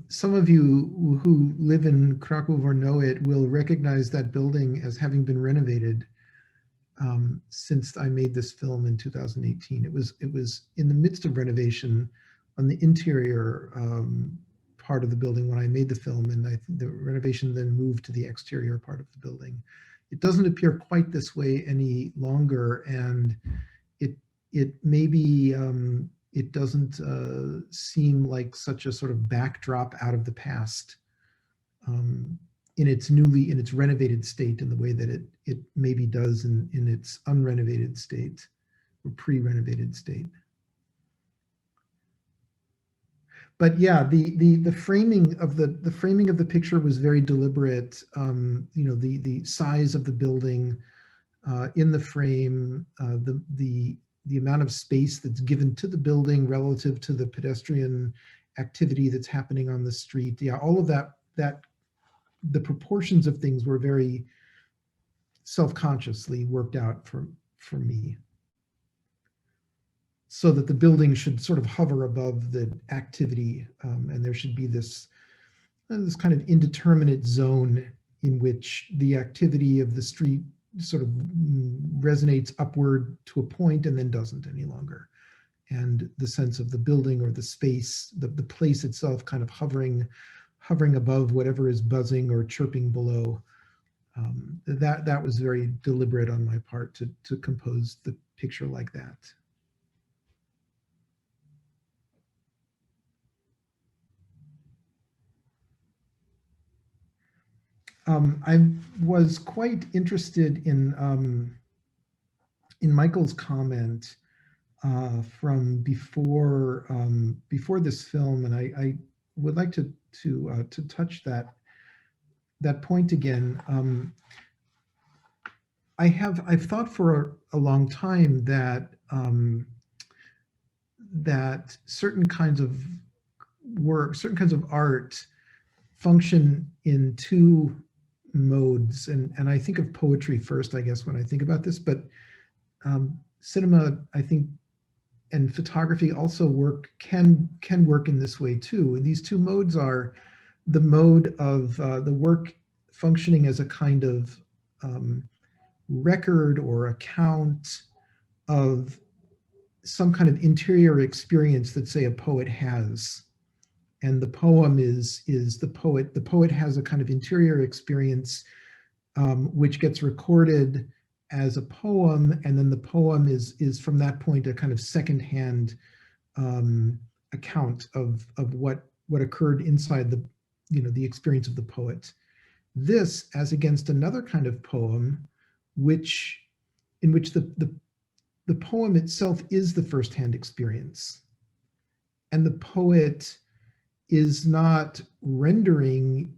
Some of you who live in Krakow or know it will recognize that building as having been renovated since I made this film in 2018. It was in the midst of renovation on the interior part of the building when I made the film, and the renovation then moved to the exterior part of the building. It doesn't appear quite this way any longer, and it maybe it doesn't seem like such a sort of backdrop out of the past in its renovated state in the way that it maybe does in its unrenovated state or pre-renovated state. But yeah, the framing of the picture was very deliberate. You know, the size of the building in the frame, the amount of space that's given to the building relative to the pedestrian activity that's happening on the street. Yeah, all of that the proportions of things were very self-consciously worked out for me, so that the building should sort of hover above the activity, and there should be this kind of indeterminate zone in which the activity of the street sort of resonates upward to a point and then doesn't any longer. And the sense of the building or the space, the place itself kind of hovering above whatever is buzzing or chirping below. That was very deliberate on my part to compose the picture like that. I was quite interested in Michael's comment from before this film, and I would like to touch that point again. I've thought for a long time that that certain kinds of work, certain kinds of art function in two modes, and I think of poetry first, I guess, when I think about this, but cinema, I think, and photography also can work in this way too. These two modes are the mode of the work functioning as a kind of record or account of some kind of interior experience that, say, a poet has. And the poem is the poet. The poet has a kind of interior experience which gets recorded as a poem, and then the poem is from that point a kind of secondhand account of what occurred inside the experience of the poet. This, as against another kind of poem, in which the poem itself is the firsthand experience, and the poet is not rendering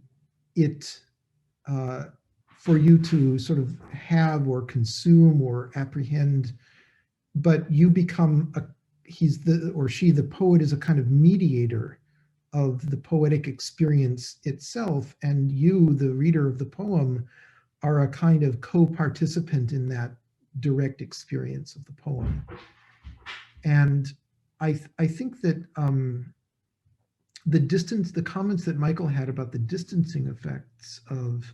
it for you to sort of have or consume or apprehend, but you become the poet is a kind of mediator of the poetic experience itself, and you, the reader of the poem, are a kind of co-participant in that direct experience of the poem. And I think that the comments that Michael had about the distancing effects of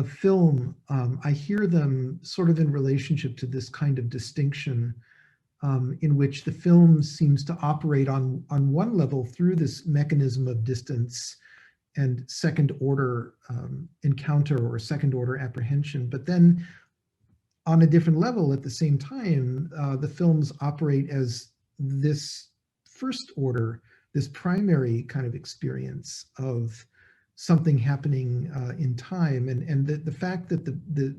film, I hear them sort of in relationship to this kind of distinction in which the film seems to operate on one level through this mechanism of distance and second order encounter or second order apprehension, but then on a different level at the same time, the films operate as this first order, this primary kind of experience of something happening in time. And the fact that the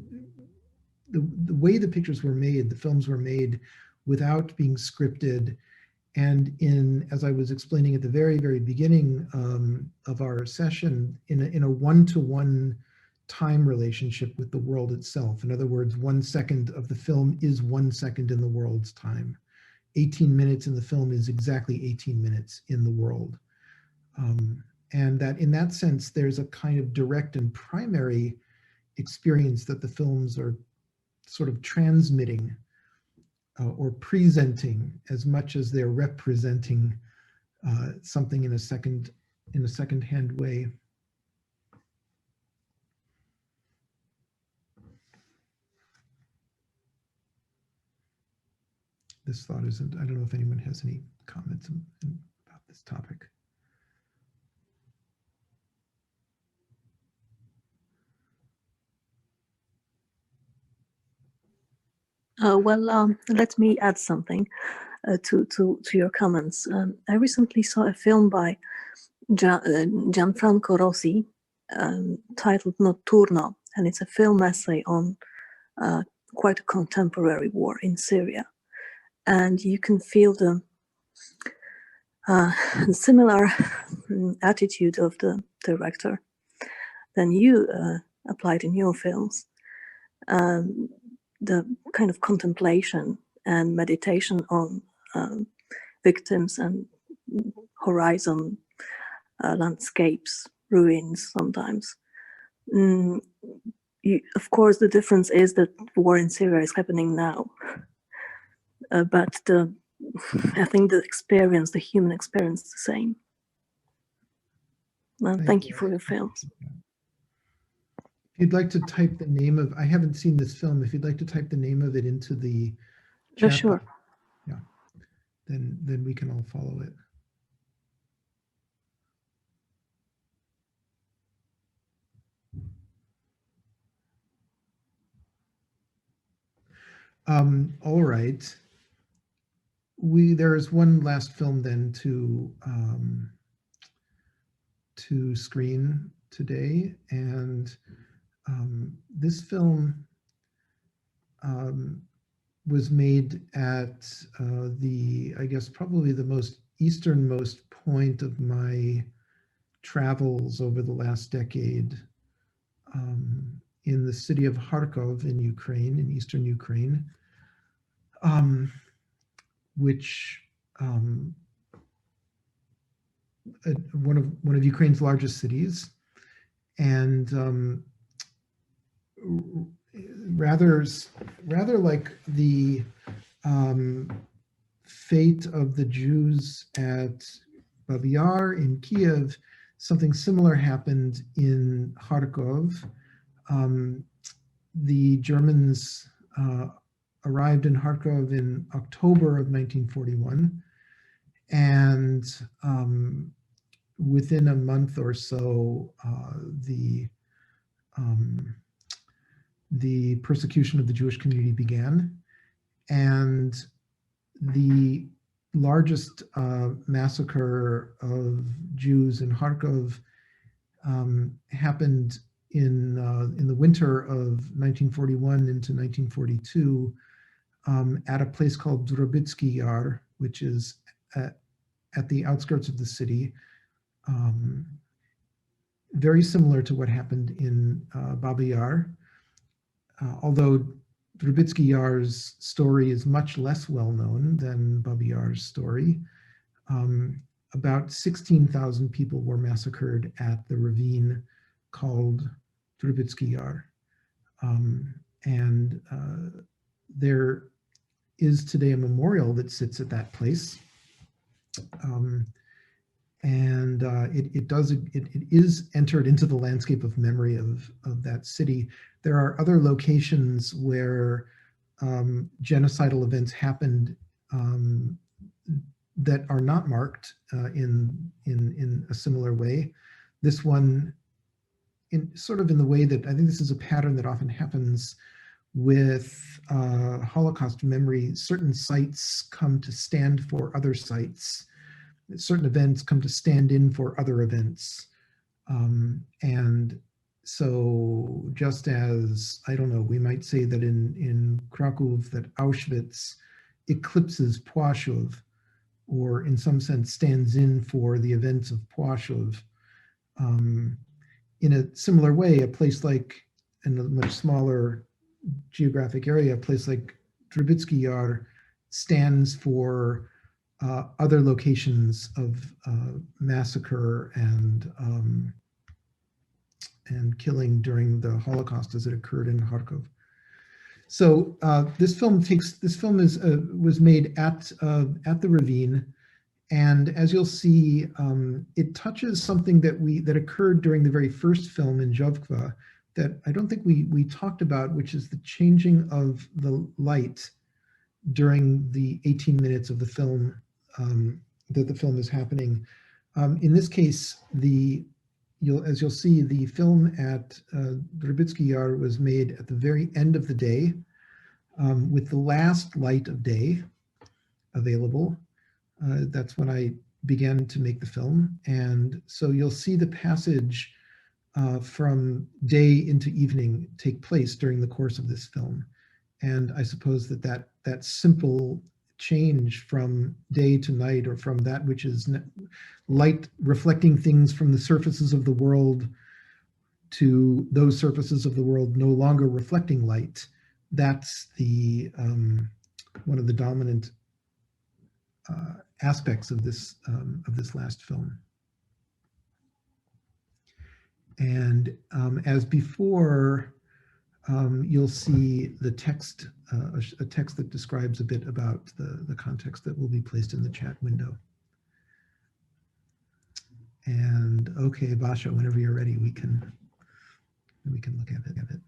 way the pictures were made, the films were made without being scripted, and as I was explaining at the very, very beginning of our session, in a one-to-one time relationship with the world itself. In other words, 1 second of the film is 1 second in the world's time. 18 minutes in the film is exactly 18 minutes in the world. And that in that sense, there's a kind of direct and primary experience that the films are sort of transmitting or presenting as much as they're representing something in a second-hand way. This thought isn't, I don't know if anyone has any comments about this topic. Let me add something to your comments. I recently saw a film by Gianfranco Rosi titled Notturno, and it's a film essay on quite a contemporary war in Syria. And you can feel the similar attitude of the director than you applied in your films. The kind of contemplation and meditation on victims and horizon landscapes, ruins sometimes. Of course, the difference is that the war in Syria is happening now. But I think the experience, the human experience is the same. Thank you for your films. If you'd like to type the name of, I haven't seen this film, if you'd like to type the name of it into the chat, sure. Yeah, then we can all follow it. All right. There is one last film then to screen today, and this film was made at I guess probably the most easternmost point of my travels over the last decade, in the city of Kharkov in Ukraine, in eastern Ukraine, which one of Ukraine's largest cities, and rather like the fate of the Jews at Babi Yar in Kiev, something similar happened in Kharkov. The Germans arrived in Kharkov in October of 1941, and within a month or so, the persecution of the Jewish community began, and the largest massacre of Jews in Kharkov happened in the winter of 1941 into 1942 at a place called Drobitsky Yar, which is at the outskirts of the city, very similar to what happened in Babi Yar, although Drobitsky Yar's story is much less well known than Babi Yar's story. About 16,000 people were massacred at the ravine called Drobitsky Yar. And there is today a memorial that sits at that place. It is entered into the landscape of memory of that city. There are other locations where genocidal events happened that are not marked in a similar way. This one, in the way that I think this is a pattern that often happens with Holocaust memory. Certain sites come to stand for other sites. Certain events come to stand in for other events. And so just as, I don't know, we might say that in Krakow that Auschwitz eclipses Płaszów, or in some sense stands in for the events of Płaszów. In a similar way, a place like, in a much smaller geographic area, a place like Drobitsky Yar stands for other locations of massacre and killing during the Holocaust as it occurred in Kharkov. So this film was made at the ravine, and as you'll see, it touches something that occurred during the very first film in Zhovkva that I don't think we talked about, which is the changing of the light during the 18 minutes of the film that the film is happening. In this case, as you'll see, the film at Drobitsky Yar was made at the very end of the day, with the last light of day available. That's when I began to make the film. And so you'll see the passage from day into evening take place during the course of this film. And I suppose that simple change from day to night, or from that which is light reflecting things from the surfaces of the world to those surfaces of the world no longer reflecting light, that's the one of the dominant aspects of this last film. And as before, you'll see the text, a text that describes a bit about the context that will be placed in the chat window. And okay, Basha, whenever you're ready, we can look at it.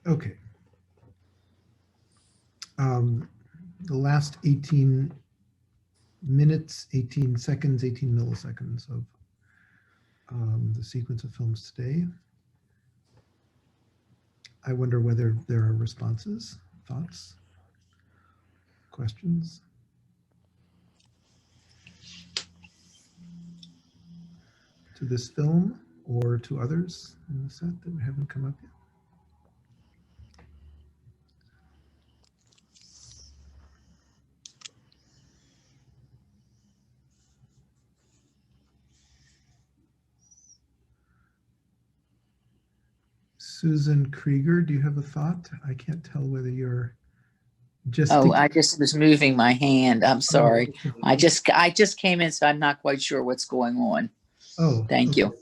Okay. The last 18 minutes, 18 seconds, 18 milliseconds of the sequence of films today. I wonder whether there are responses, thoughts, questions. To this film or to others in the set that haven't come up yet. Susan Krieger, do you have a thought? I can't tell whether you're just. Oh, I just was moving my hand. I'm sorry. Oh, I just came in, so I'm not quite sure what's going on. Oh, thank you.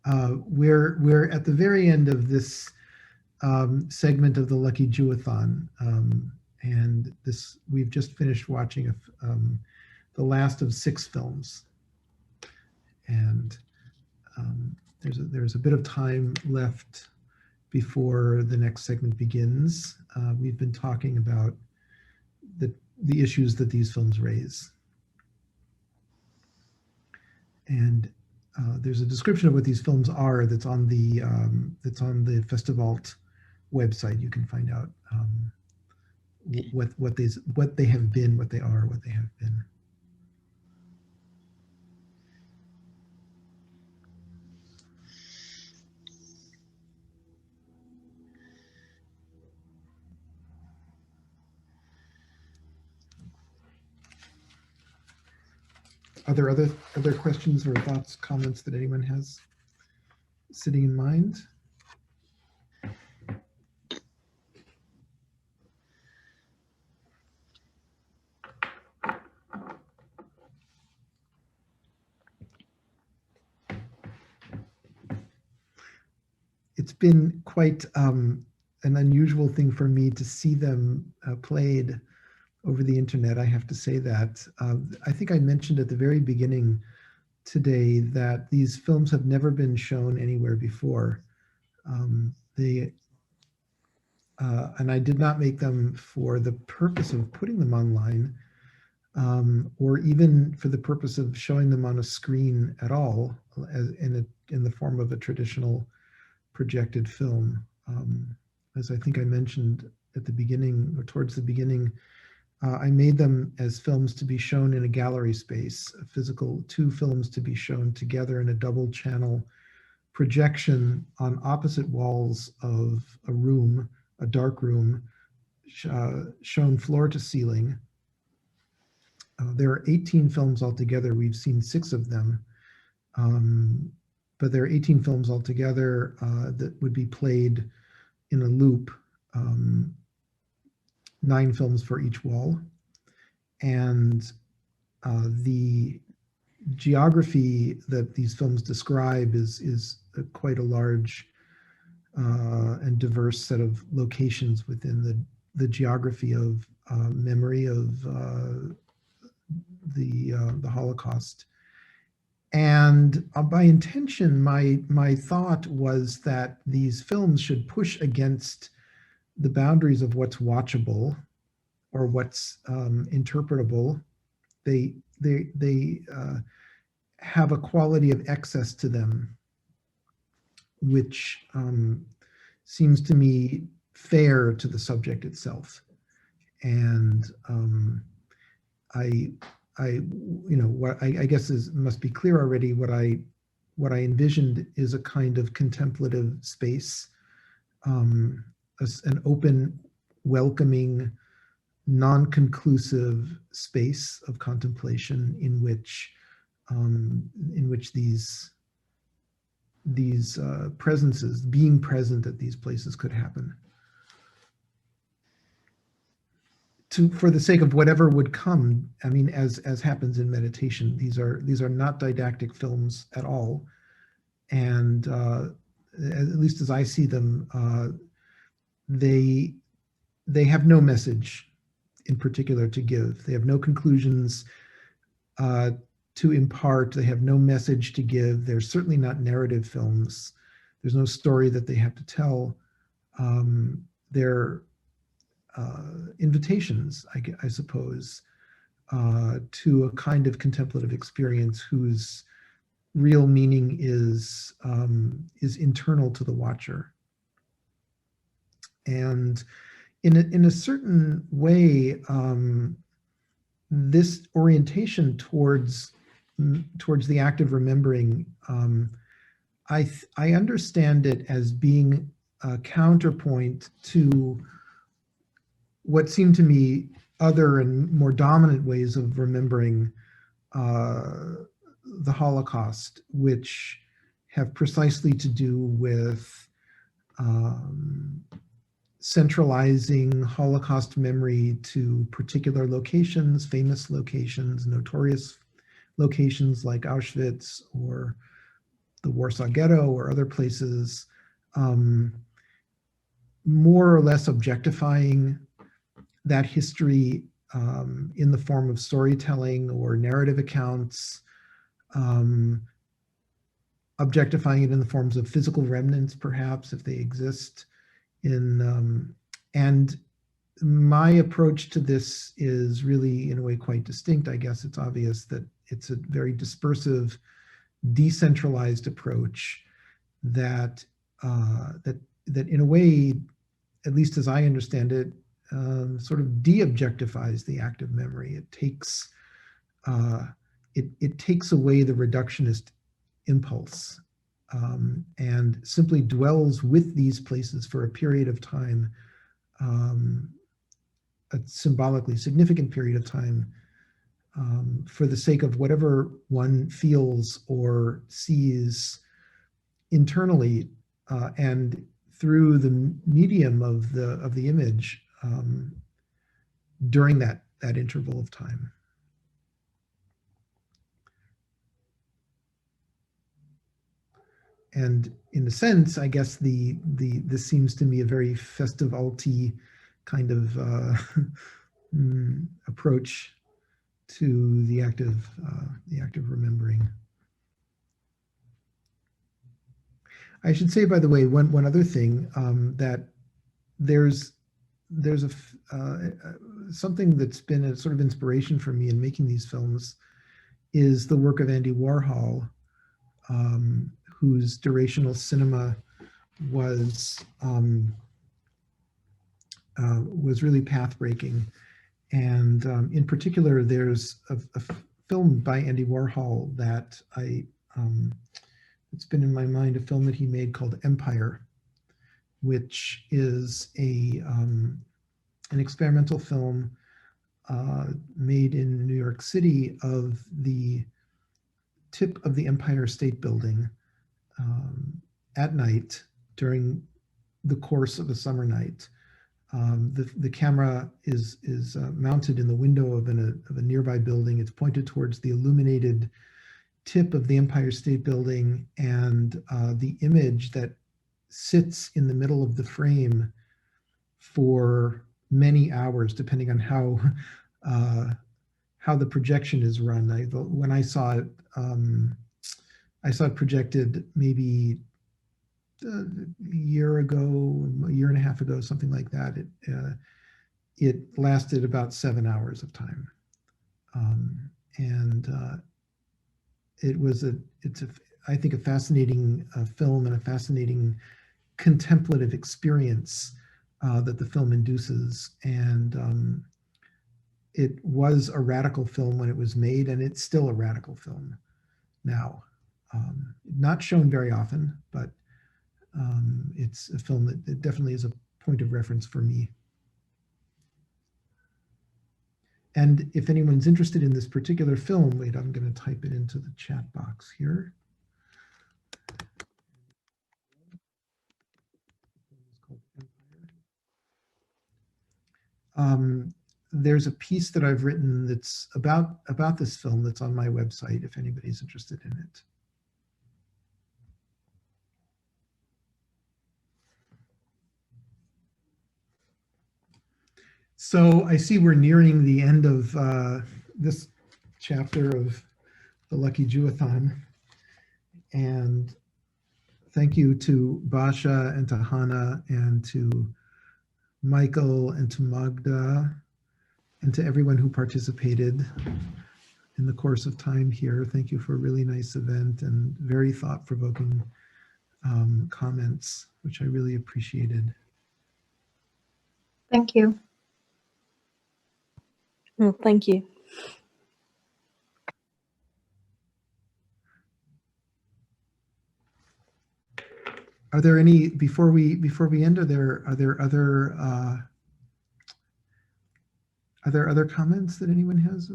We're at the very end of this segment of the Lucky Jewathon, and we've just finished watching the last of 6 films, and there's a bit of time left before the next segment begins. We've been talking about the issues that these films raise, and there's a description of what these films are that's on the Festiwal website. You can find out what they have been, what they are, what they have been. Are there other questions or thoughts, comments that anyone has sitting in mind? It's been quite an unusual thing for me to see them played over the internet. I have to say that. I think I mentioned at the very beginning today that these films have never been shown anywhere before. And I did not make them for the purpose of putting them online, or even for the purpose of showing them on a screen at all, as in the form of a traditional projected film. As I think I mentioned at the beginning, or towards the beginning, I made them as films to be shown in a gallery space, a physical 2 films to be shown together in a double channel projection on opposite walls of a room, a dark room, shown floor to ceiling. There are 18 films altogether. We've seen 6 of them, but there are 18 films altogether that would be played in a loop. 9 films for each wall, and the geography that these films describe is quite a large and diverse set of locations within the geography of memory of the Holocaust. And by intention, my thought was that these films should push against the boundaries of what's watchable or what's interpretable. They have a quality of excess to them, which seems to me fair to the subject itself. And I guess must be clear already. What I envisioned is a kind of contemplative space, an open, welcoming, non-conclusive space of contemplation in which these presences, being present at these places, could happen. For the sake of whatever would come, I mean, as happens in meditation, these are not didactic films at all, and at least as I see them, they have no message in particular to give. They have no conclusions to impart. They have no message to give. They're certainly not narrative films. There's no story that they have to tell. they're invitations, I suppose, to a kind of contemplative experience whose real meaning is internal to the watcher. And in a certain way, this orientation towards the act of remembering, I understand it as being a counterpoint to what seem to me other and more dominant ways of remembering the Holocaust, which have precisely to do with centralizing Holocaust memory to particular locations, famous locations, notorious locations like Auschwitz or the Warsaw Ghetto or other places, more or less objectifying that history in the form of storytelling or narrative accounts, objectifying it in the forms of physical remnants, perhaps, if they exist. And my approach to this is really, in a way, quite distinct. I guess it's obvious that it's a very dispersive, decentralized approach that in a way, at least as I understand it, sort of de-objectifies the act of memory. It takes it takes away the reductionist impulse and simply dwells with these places for a period of time, a symbolically significant period of time, for the sake of whatever one feels or sees internally, and through the medium of the image during that interval of time. And in a sense, I guess this seems to me a very Festiwal-y kind of approach to the act of remembering. I should say, by the way, one other thing, that there's something that's been a sort of inspiration for me in making these films is the work of Andy Warhol, whose Durational Cinema was really path-breaking. And in particular, there's a film by Andy Warhol that it's been in my mind, a film that he made called Empire, which is an experimental film made in New York City of the tip of the Empire State Building at night during the course of a summer night. The camera is mounted in the window of a nearby building. It's pointed towards the illuminated tip of the Empire State Building, and the image that sits in the middle of the frame for many hours, depending on how the projection is run. When I saw it projected maybe a year ago, a year and a half ago, something like that. It lasted about 7 hours of time, and I think a fascinating film and a fascinating contemplative experience that the film induces. And it was a radical film when it was made, and it's still a radical film now. Not shown very often, but it's a film that definitely is a point of reference for me. And if anyone's interested in this particular film, wait, I'm going to type it into the chat box here. There's a piece that I've written that's about this film that's on my website if anybody's interested in it. So I see we're nearing the end of this chapter of the Lucky Jewathon. And thank you to Basha and to Hannah and to Michael and to Magda and to everyone who participated in the course of time here. Thank you for a really nice event and very thought-provoking comments, which I really appreciated. Thank you. Thank you. Are there any, before we end, are there other comments that anyone has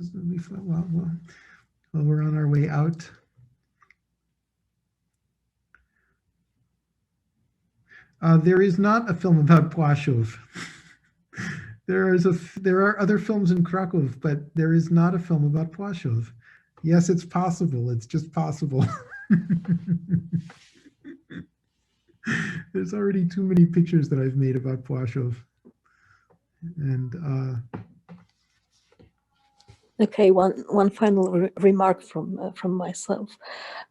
while we're on our way out? There is not a film about Płaszów. There are other films in Krakow, but there is not a film about Płaszów. Yes, it's possible. It's just possible. There's already too many pictures that I've made about Płaszów. And okay, one final remark from myself.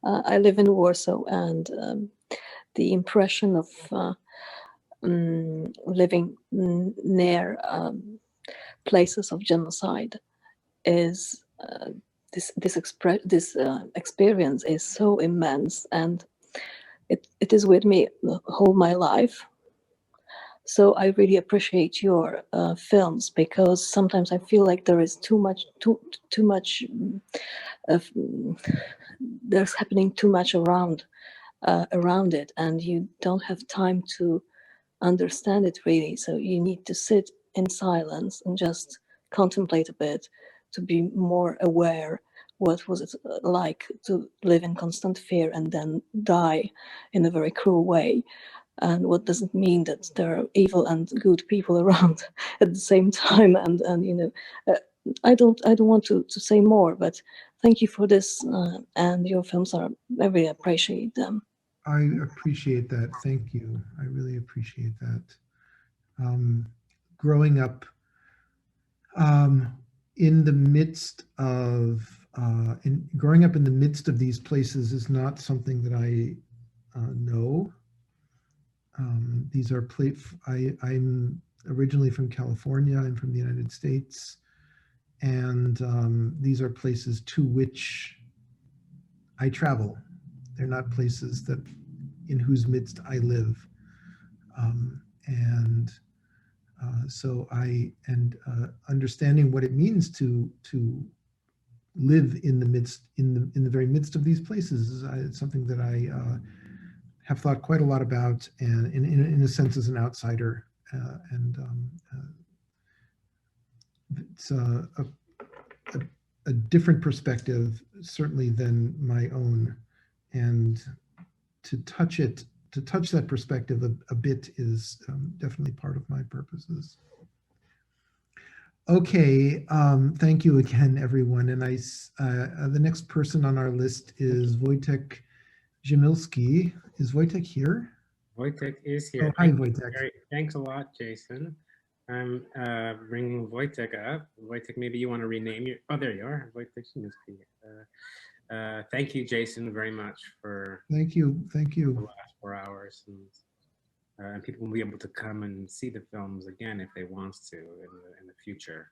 I live in Warsaw, and the impression of living near places of genocide is this experience is so immense, and it is with me the whole my life. So I really appreciate your films, because sometimes I feel like there is too much there's happening too much around it, and you don't have time to understand it really. So you need to sit in silence and just contemplate a bit to be more aware what was it like to live in constant fear and then die in a very cruel way. And what does it mean that there are evil and good people around at the same time? And you know, I don't want to say more, but thank you for this, and your films I really appreciate them. I appreciate that. Thank you. I really appreciate that. Growing up in the midst of these places is not something that I know. These are I'm originally from California. I'm from the United States, and these are places to which I travel. They're not places that in whose midst I live, so understanding what it means to live in the very midst of these places is something that I have thought quite a lot about, and in a sense as an outsider, it's a different perspective certainly than my own, and to touch that perspective a bit is definitely part of my purposes. Okay, thank you again, everyone. And the next person on our list is Wojtek Junievsky. Is Wojtek here? Wojtek is here. Oh, hi, Wojtek. Thanks a lot, Jason. I'm bringing Wojtek up. Wojtek, maybe you want to rename your... Oh, there you are. Wojtek Junievsky. Thank you, Jason, very much for... Thank you. The last 4 hours. And people will be able to come and see the films again if they want to in the future.